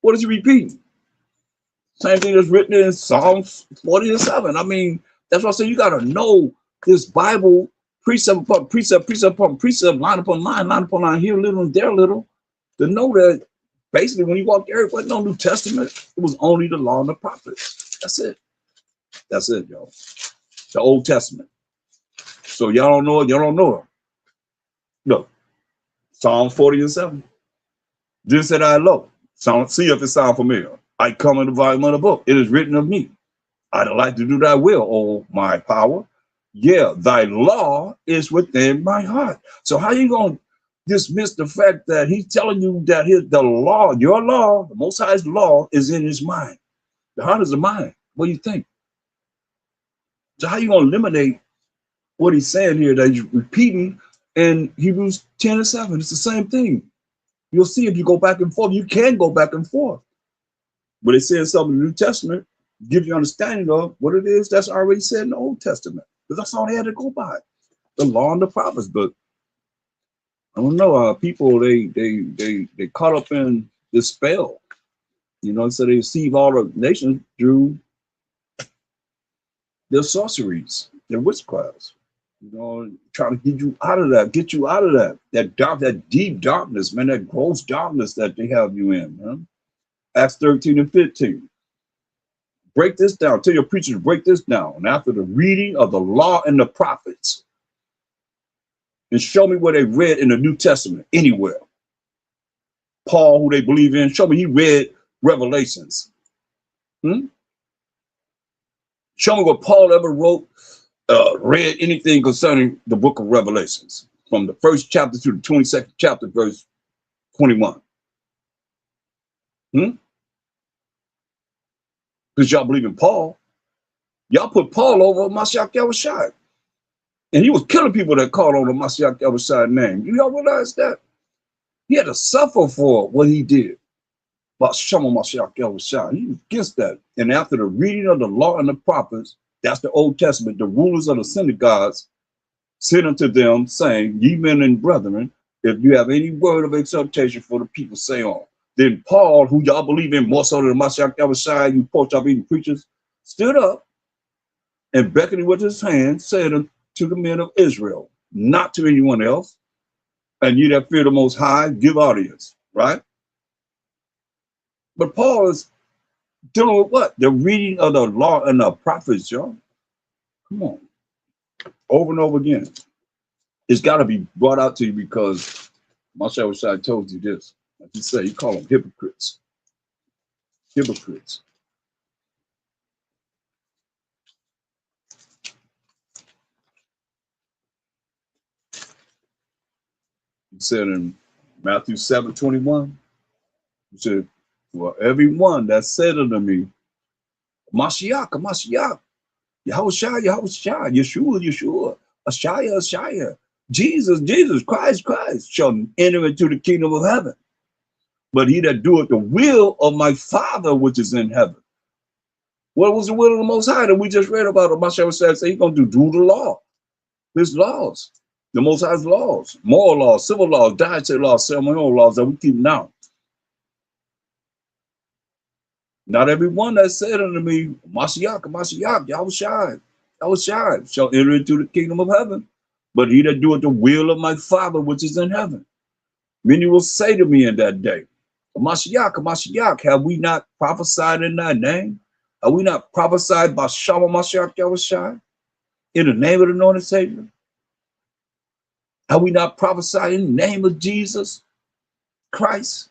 What is he repeating? Same thing that's written in Psalms 40 and 7. I mean, that's why I say you got to know this Bible, precept upon precept, precept upon precept, line upon line upon line, here a little and there a little, to know that basically when you walk there, it wasn't no New Testament. It was only the law and the prophets. That's it. That's it, y'all. The Old Testament. So y'all don't know it, y'all don't know it. Look, Psalms 40 and 7. Then said I, lo, see if it sound familiar. I come in the volume of the book. It is written of me. I delight to do thy will, O my power. Yeah, thy law is within my heart. So how you going to dismiss the fact that he's telling you that the law, your law, the Most High's law is in his mind? The heart is the mind. What do you think? So how you going to eliminate what he's saying here that he's repeating in Hebrews 10 and 7? It's the same thing. You'll see if you go back and forth. You can go back and forth. But it says something in the New Testament, give you understanding of what it is that's already said in the Old Testament. Because that's all they had to go by. The law and the prophets. But I don't know. People they caught up in this spell. You know, so they deceive all the nations through their sorceries, their witchcrafts. You know, trying to get you out of that, that dark, that deep darkness, man, that gross darkness that they have you in, man. Acts 13 and 15. Break this down. Tell your preachers to break this down. And after the reading of the law and the prophets, and show me where they read in the New Testament anywhere. Paul, who they believe in, show me he read Revelations. Show me what Paul ever wrote, read anything concerning the book of Revelations, from the first chapter to the 22nd chapter, verse 21. Because y'all believe in Paul. Y'all put Paul over Mashiach Yahushua. And he was killing people that called on the Mashiach Yahushua name. You y'all realize that? He had to suffer for what he did. But Shama Mashiach Yahushua, he was against that. And after the reading of the law and the prophets, that's the Old Testament, the rulers of the synagogues said unto them, saying, ye men and brethren, if you have any word of exhortation for the people, say on. Then Paul, who y'all believe in more so than Mashiach Yahushua, you pork chop eating preachers, stood up and beckoning with his hand, said unto the men of Israel, not to anyone else, and ye that fear the Most High, give audience, right? But Paul is dealing with what? The reading of the law and the prophets, y'all. Come on. Over and over again. It's got to be brought out to you because Mashiach Shai told you this. Like you say, you call them hypocrites. Hypocrites. He said in Matthew 7:21, he said, well, everyone that said unto me, Mashiach, Mashiach, Yahushua, Yahushua, Yeshua, Yeshua, Ashaya, Ashaya, Jesus, Jesus, Christ, Christ, shall enter into the kingdom of heaven. But he that doeth the will of my Father which is in heaven. What was the will of the Most High that we just read about? Mashiach said he's going to do the law, his laws, the Most High's laws, moral laws, civil laws, dietary laws, ceremonial laws that we keep now. Not everyone that said unto me, Mashiach, Mashiach, Yahushua, Yahushua, shall enter into the kingdom of heaven. But he that doeth the will of my Father which is in heaven. Many will say to me in that day, Mashiach, Mashiach, have we not prophesied in thy name? Have we not prophesied by Shama Mashiach Yahushua in the name of the anointed Savior? Have we not prophesied in the name of Jesus Christ?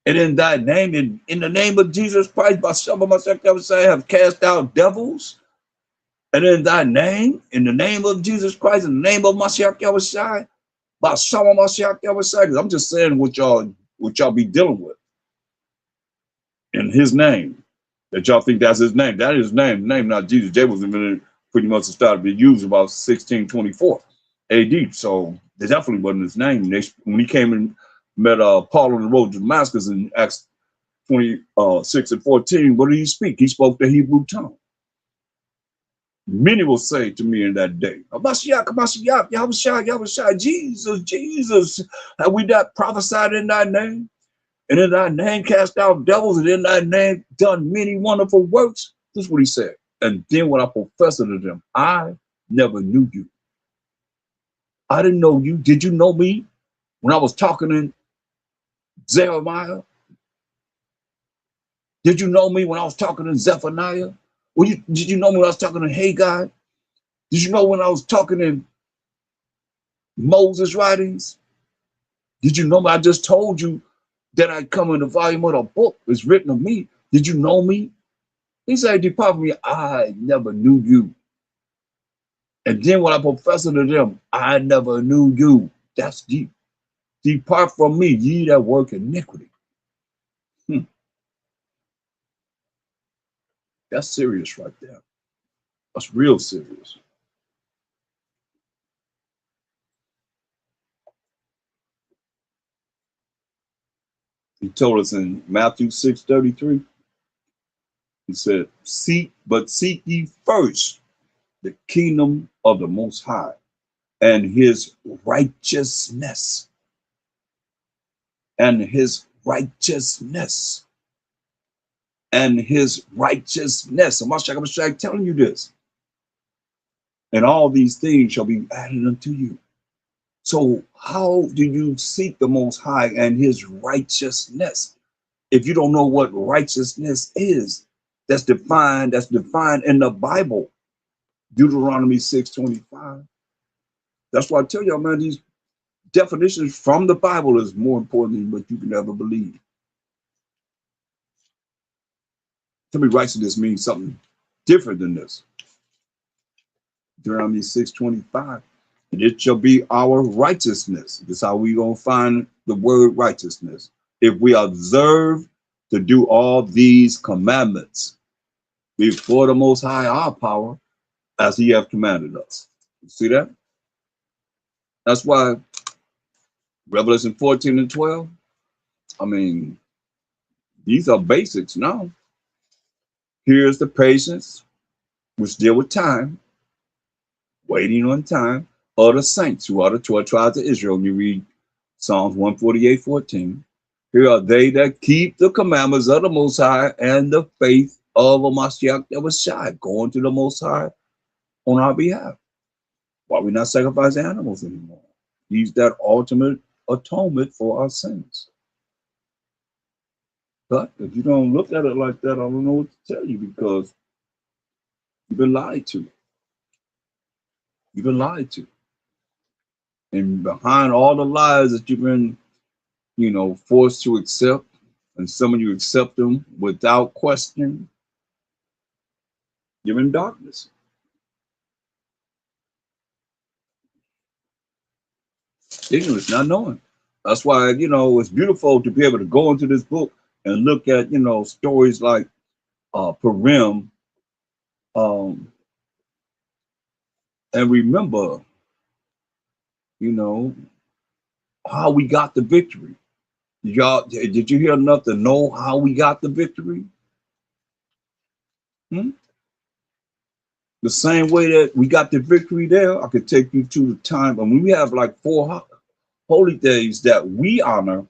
And in thy name, in the name of Jesus Christ, by Shama Mashiach Yahushua, have cast out devils? And in thy name, in the name of Jesus Christ, in the name of Mashiach Yahushua, by Shama Mashiach Yahushua, because I'm just saying what y'all be dealing with. In his name, that y'all think that's his name. That is his name, not Jesus. J was invented pretty much started being used about 1624 AD. So it definitely wasn't his name. When he came and met Paul on the road to Damascus in Acts 26 and 14, what did he speak? He spoke the Hebrew tongue. Many will say to me in that day, Mashiach, Mashiach, Yahushua, Yahushua, Jesus, Jesus, have we not prophesied in thy name? And in thy name cast out devils, and in thy name done many wonderful works. This is what he said. And then when I professed unto them, I never knew you. I didn't know you. Did you know me when I was talking in Jeremiah? Did you know me when I was talking in Zephaniah? Did you know me when I was talking in Haggai? Did you know when I was talking in Moses' writings? Did you know me? I just told you that I come in the volume of the book. It's written of me. Did you know me? He said, depart from me, I never knew you. And then when I professed to them, I never knew you. That's deep. Depart from me, ye that work iniquity. That's serious right there. That's real serious. He told us in Matthew 6:33, he said, seek ye first the kingdom of the Most High and his righteousness. And his righteousness. And his righteousness. And I'm telling you this. And all these things shall be added unto you. So how do you seek the Most High and his righteousness if you don't know what righteousness is? That's defined in the Bible. Deuteronomy 6:25. That's why I tell y'all, man, these definitions from the Bible is more important than what you can ever believe. Tell me righteousness means something different than this. Deuteronomy 6:25. And it shall be our righteousness. This is how we gonna find the word righteousness. If we observe to do all these commandments before the Most High our power, as he hath commanded us. You see that? That's why Revelation 14 and 12, I mean, these are basics now. Here's the patience, which deal with time, waiting on time, of the saints who are the 12 tribes of Israel. You read Psalms 148:14. Here are they that keep the commandments of the Most High and the faith of a Mashiach that was shy, going to the Most High on our behalf. Why we not sacrifice animals anymore? He's that ultimate atonement for our sins. But if you don't look at it like that, I don't know what to tell you, because you've been lied to. You've been lied to. And behind all the lies that you've been, forced to accept, and some of you accept them without question, you're in darkness. Ignorance, not knowing. That's why, it's beautiful to be able to go into this book and look at, stories like Purim, and remember, how we got the victory. Did you hear enough to know how we got the victory? The same way that we got the victory there, I could take you to the time. And we have like 4 holy days that we honor,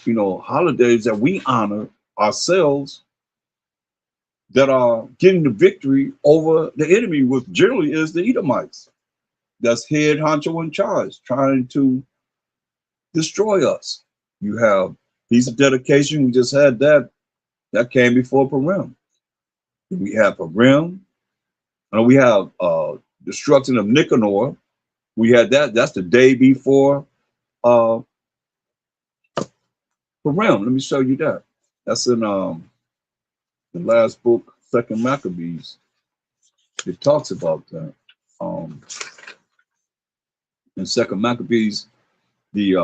holidays that we honor ourselves, that are getting the victory over the enemy, which generally is the Edomites. That's head honcho in charge, trying to destroy us. You have Feast of Dedication. We just had that. That came before Purim. We have Purim, and we have destruction of Nicanor. We had that. That's the day before Purim. Let me show you that. That's in the last book, 2nd Maccabees. It talks about that. In 2nd Maccabees, the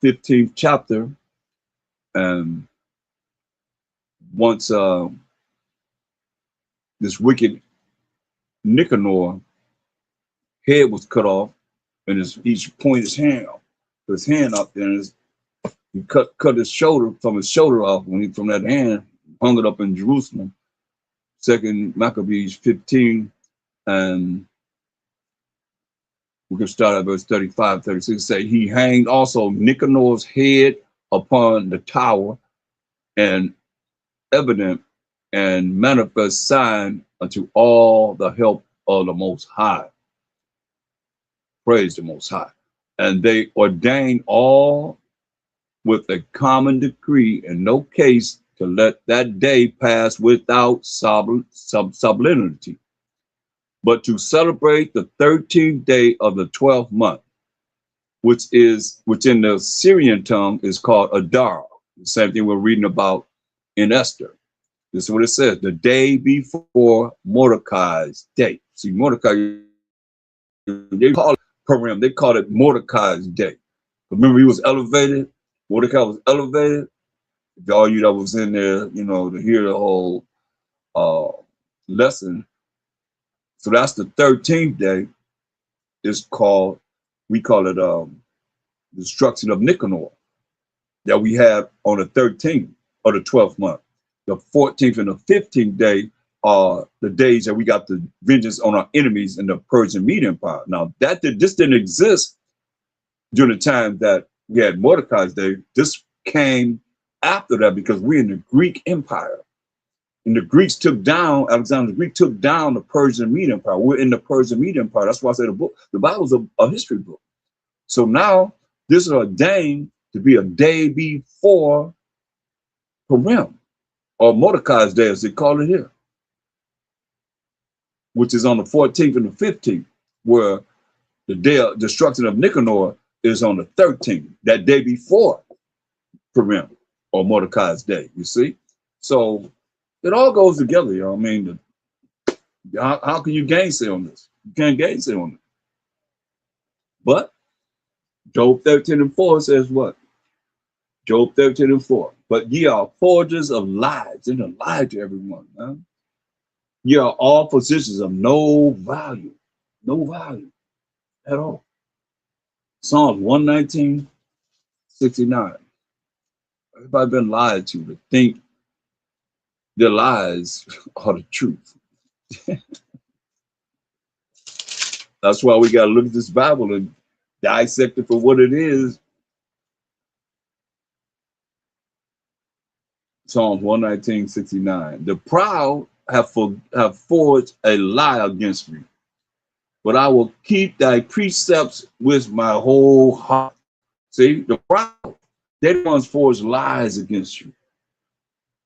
15th chapter, and once this wicked Nicanor head was cut off, and he pointed his hand up, and he cut his shoulder off from that hand, hung it up in Jerusalem. 2nd Maccabees 15, and we can start at verse 35, 36. Say, he hanged also Nicanor's head upon the tower, and evident and manifest sign unto all the help of the Most High. Praise the Most High. And they ordained all with a common decree in no case to let that day pass without solemnity, but to celebrate the 13th day of the 12th month, which in the Syrian tongue is called Adar. The same thing we're reading about in Esther. This is what it says: the day before Mordecai's day. See, Mordecai, they call it Purim. They call it Mordecai's day. Remember, he was elevated. Mordecai was elevated. All you that was in there, to hear the whole lesson. So that's the 13th day. We call it destruction of Nicanor, that we have on the 13th of the 12th month. The 14th and the 15th day are the days that we got the vengeance on our enemies in the Persian Media Empire. Now this didn't exist during the time that we had Mordecai's Day. This came after that because we're in the Greek Empire. And the Greeks took down, Alexander the Greek took down the Persian Media Empire. We're in the Persian Media Empire. That's why I say the Bible is a history book. So now this is ordained to be a day before Purim, or Mordecai's Day, as they call it here, which is on the 14th and the 15th, where the day of destruction of Nicanor is on the 13th, that day before Purim, or Mordecai's Day, you see? So it all goes together, you know what I mean? How can you gainsay on this? You can't gainsay on it. But Job 13:4 says what? Job 13:4. But ye are forgers of lies. They're gonna lie to everyone, man. Ye are all physicians of no value at all. Psalms 119:69. Everybody been lied to think their lies are the truth. That's why we got to look at this Bible and dissect it for what it is. Psalms 119:69. The proud have forged a lie against me, but I will keep thy precepts with my whole heart. See, the proud, they the ones forge lies against you.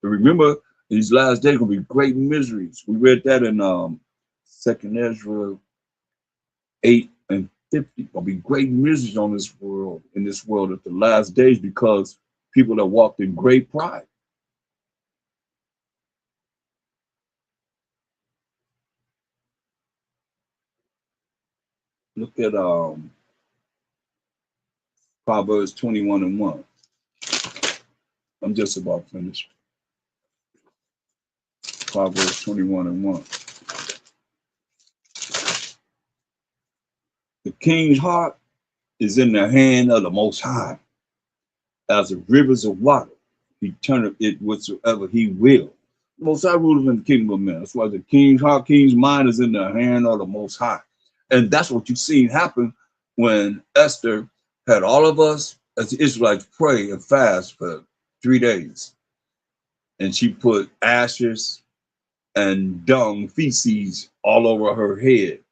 But remember, these last days gonna be great miseries. We read that in 2nd Ezra 8:50. Gonna be great miseries on this world, in this world at the last days, because people that walked in great pride. Look at Proverbs 21:1. I'm just about finished. Proverbs 21:1. The king's heart is in the hand of the Most High, as the rivers of water. He turneth it whatsoever he will. The Most High ruleth in the kingdom of men. That's why the king's heart, king's mind is in the hand of the Most High. And that's what you've seen happen when Esther had all of us as the Israelites pray and fast for 3 days. And she put ashes and dung, feces all over her head,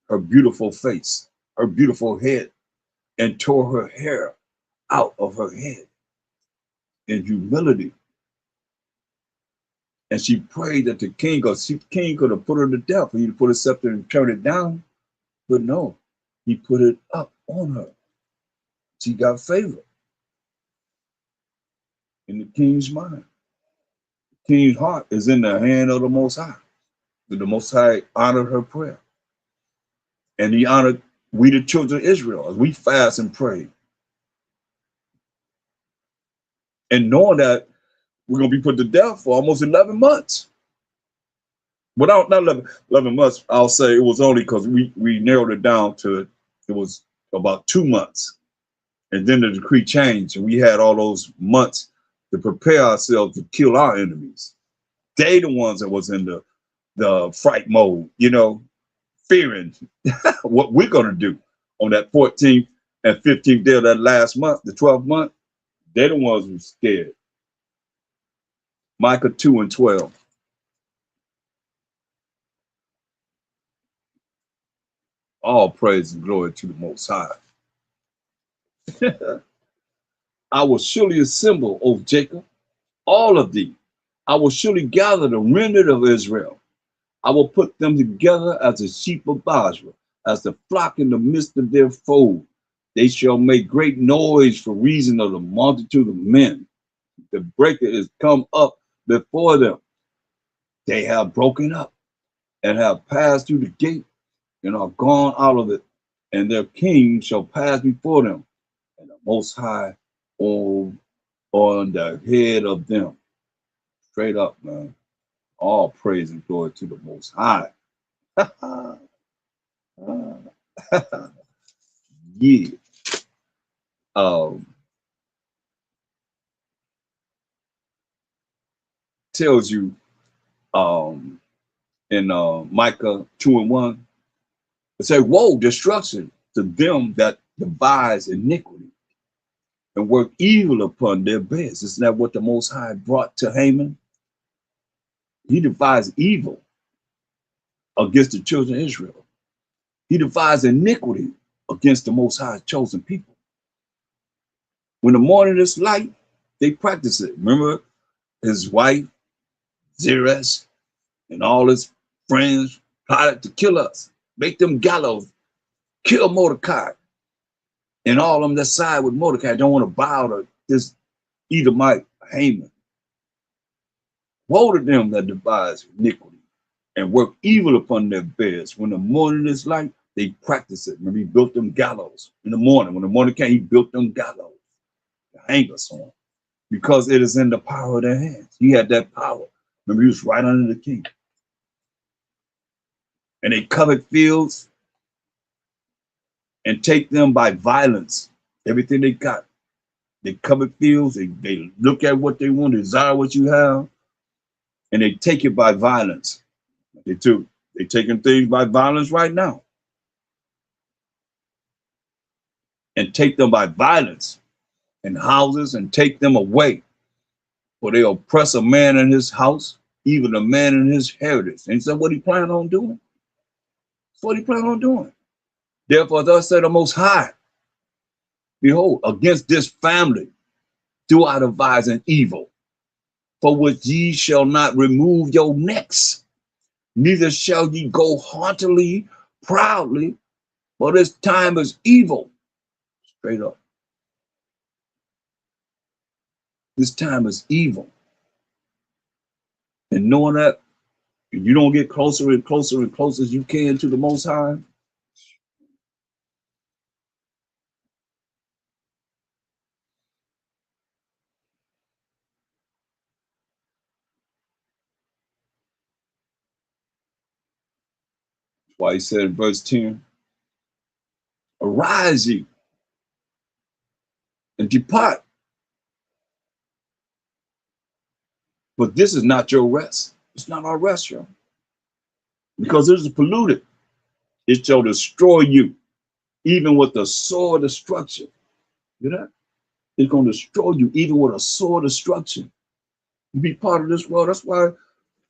her beautiful face, her beautiful head, and tore her hair out of her head in humility. And she prayed that the king, because the king could have put her to death, for he to put a scepter and turn it down. But no, he put it up on her. She got favor in the king's mind. The king's heart is in the hand of the Most High. The Most High honored her prayer. And he honored we, the children of Israel, as we fast and pray. And knowing that we're going to be put to death for almost 11 months. Without not 11 months, I'll say it was only because we narrowed it down to, it was about 2 months. And then the decree changed, and we had all those months to prepare ourselves to kill our enemies. They the ones that was in the fright mode, fearing what we're going to do on that 14th and 15th day of that last month, the 12th month. They're the ones who were scared. Micah 2:12. All praise and glory to the Most High. I will surely assemble, O Jacob, all of thee. I will surely gather the remnant of Israel. I will put them together as the sheep of Basra, as the flock in the midst of their fold. They shall make great noise for reason of the multitude of men. The breaker is come up before them. They have broken up and have passed through the gate and are gone out of it, and their king shall pass before them, and the Most High on the head of them. Straight up, man. All praise and glory to the Most High. Yeah. Tells you in Micah 2:1. It says, woe, destruction to them that devise iniquity and work evil upon their beds. Isn't that what the Most High brought to Haman? He devised evil against the children of Israel. He devised iniquity against the Most High's chosen people. When the morning is light, they practice it. Remember his wife, Zeresh, and all his friends plotted to kill us, make them gallows, kill Mordecai. And all of them that side with Mordecai don't want to bow to this Edomite Haman. Woe to them that devise iniquity and work evil upon their beds. When the morning is light, they practice it. Remember, he built them gallows in the morning. When the morning came, he built them gallows to hang us on, because it is in the power of their hands. He had that power. Remember, he was right under the king. And they covet fields and take them by violence. Everything they got. They covet fields, they look at what they want, desire what you have, and they take it by violence. They're taking things by violence right now. And take them by violence in houses and take them away. For they oppress a man in his house, even a man in his heritage. And he said, what he planned on doing? That's what he planned on doing. Therefore, thus said the Most High, behold, against this family do I devise an evil, for which ye shall not remove your necks, neither shall ye go haughtily, proudly, for this time is evil. Straight up. This time is evil. And knowing that, if you don't get closer and closer and closer as you can to the Most High, that's why he said in verse 10, arise ye and depart. But this is not your rest. It's not our rest, y'all. Because it is polluted. It shall destroy you, even with the sword destruction. You know? It's going to destroy you, even with a sword destruction. You be part of this world. That's why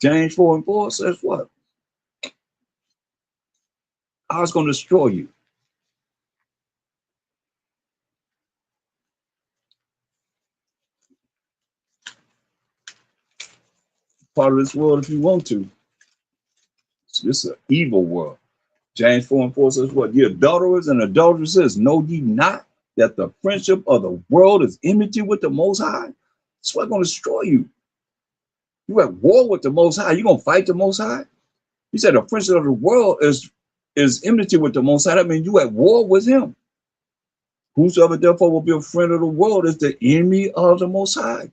James 4:4 says what? I was going to destroy you. Part of this world if you want to. It's an evil world. James 4:4 says what? Ye adulterers and adulteresses, know ye not that the friendship of the world is enmity with the Most High? It's what's going to destroy you. You're at war with the Most High. You're going to fight the Most High? He said the friendship of the world is enmity with the Most High. That means you at war with him. Whosoever therefore will be a friend of the world is the enemy of the Most High.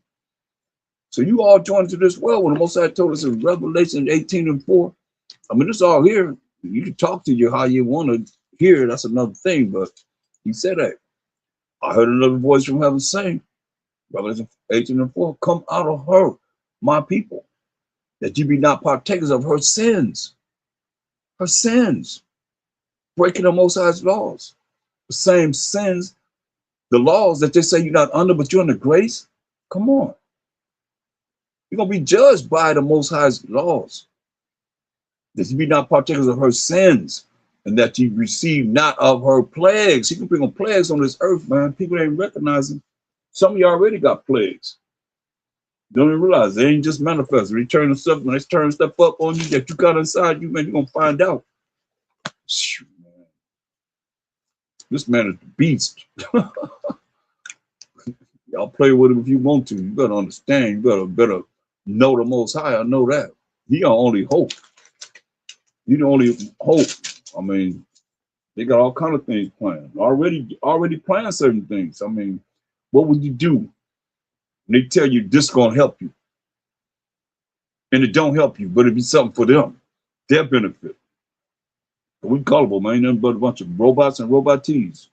So you all joined to this world when the Most High told us in Revelation 18:4. I mean, it's all here. You can talk to you how you want to hear. That's another thing. But he said that. I heard another voice from heaven saying, Revelation 18:4, come out of her, my people, that you be not partakers of her sins. Her sins. Breaking the Most High's laws. The same sins, the laws that they say you're not under, but you're under grace. Come on. You're going to be judged by the Most High's laws. That you be not partakers of her sins, and that you receive not of her plagues. He can bring on plagues on this earth, man. People ain't recognizing. Some of you already got plagues. Don't even realize they ain't just manifested. They turn stuff, when they turn stuff up on you that you got inside you, man, you're gonna find out. Shoot, man. This man is the beast. Y'all play with him if you want to. You better understand. You better know the Most High. I know that. He our only hope. He the only hope. I mean, they got all kind of things planned. Already planned certain things. I mean, what would you do when they tell you this gonna help you? And it don't help you, but it be something for them, their benefit. We gullible, man. Nothing but a bunch of robots and robotees.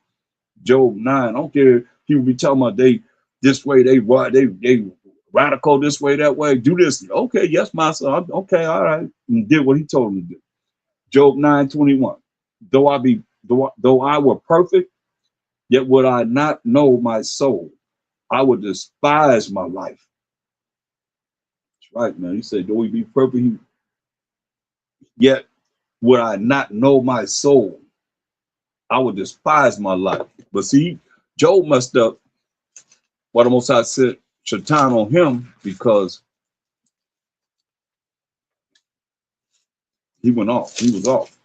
Job 9. I don't care. People be talking about they this way, they radical this way, that way. Do this. Okay, yes, master. Okay, all right. And did what he told him to do. Job 9:21. Though I were perfect, yet would I not know my soul. I would despise my life. That's right, man. He said, though we be perfect, yet would I not know my soul. I would despise my life. But see, Job messed up. What the Most High said, Shaitan on him because he went off. He was off.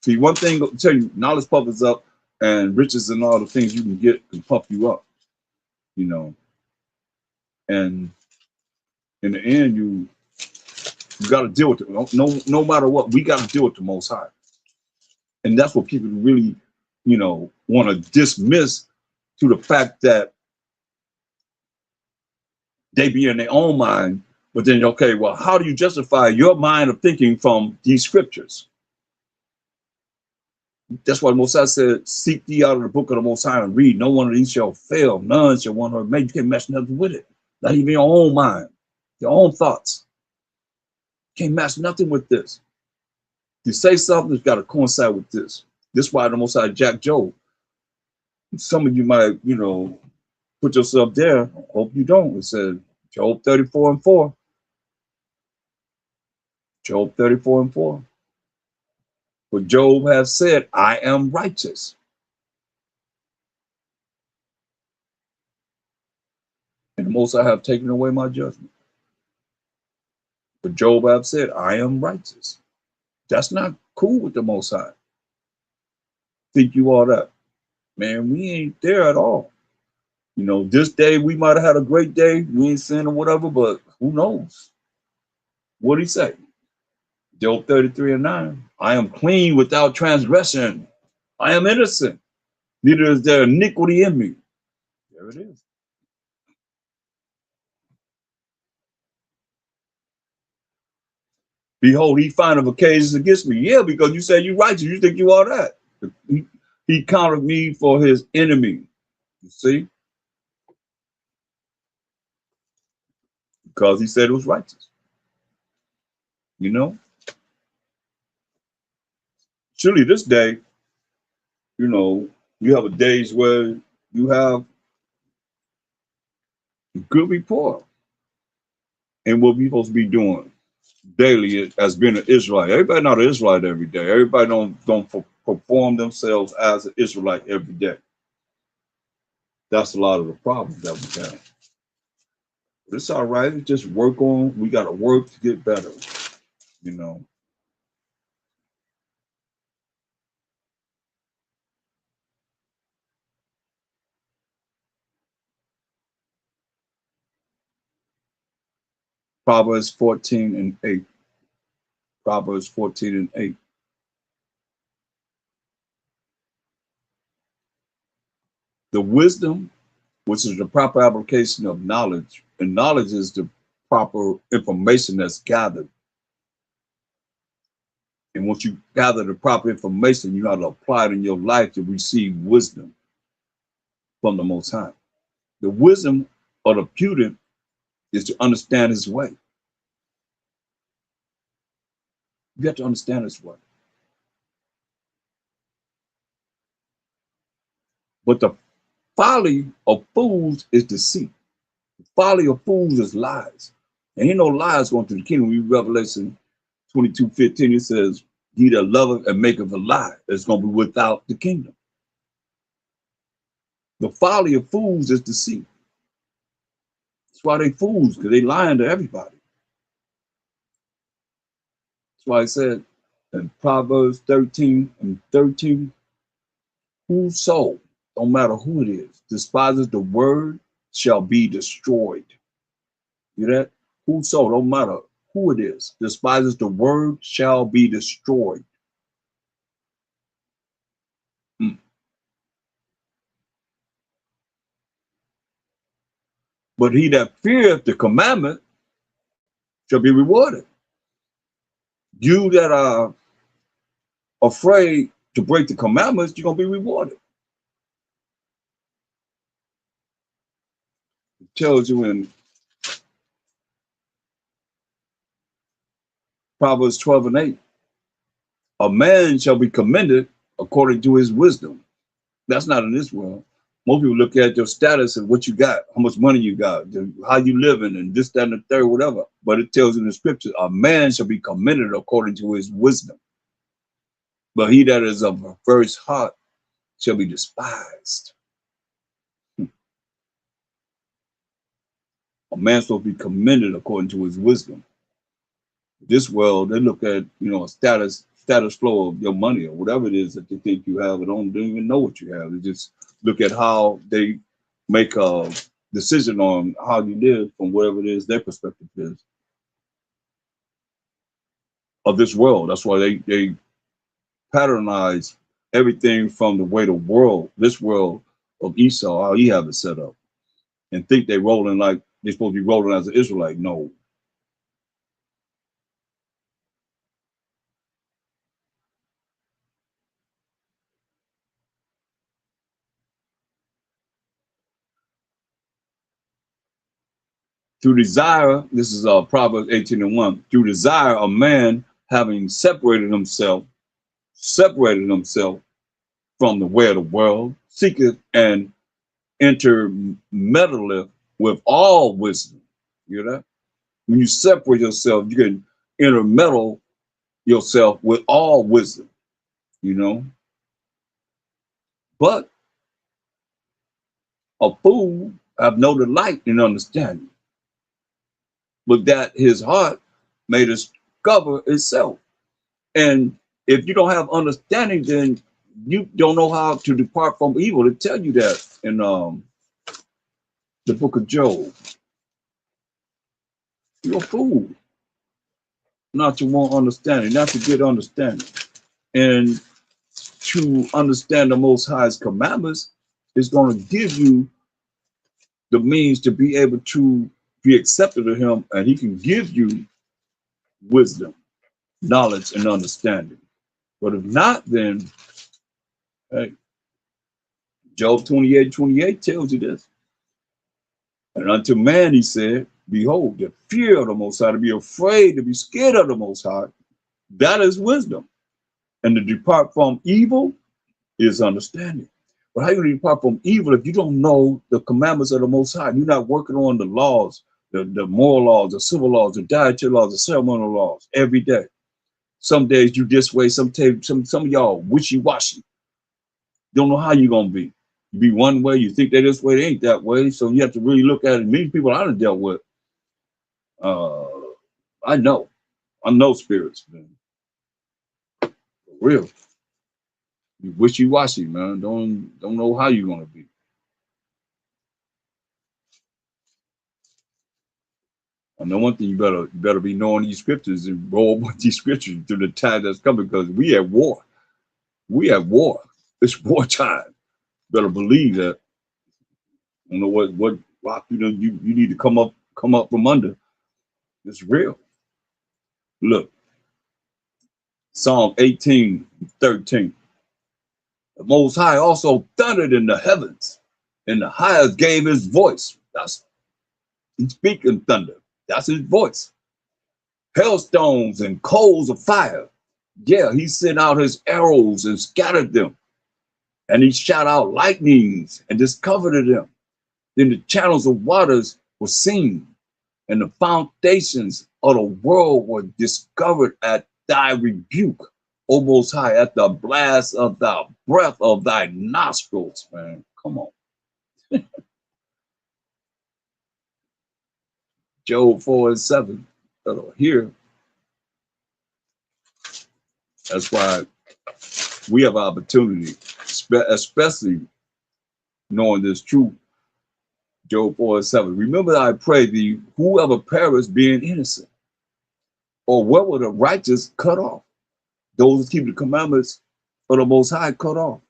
See, one thing I'll tell you, knowledge puffs up, and riches and all the things you can get can puff you up, you know. And in the end, you got to deal with it. No matter what, we got to deal with the Most High. And that's what people really, want to dismiss to the fact that they be in their own mind. But then, okay, well, how do you justify your mind of thinking from these scriptures? That's why the Most High said, seek ye out of the book of the Most High and read. No one of these shall fail. None shall want to make. You can't mess nothing with it. Not even your own mind, your own thoughts. You can't match nothing with this. If you say something, it's got to coincide with this. This is why the Most High Jack Job. Some of you might, put yourself there. Hope you don't. It says Job 34:4. Job 34:4. For Job has said, I am righteous. And the Most High have taken away my judgment. But Job have said, I am righteous. That's not cool with the Most High. Think you all that. Man, we ain't there at all. This day we might have had a great day. We ain't sinning or whatever, but who knows? What'd he say? Job 33:9. I am clean without transgression. I am innocent. Neither is there iniquity in me. There it is. Behold, he findeth occasions against me. Yeah, because you say you're righteous. You think you are that. He counted me for his enemy. You see? Because he said it was righteous. Surely this day, you have a days where you have good report and what we're supposed to be doing daily as being an Israelite. Everybody not an Israelite every day. Everybody don't perform themselves as an Israelite every day. That's a lot of the problems that we have. But it's all right. It's just work on. We got to work to get better. Proverbs 14:8. Proverbs 14:8. The wisdom, which is the proper application of knowledge, and knowledge is the proper information that's gathered. And once you gather the proper information, you have to apply it in your life to receive wisdom from the Most High. The wisdom of the prudent is to understand his way. You have to understand his way. But the folly of fools is deceit. The folly of fools is lies. And ain't no lies going to the kingdom. We Revelation 22:15, it says, he that loveth and maketh a lie is going to be without the kingdom. The folly of fools is deceit. That's why they fools, because they lying to everybody. That's why I said in Proverbs 13:13, whoso, don't matter who it is, despises the word shall be destroyed. You hear that? Whoso, don't matter who it is, despises the word shall be destroyed. But he that feareth the commandment shall be rewarded. You that are afraid to break the commandments, you're going to be rewarded. It tells you in Proverbs 12:8. A man shall be commended according to his wisdom. That's not in this world. Most people look at your status and what you got, how much money you got, how you living, and this, that, and the third, whatever. But it tells in the scriptures, a man shall be commended according to his wisdom. But he that is of a perverse heart shall be despised. A man's supposed to be commended according to his wisdom. This world, they look at, a status flow of your money or whatever it is that they think you have. They don't even know what you have. They just look at how they make a decision on how you live from whatever it is their perspective is of this world. That's why they patternize everything from the way this world of Esau, how he have it set up, and think they rolling like they're supposed to be rolling as an Israelite. No. Through desire, this is Proverbs 18:1. Through desire, a man having separated himself from the way of the world, seeketh and intermeddleth with all wisdom. You hear that? When you separate yourself, you can intermeddle yourself with all wisdom, But a fool have no delight in understanding, but that his heart may discover itself. And if you don't have understanding, then you don't know how to depart from evil. They tell you that in the book of Job. You're a fool not to want understanding, not to get understanding. And to understand the Most High's commandments is going to give you the means to be able to be accepted of him, and he can give you wisdom, knowledge, and understanding. But if not, then, hey, Job 28:28 tells you this. And unto man, he said, behold, the fear of the Most High, to be afraid, to be scared of the Most High, that is wisdom. And to depart from evil is understanding. But how you depart from evil if you don't know the commandments of the Most High? You're not working on the laws, the moral laws, the civil laws, the dietary laws, the ceremonial laws every day. Some days you this way, some of y'all wishy-washy. Don't know how you're gonna be. You be one way, you think they're this way, they ain't that way. So you have to really look at it. Many people I done dealt with, I know spirits, man. For real. You wishy-washy, man. Don't know how you're gonna be. I know one thing, you better be knowing these scriptures and roll with these scriptures through the time that's coming, because we at war. We at war. It's wartime. Better believe that. You know what rock you need to come up from under. It's real. Look, Psalm 18:13. The Most High also thundered in the heavens, and the highest gave his voice. He's speaking thunder. That's his voice. Hailstones and coals of fire. Yeah, he sent out his arrows and scattered them. And he shot out lightnings and discomfited them. Then the channels of waters were seen, and the foundations of the world were discovered at thy rebuke, O Most High, at the blast of the breath of thy nostrils, man. Come on. Job 4:7. Here, that's why we have opportunity, especially knowing this truth. Job 4:7. Remember, I pray thee, whoever perish being innocent, or what will the righteous cut off? Those who keep the commandments of the Most High cut off.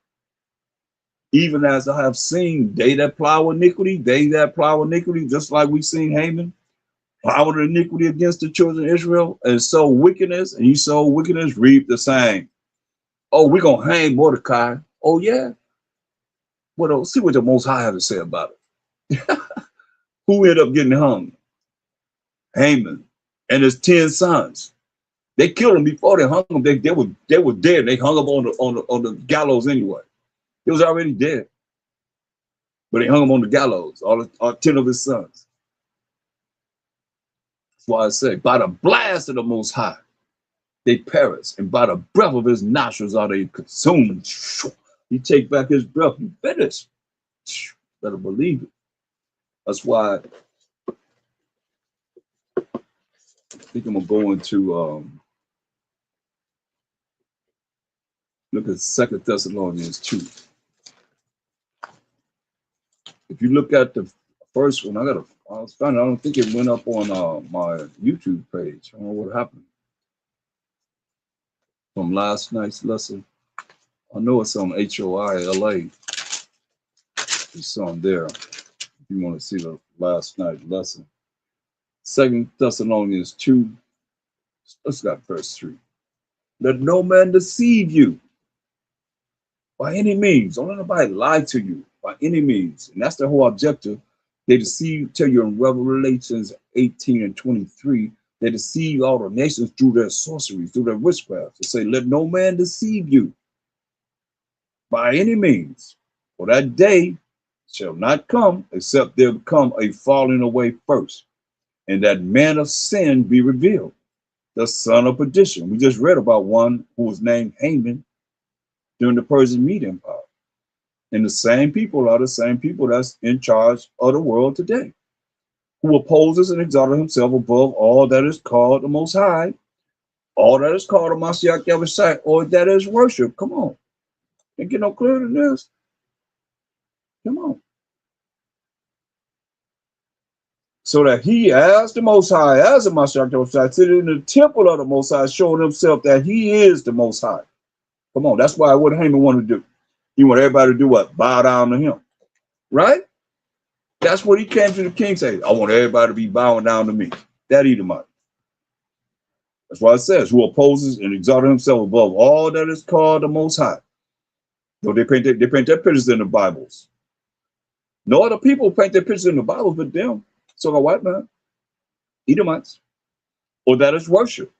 Even as I have seen, they that plow iniquity, just like we seen Haman plowed iniquity against the children of Israel, and sow wickedness, and he sowed wickedness, reap the same. Oh, we're gonna hang Mordecai. Oh yeah. Well, see what the Most High have to say about it. Who ended up getting hung? Haman and his 10 sons. They killed him before they hung him. They were dead. They hung him on the gallows anyway. He was already dead. But they hung him on the gallows, all 10 of his sons. That's why I say, by the blast of the Most High, they perish, and by the breath of his nostrils are they consumed. He take back his breath, you finish. Better believe it. That's why I think I'm gonna go into look at 2 Thessalonians 2. If you look at the first one, I was finding, I don't think it went up on my YouTube page. I don't know what happened from last night's lesson. I know it's on HOI LA. It's on there. If you want to see the last night's lesson. 2 Thessalonians 2. Let's got verse 3. Let no man deceive you by any means. Don't let nobody lie to you by any means. And that's the whole objective. They deceive, tell you in Revelations 18 and 23, they deceive all the nations through their sorcery, through their witchcraft. They say, let no man deceive you by any means. For that day shall not come, except there come a falling away first, and that man of sin be revealed, the son of perdition. We just read about one who was named Haman during the Persian Mede Empire. And the same people are the same people that's in charge of the world today, who opposes and exalted himself above all that is called the Most High, all that is called the Mashiach Yahushua, or that is worship. Come on. Can't get no clearer than this. Come on. So that he, as the Most High, as the Mashiach Yahushua, sitting in the temple of the Most High, showing himself that he is the Most High. Come on. That's why what Haman wanted to do. He want everybody to do what? Bow down to him. Right? That's what he came to the king saying. I want everybody to be bowing down to me. That Edomite. That's why it says, who opposes and exalted himself above all that is called the Most High. So they paint their pictures in the Bibles. No other people paint their pictures in the Bibles but them. So a white man, Edomites, or that is worship.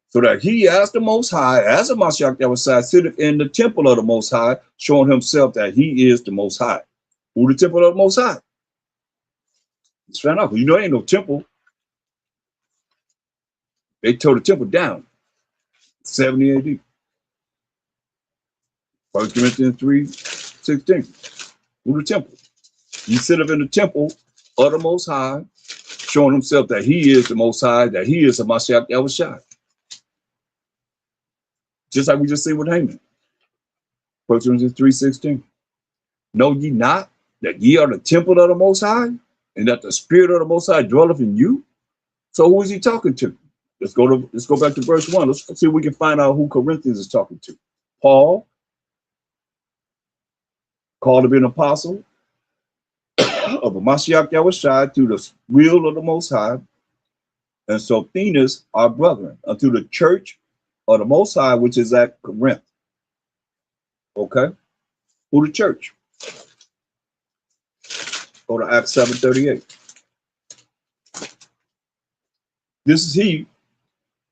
So that he, as the Most High, as a Mashiach Yahushua, sitteth in the temple of the Most High, showing himself that he is the Most High. Who the temple of the Most High? It's found out. You know, ain't no temple. They tore the temple down. 70 AD. 1 Corinthians 3:16. Who the temple? He sit up in the temple of the Most High, showing himself that he is the Most High, that he is the Mashiach Yahushua. Just like we just see with Haman. 1 Corinthians 3:16. Know ye not that ye are the temple of the Most High, and that the Spirit of the Most High dwelleth in you? So who is he talking to? Let's go back to verse 1. Let's see if we can find out who Corinthians is talking to. Paul, called to be an apostle of the Mashiach Yahushua through the will of the Most High, and Sosthenes, our brethren, unto the church of the Most High, which is at Corinth. Okay? Who the church? Go to Acts 7:38. This is he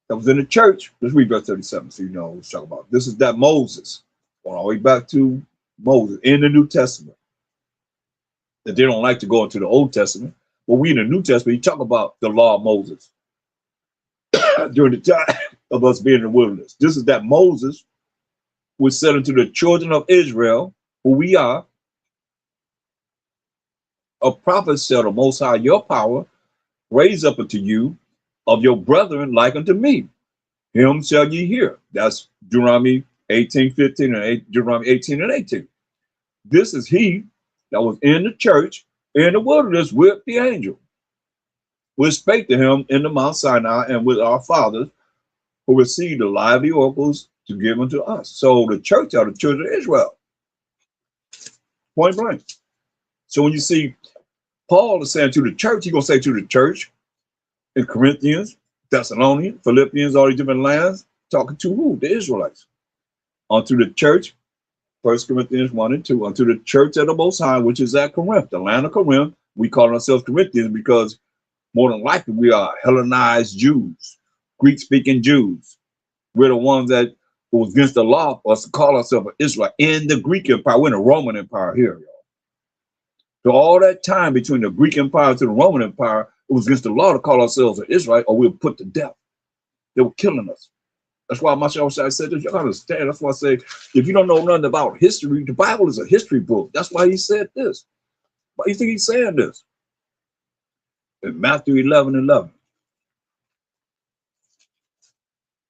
that was in the church. Let's read verse 37 so you know what we're talking about. This is that Moses, going all the way back to Moses in the New Testament. That they don't like to go into the Old Testament. But we in the New Testament, you talk about the law of Moses during the time of us being in the wilderness. This is that Moses was said unto the children of Israel, who we are, a prophet shall the Most High your power raise up unto you of your brethren like unto me. Him shall ye hear. That's Deuteronomy 18:15 and Deuteronomy 18 and 18. This is he that was in the church in the wilderness with the angel, which spake to him in the Mount Sinai, and with our fathers, who received the lively oracles to give unto us. So the church are the children of Israel. Point blank. So when you see Paul is saying to the church, he's going to say to the church in Corinthians, Thessalonians, Philippians, all these different lands, talking to who? The Israelites. Unto the church, 1 Corinthians 1 and 2, unto the church of the Most High, which is at Corinth, the land of Corinth. We call ourselves Corinthians because more than likely we are Hellenized Jews, Greek-speaking Jews. We're the ones that was against the law for us to call ourselves Israel in the Greek Empire. We're in the Roman Empire here, y'all. So all that time between the Greek Empire to the Roman Empire, it was against the law to call ourselves an Israelite, or we were put to death. They were killing us. That's why Mashiach said this. You gotta understand. That's why I say, if you don't know nothing about history, the Bible is a history book. That's why he said this. Why do you think he's saying this? In Matthew 11:11.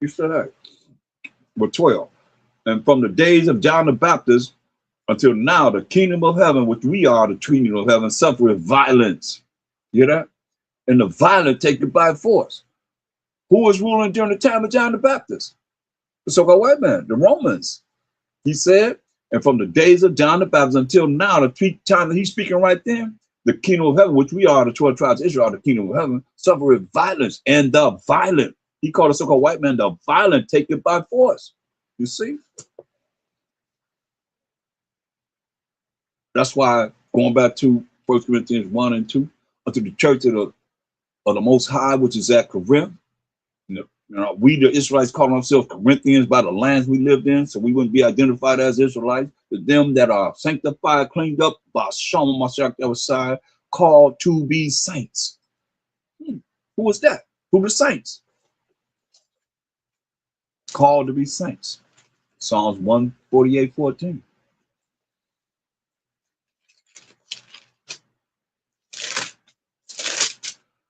You said that. But 12. And from the days of John the Baptist until now, the kingdom of heaven, which we are the kingdom of heaven, suffereth violence. You hear that? And the violent take it by force. Who was ruling during the time of John the Baptist? The so-called white man, the Romans. He said, and from the days of John the Baptist until now, the time that he's speaking right there, the kingdom of heaven, which we are, the 12 tribes of Israel, the kingdom of heaven, suffereth violence, and the violent, he called the so-called white man, the violent take it by force. You see? That's why, going back to 1 Corinthians 1 and 2, unto the church of the Most High, which is at Corinth. We, the Israelites, call ourselves Corinthians by the lands we lived in, so we wouldn't be identified as Israelites. To them that are sanctified, cleaned up by Shalom Mashiach, called to be saints. Who was that? Who the saints? Called to be saints. Psalms 148:14.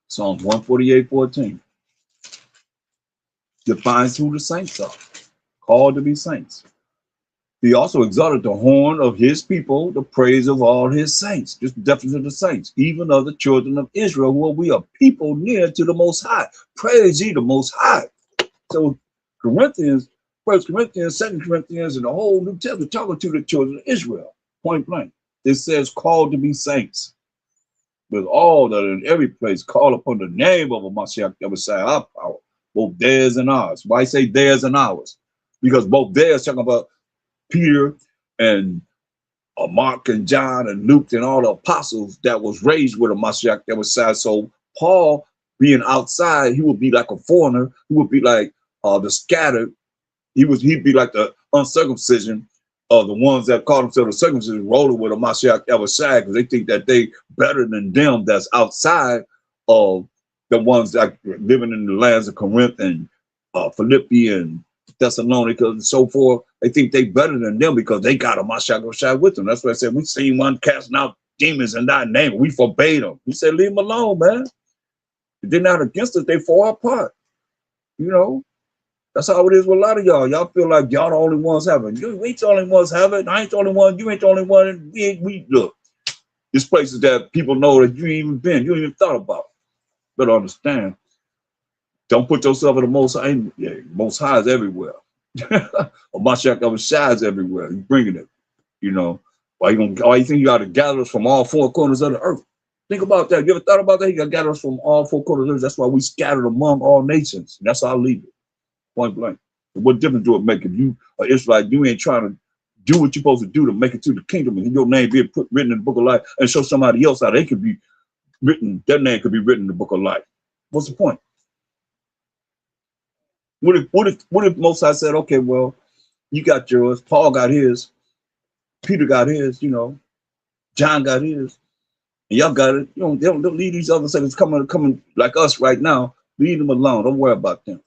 Psalms 148:14 defines who the saints are, called to be saints. He also exalted the horn of his people, the praise of all his saints. Just the definition of the saints, even of the children of Israel, who we are people near to the Most High. Praise ye the Most High. So Corinthians, 1 Corinthians, 2 Corinthians, and the whole New Testament talking to the children of Israel, point blank. It says called to be saints. With all that in every place call upon the name of a Mashiach, our power, both theirs and ours. Why say theirs and ours? Because both theirs talking about Peter and Mark and John and Luke and all the apostles that was raised with a Mashiach that was sad. So Paul being outside, he would be like a foreigner. He would be like the scattered. He'd be like the uncircumcision of the ones that call themselves the circumcision, rolling with a Mashiach ever sad, because they think that they better than them that's outside of the ones that living in the lands of Corinth and Philippi and Thessalonica and so forth. They think they better than them because they got a Mashiach with them. That's why I said we seen one casting out demons in thy name. We forbade them. He said, leave them alone, man. If they're not against us, they fall apart. You know, that's how it is with a lot of y'all. Y'all feel like y'all the only ones having. You ain't the only ones having. I ain't the only one. You ain't the only one. We look. There's places that people know that you ain't even been. You ain't even thought about. Better understand. Don't put yourself in the Most High. Yeah, Most High is everywhere. Or Mashiach of Shai is everywhere. He's bringing it. You know, why you think you got to gather us from all four corners of the earth? Think about that. You ever thought about that? You got to gather us from all four corners of the earth. That's why we scattered among all nations. And that's how I leave it. Point blank. What difference do it make if you are Israelite? You ain't trying to do what you're supposed to do to make it to the kingdom, and your name be written in the book of life, and show somebody else how they could be written. Their name could be written in the book of life. What's the point? What if Moses said, okay, well, you got yours, Paul got his, Peter got his, you know, John got his, and y'all got it. You know, don't leave these other sections coming like us right now. Leave them alone. Don't worry about them.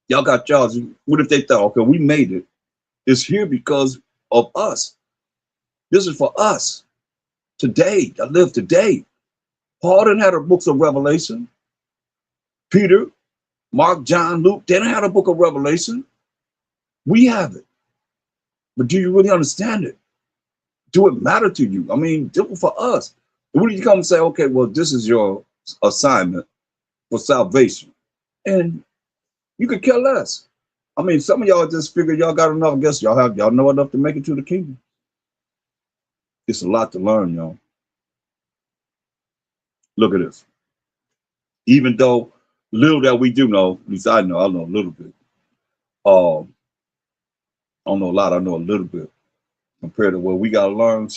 Y'all got y'all. What if they thought, okay, we made it? It's here because of us. This is for us. Today, I live today. Paul didn't have the books of Revelation. Peter, Mark, John, Luke, they didn't have a book of Revelation. We have it. But do you really understand it? Do it matter to you? I mean, do it for us. When you come and say, okay, well, this is your assignment for salvation, and you could care less. I mean, some of y'all just figure y'all got enough. I guess y'all know enough to make it to the kingdom. It's a lot to learn, y'all. Look at this. Even though little that we do know, at least I know a little bit. I don't know a lot, I know a little bit compared to what we got to learn.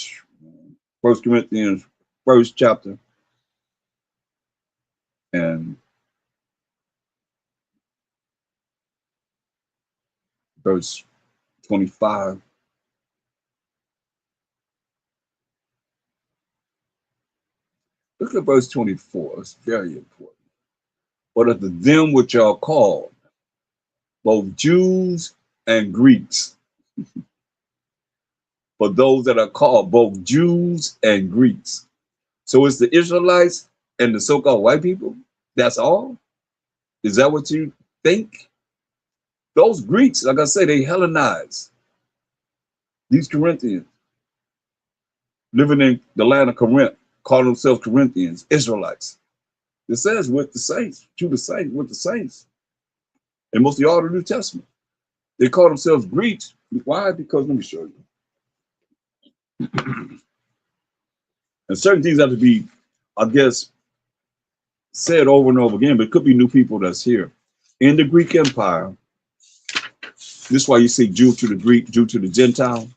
1 Corinthians, 1st chapter, and verse 25. Look at verse 24. It's very important. But unto them which are called, both Jews and Greeks, for those that are called, both Jews and Greeks. So it's the Israelites and the so-called white people? That's all? Is that what you think? Those Greeks, like I say, they Hellenized. These Corinthians, living in the land of Corinth, call themselves Corinthians, Israelites. It says with the saints, to the saints, with the saints. And mostly all the New Testament. They call themselves Greeks. Why? Because, let me show you. And certain things have to be, I guess, said over and over again, but it could be new people that's here. In the Greek Empire, this is why you see Jew to the Greek, Jew to the Gentile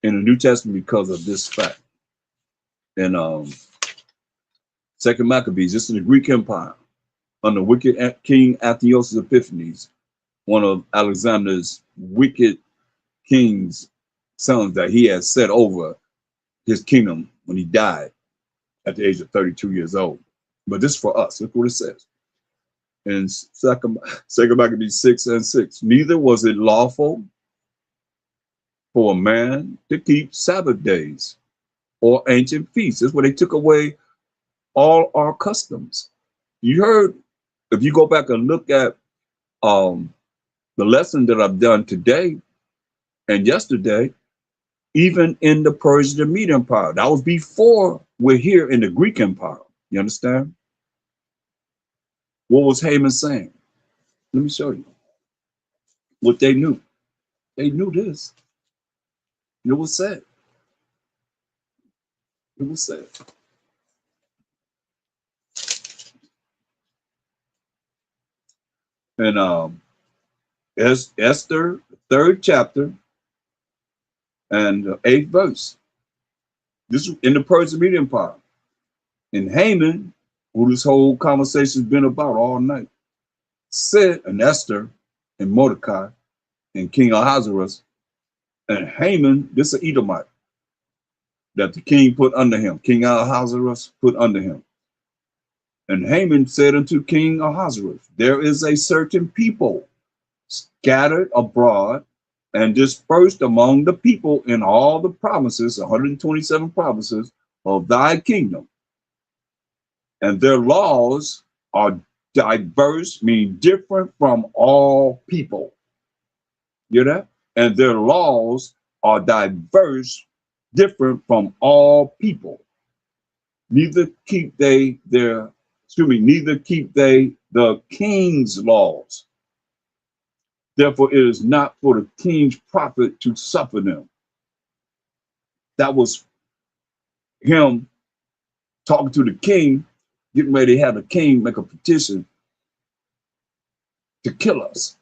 in the New Testament because of this fact. And Second Maccabees, this is the Greek Empire under wicked King Antiochus Epiphanes, one of Alexander's wicked king's sons that he had set over his kingdom when he died at the age of 32 years old. But this is for us. Look what it says. In Second Maccabees 6:6. Neither was it lawful for a man to keep Sabbath days or ancient feasts. That's where they took away all our customs. You heard, if you go back and look at the lesson that I've done today and yesterday, even in the Persian and Median Empire, that was before we're here in the Greek Empire. You understand? What was Haman saying? Let me show you what they knew. They knew this. It was said. It was said. And Esther, 3rd chapter and 8th verse. This is in the Persian Median Empire. And Haman, who this whole conversation's been about all night, said, and Esther and Mordecai and King Ahasuerus, and Haman, this is an Edomite that the king put under him. King Ahasuerus put under him. And Haman said unto King Ahasuerus, there is a certain people scattered abroad and dispersed among the people in all the provinces, 127 provinces of thy kingdom. And their laws are diverse, meaning different from all people. You hear that? And their laws are diverse, different from all people. Neither keep they the king's laws. Therefore, it is not for the king's profit to suffer them. That was him talking to the king, getting ready to have the king make a petition to kill us.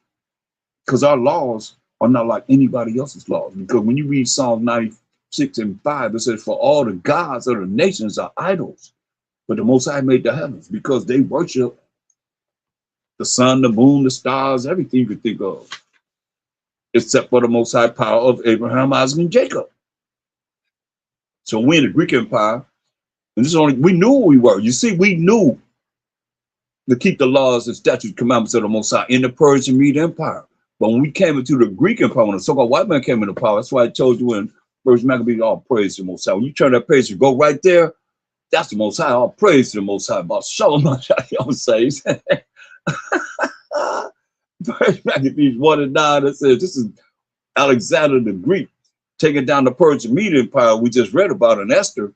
Because our laws are not like anybody else's laws. Because when you read Psalm 96:5, it says, for all the gods of the nations are idols, but the Most High made the heavens, because they worship the sun, the moon, the stars, everything you could think of, except for the Most High power of Abraham, Isaac, and Jacob. So we in the Greek Empire, and this is only, we knew who we were. You see, we knew to keep the laws and statutes, commandments of the Most High in the Persian Median Empire. But when we came into the Greek Empire, when the so-called white man came into power, that's why I told you in First Maccabees, all praise to the Most High. When you turn that page, you go right there, that's the Most High. All praise to the Most High. About Shalom, y'all say. First Maccabees 1:9, it says, this is Alexander the Greek taking down the Persian Median Empire we just read about in Esther.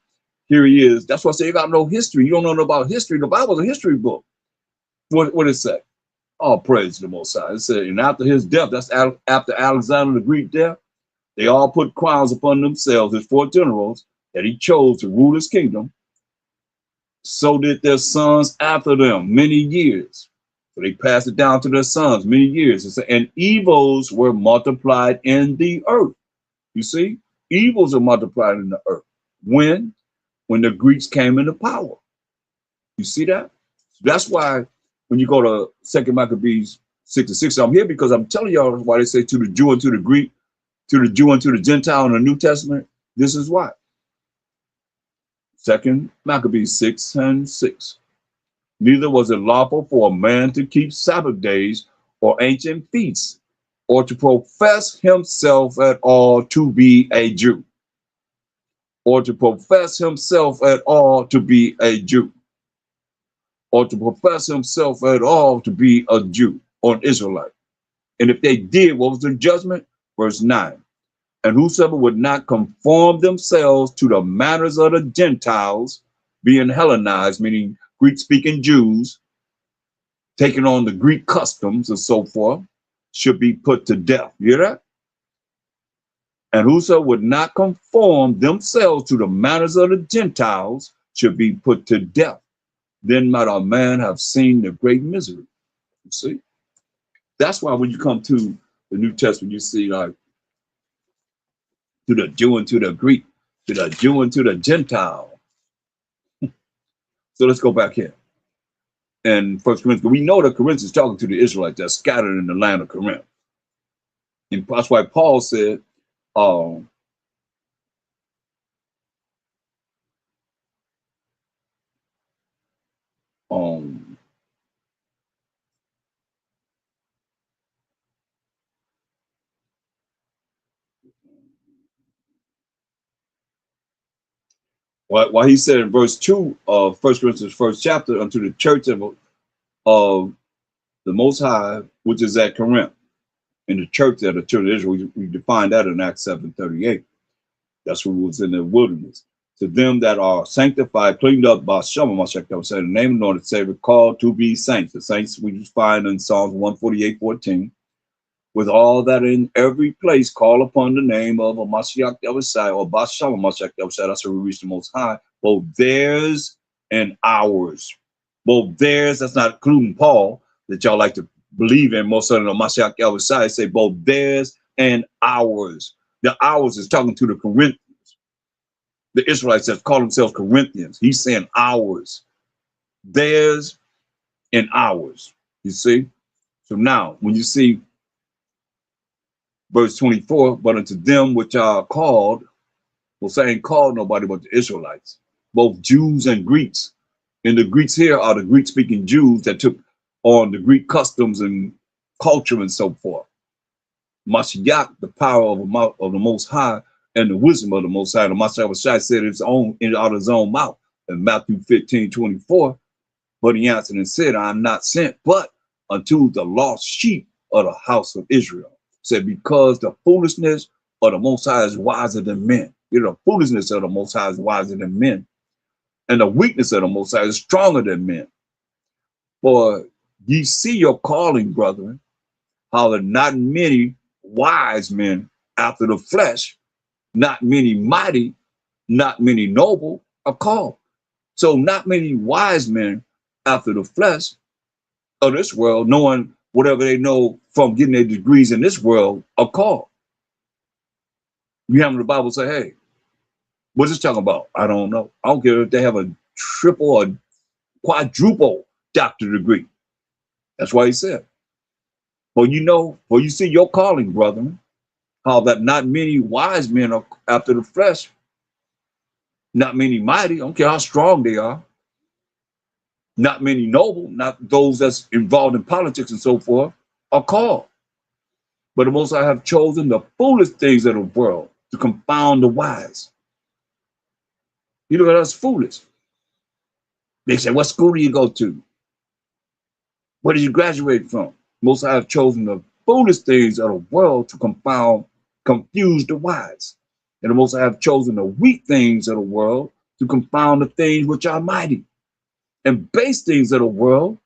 Here he is. That's why I say you got no history. You don't know about history. The Bible's a history book. What did it say? All praise to the Most High. It said, and after his death, that's after Alexander the Greek death, they all put crowns upon themselves, his 4 generals that he chose to rule his kingdom. So did their sons after them many years. So they passed it down to their sons many years. And evils were multiplied in the earth. You see, evils are multiplied in the earth. When the Greeks came into power. You see that? That's why when you go to Second Maccabees 6 to 6. I'm here because I'm telling y'all why they say to the Jew and to the Greek, to the Jew and to the Gentile in the New Testament. This is why. 2 Maccabees 6 and 6. Neither was it lawful for a man to keep Sabbath days or ancient feasts, or to profess himself at all to be a Jew, or to profess himself at all to be a Jew, or to profess himself at all to be a Jew or an Israelite. And if they did, what was the judgment? Verse 9. And whosoever would not conform themselves to the manners of the Gentiles, being Hellenized, meaning Greek-speaking Jews, taking on the Greek customs and so forth, should be put to death. You hear that? And whoso would not conform themselves to the manners of the Gentiles should be put to death. Then might a man have seen the great misery. You see? That's why when you come to the New Testament, you see like to the Jew and to the Greek, to the Jew and to the Gentile. So let's go back here. And 1 Corinthians, we know that Corinth is talking to the Israelites that scattered in the land of Corinth. And that's why Paul said, why he said in verse 2 of 1 Corinthians, first chapter, unto the church of the Most High, which is at Corinth, in the church of Israel. We define that in Acts 7:38. That's who was in the wilderness. To them that are sanctified, cleaned up by Shema Mashiach, that was saying the name of the Lord, Savior, called to be saints. The saints we just find in Psalms 148:14. With all that in every place call upon the name of a Mashiach Yahweh or Bashama Mashiach Yahweh. That's where we reach the Most High. Both theirs and ours. Both theirs, that's not including Paul, that y'all like to believe in. Most of the Mashiach Yahweh say both theirs and ours. The ours is talking to the Corinthians. The Israelites that call themselves Corinthians. He's saying ours. Theirs and ours. You see? So now, when you see verse 24, but unto them which are called, well, saying called nobody but the Israelites, both Jews and Greeks. And the Greeks here are the Greek-speaking Jews that took on the Greek customs and culture and so forth. Mashiach, the power of the Most High and the wisdom of the Most High. The Mashiach said out of his own mouth in Matthew 15:24. But he answered and said, I am not sent but unto the lost sheep of the house of Israel. Said, because the foolishness of the Most High is wiser than men. You know, the foolishness of the Most High is wiser than men. And the weakness of the Most High is stronger than men. For ye see your calling, brethren, how that not many wise men after the flesh, not many mighty, not many noble are called. So not many wise men after the flesh of this world, knowing whatever they know from getting their degrees in this world, are called. We have in the Bible say, hey, what's this talking about? I don't know. I don't care if they have a triple or quadruple doctorate degree. That's why he said, for you see your calling, brethren, how that not many wise men are after the flesh, not many mighty, I don't care how strong they are, not many noble, not those that's involved in politics and so forth, are called. But the Most High have chosen the foolish things of the world to confound the wise. You look at us foolish. They say, what school do you go to? Where did you graduate from? Most High have chosen the foolish things of the world to confuse the wise. And the Most High have chosen the weak things of the world to confound the things which are mighty. And base things of the world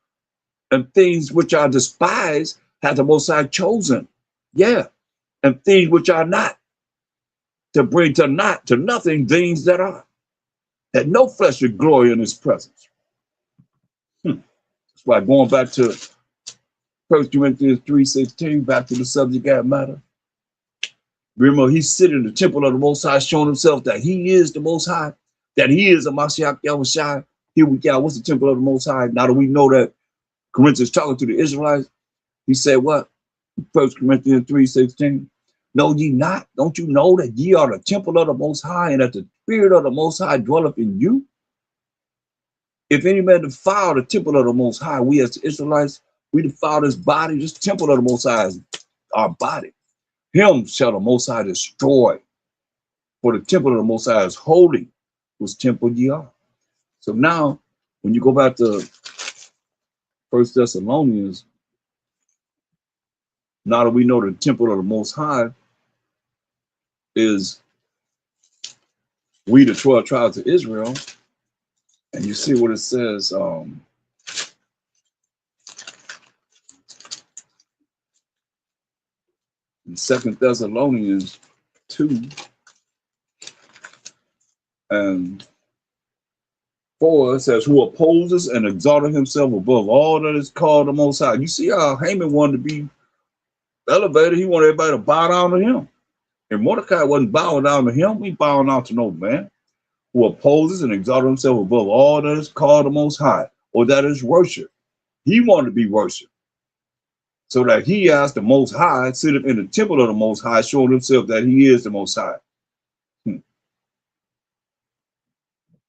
and things which are despised have the Most High chosen. Yeah. And things which are not, to bring to nothing things that are. That no flesh should glory in his presence. That's why going back to 1 Corinthians 3:16, back to the subject matter. Remember, he's sitting in the temple of the Most High, showing himself that he is the Most High, that he is a Mashiach Yahweh. Here we go. What's the temple of the Most High? Now that we know that Corinthians talking to the Israelites, He said what? 1 Corinthians 3:16. Know ye not? Don't you know that ye are the temple of the Most High, and that the Spirit of the Most High dwelleth in you? If any man defile the temple of the Most High, we as the Israelites, we defile this body. This temple of the Most High is our body. Him shall the Most High destroy. For the temple of the Most High is holy, whose temple ye are. So now, when you go back to 1 Thessalonians, now that we know the temple of the Most High is we, the 12 tribes of Israel, and you see what it says in 2 Thessalonians 2 and 4, it says, who opposes and exalted himself above all that is called the Most High. You see how Haman wanted to be elevated. He wanted everybody to bow down to him. And Mordecai wasn't bowing down to him. He bowing down to no man. Who opposes and exalted himself above all that is called the Most High, or that is worship. He wanted to be worshiped, so that he, as the Most High, sitteth in the temple of the Most High, showing himself that he is the Most High.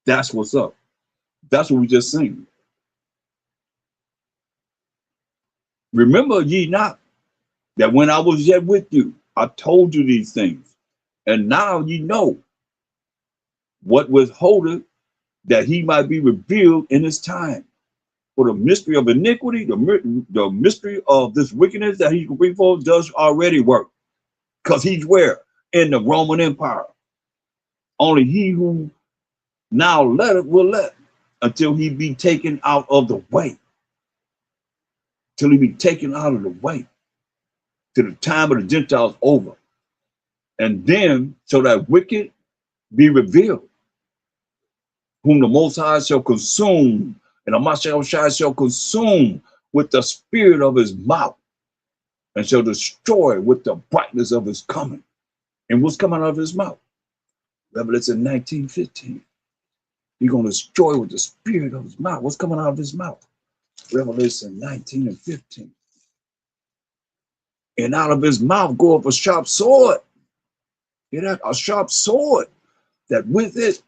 That's what's up. That's what we just seen. Remember ye not that when I was yet with you, I told you these things, and now ye know what withholdeth, that he might be revealed in his time. For the mystery of iniquity, the mystery of this wickedness that he can bring forth does already work. Because he's where? In the Roman Empire. Only he who now letteth will let, until he be taken out of the way. Till he be taken out of the way. Till the time of the Gentiles over. And then, so that wicked be revealed, whom the Most High shall consume, and the Mashiach shall consume with the spirit of his mouth, and shall destroy with the brightness of his coming. And what's coming out of his mouth? Revelation 19:15. He's going to destroy with the spirit of his mouth. What's coming out of his mouth? Revelation 19:15. And out of his mouth goeth a sharp sword. Hear that? A sharp sword, that with it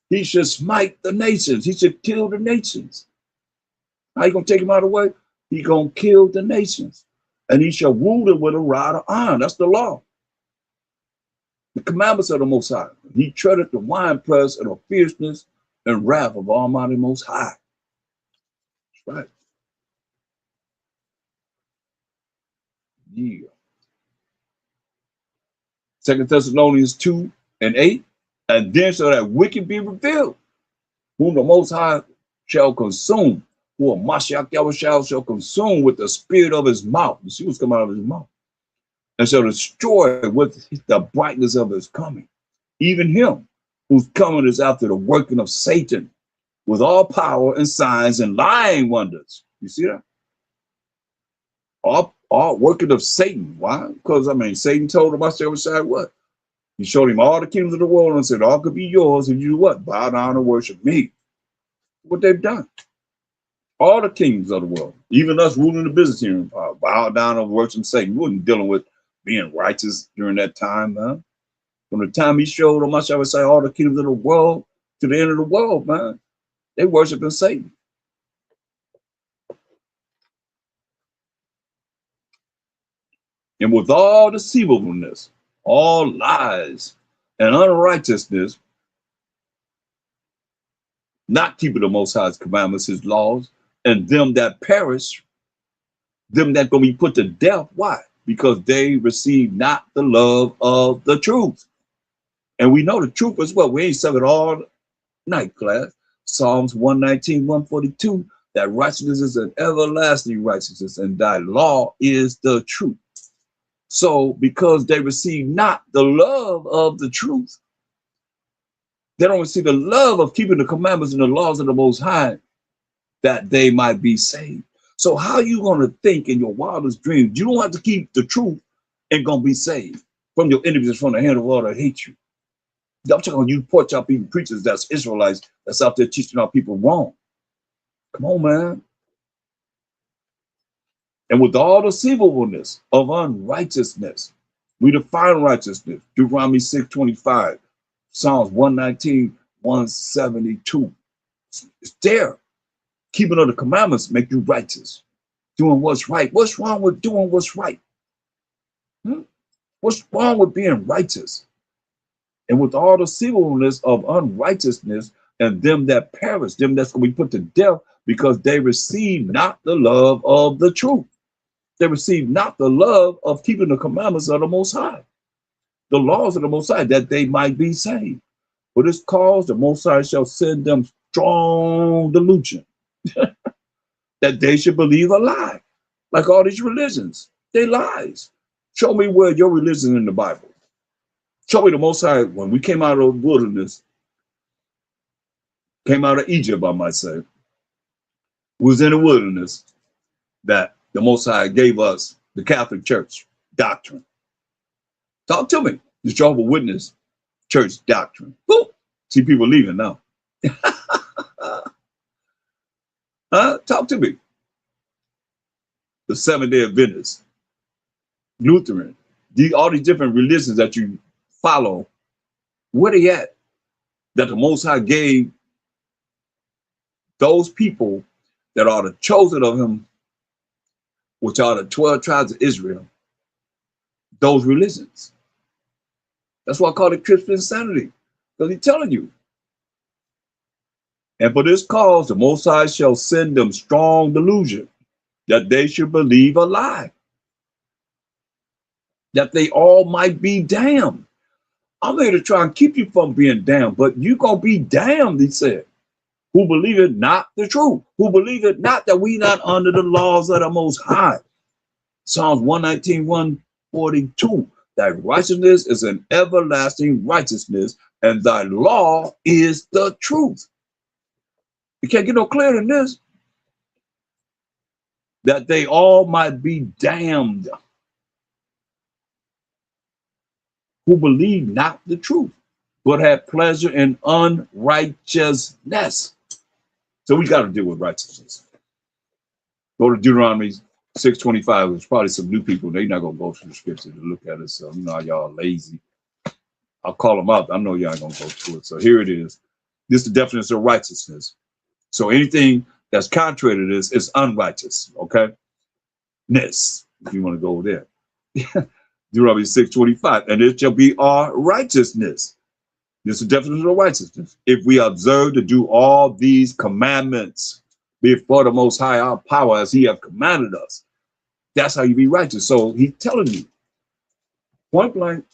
he should smite the nations. He should kill the nations. How you going to take him out of the way? He going to kill the nations. And he shall rule them with a rod of iron. That's the law. The commandments of the Most High. He treadeth the winepress of the fierceness and wrath of Almighty Most High. That's right. Yeah. 2 Thessalonians 2:8. And then shall that wicked be revealed, whom the Most High shall consume, who Mashiach Yahushua shall consume with the spirit of his mouth. You see what's coming out of his mouth. And shall destroy with the brightness of his coming. Even him whose coming is after the working of Satan, with all power and signs and lying wonders. You see that? All working of Satan. Why? Because, I mean, Satan told him, I said, what? He showed him all the kingdoms of the world and said, all could be yours if you do what? Bow down and worship me. What they've done. All the kingdoms of the world, even us ruling the business here in power, bow down and worship Satan. We wasn't dealing with being righteous during that time, man. From the time he showed them, I shall say, all the kingdoms of the world to the end of the world, man, they worshiping Satan. And with all deceivableness, all lies and unrighteousness, not keeping the Most High's commandments, his laws, and them that perish, them that gonna be put to death. Why? Because they receive not the love of the truth. And we know the truth is what? We ain't said it all night, class. Psalms 119, 142, that righteousness is an everlasting righteousness, and thy law is the truth. So because they receive not the love of the truth, they don't receive the love of keeping the commandments and the laws of the Most High, that they might be saved. So how are you going to think in your wildest dreams, you don't have to keep the truth and going to be saved from your enemies, from the hand of all that hate you? I'm talking you pork chop eating preachers that's Israelites that's out there teaching our people wrong. Come on, man. And with all deceivableness of unrighteousness, we define righteousness. Deuteronomy 6:25, Psalms 119, 172. It's there. Keeping of the commandments make you righteous. Doing what's right. What's wrong with doing what's right? What's wrong with being righteous? And with all the deceivableness of unrighteousness, and them that perish, them that's going to be put to death, because they receive not the love of the truth. They receive not the love of keeping the commandments of the Most High, the laws of the Most High, that they might be saved. For this cause, the Most High shall send them strong delusion, that they should believe a lie. Like all these religions, they lies. Show me where your religion in the Bible. Show me the Most High. When we came out of the wilderness, came out of Egypt, I might say, was in the wilderness, that the Most High gave us the Catholic Church doctrine. Talk to me. The Jehovah's Witness church doctrine. Woo! See people leaving now. Talk to me. The Seventh-day Adventists, Lutheran, all these different religions that you follow, where they at? That the Most High gave those people that are the chosen of him, which are the 12 tribes of Israel, those religions. That's why I call it Christian insanity, because he's telling you. And for this cause, the Most High shall send them strong delusion, that they should believe a lie, that they all might be damned. I'm here to try and keep you from being damned, but you're going to be damned, he said. Who believe it not the truth, who believe it not that we not under the laws of the Most High. Psalms 119, 142. Thy righteousness is an everlasting righteousness, and thy law is the truth. You can't get no clearer than this. That they all might be damned, who believe not the truth, but have pleasure in unrighteousness. So we got to deal with righteousness. Go to Deuteronomy 6:25. There's probably some new people. They're not going to go to the scripture to look at it. So, you know, y'all lazy. I'll call them out. I know y'all ain't going to go to it. So here it is. This is the definition of righteousness. So anything that's contrary to this is unrighteous. Okay? Ness, if you want to go there. Deuteronomy 6:25. And it shall be our righteousness. This is the definition of righteousness. If we observe to do all these commandments before the Most High, our power, as he have commanded us, that's how you be righteous. So he's telling you, point blank,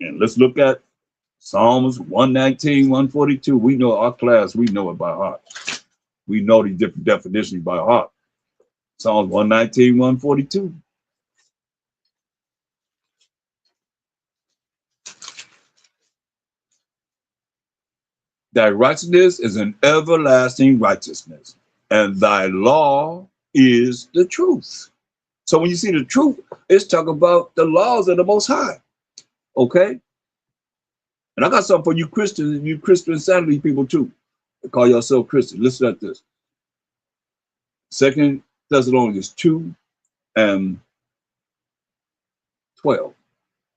and let's look at Psalms 119, 142. We know our class, we know it by heart. We know these different definitions by heart. Psalms 119, 142. Thy righteousness is an everlasting righteousness, and thy law is the truth. So when you see the truth, it's talking about the laws of the Most High. Okay? And I got something for you Christians, you Christian insanity people too. They call yourself Christian. Listen at this. 2 Thessalonians 2 and 12.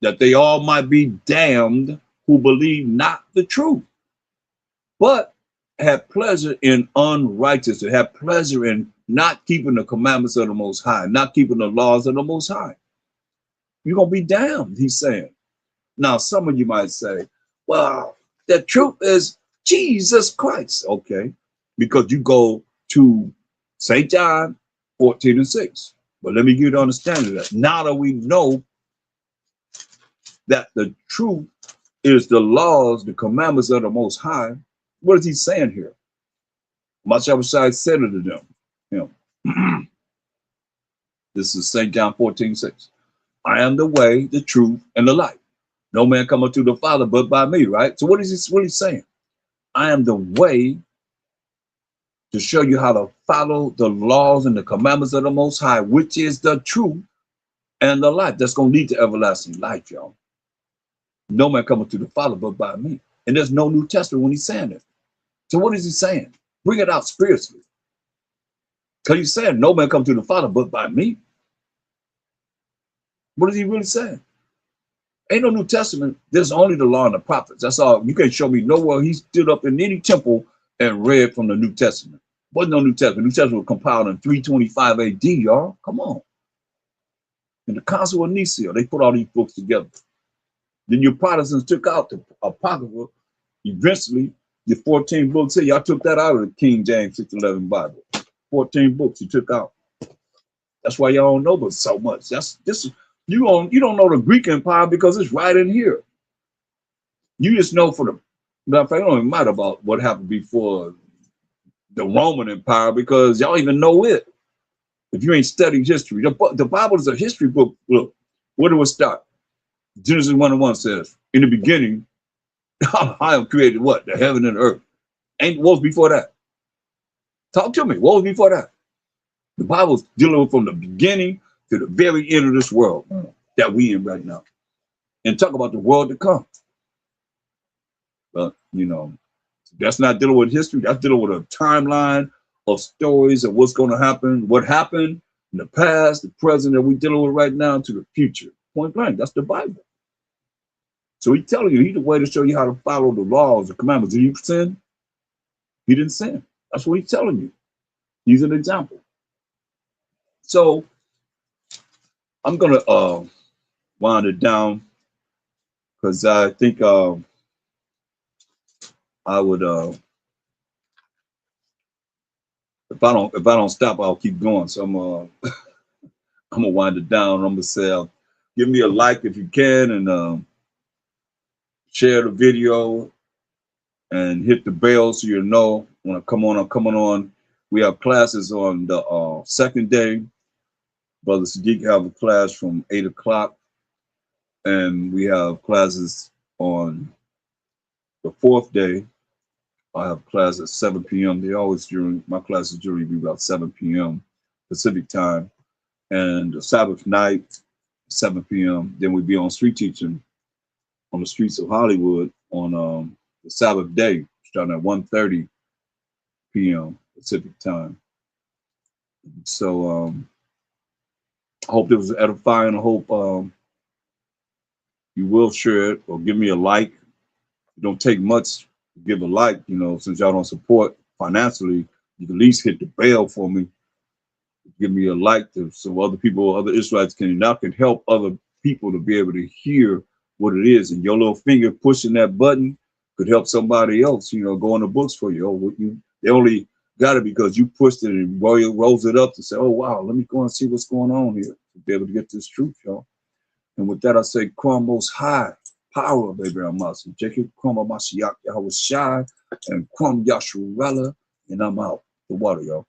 That they all might be damned who believe not the truth, but have pleasure in unrighteousness, have pleasure in not keeping the commandments of the Most High, not keeping the laws of the Most High. You're going to be damned, he's saying. Now, some of you might say, well, the truth is Jesus Christ. Okay, because you go to St. John 14 and 6. But let me give you the understanding of that. Now that we know that the truth is the laws, the commandments of the Most High, what is he saying here? Much Abishai said unto them, you know, this is St. John 14:6. I am the way, the truth, and the life. No man cometh to the Father but by me, right? So what is he really saying? I am the way to show you how to follow the laws and the commandments of the Most High, which is the truth and the life. That's going to lead to everlasting life, y'all. No man cometh to the Father but by me. And there's no New Testament when he's saying it. So what is he saying? Bring it out spiritually. Because he's saying, no man come to the Father but by me. What is he really saying? Ain't no New Testament. There's only the law and the prophets. That's all. You can't show me nowhere he stood up in any temple and read from the New Testament. Wasn't no New Testament. New Testament was compiled in 325 AD, y'all. Come on. In the Council of Nicaea, they put all these books together. Then your Protestants took out the Apocrypha. Eventually, the 14 books here, y'all took that out of the King James 611 Bible. 14 books you took out. That's why y'all don't know but so much. You don't know the Greek Empire because it's right in here. You just know for the matter of fact, it don't even matter about what happened before the Roman Empire because y'all even know it. If you ain't studied history, the Bible is a history book. Look, where do it start? Genesis 1:1 says, in the beginning, I have created what? The heaven and the earth. What was before that? Talk to me. What was before that? The Bible's dealing with from the beginning to the very end of this world that we in right now. And talk about the world to come. But, you know, that's not dealing with history. That's dealing with a timeline of stories of what's going to happen, what happened in the past, the present that we're dealing with right now, to the future. Point blank. That's the Bible. So he's telling you, he's the way to show you how to follow the laws, the commandments. Did you sin? He didn't sin. That's what he's telling you. He's an example. So I'm going to wind it down because I think I would, if I don't stop, I'll keep going. So I'm gonna wind it down. I'm gonna say, give me a like if you can, and share the video, and hit the bell so you know when I come on. I'm coming on. We have classes on the second day. Brother Sadiq have a class from 8 o'clock, and we have classes on the fourth day. I have class at 7 p.m. They always my classes usually be about 7 p.m. Pacific time, and the Sabbath night, 7 p.m. Then we'd be on street teaching on the streets of Hollywood on the Sabbath day, starting at 1:30 p.m. Pacific time. So I hope it was edifying. I hope you will share it or give me a like. It don't take much to give a like, you know, since y'all don't support financially, you can at least hit the bell for me. Give me a like so other people, other Israelites can help other people to be able to hear what it is. And your little finger pushing that button could help somebody else, you know, go in the books for you. Oh, they only got it because you pushed it and rolls it up to say, oh, wow, let me go and see what's going on here to be able to get this truth, y'all. And with that, I say, Kwam Most High, power of Abraham Master, Jacob Kwam Mashiach Yahweh Shai, and Kwam Yasharella, and I'm out. The water, y'all.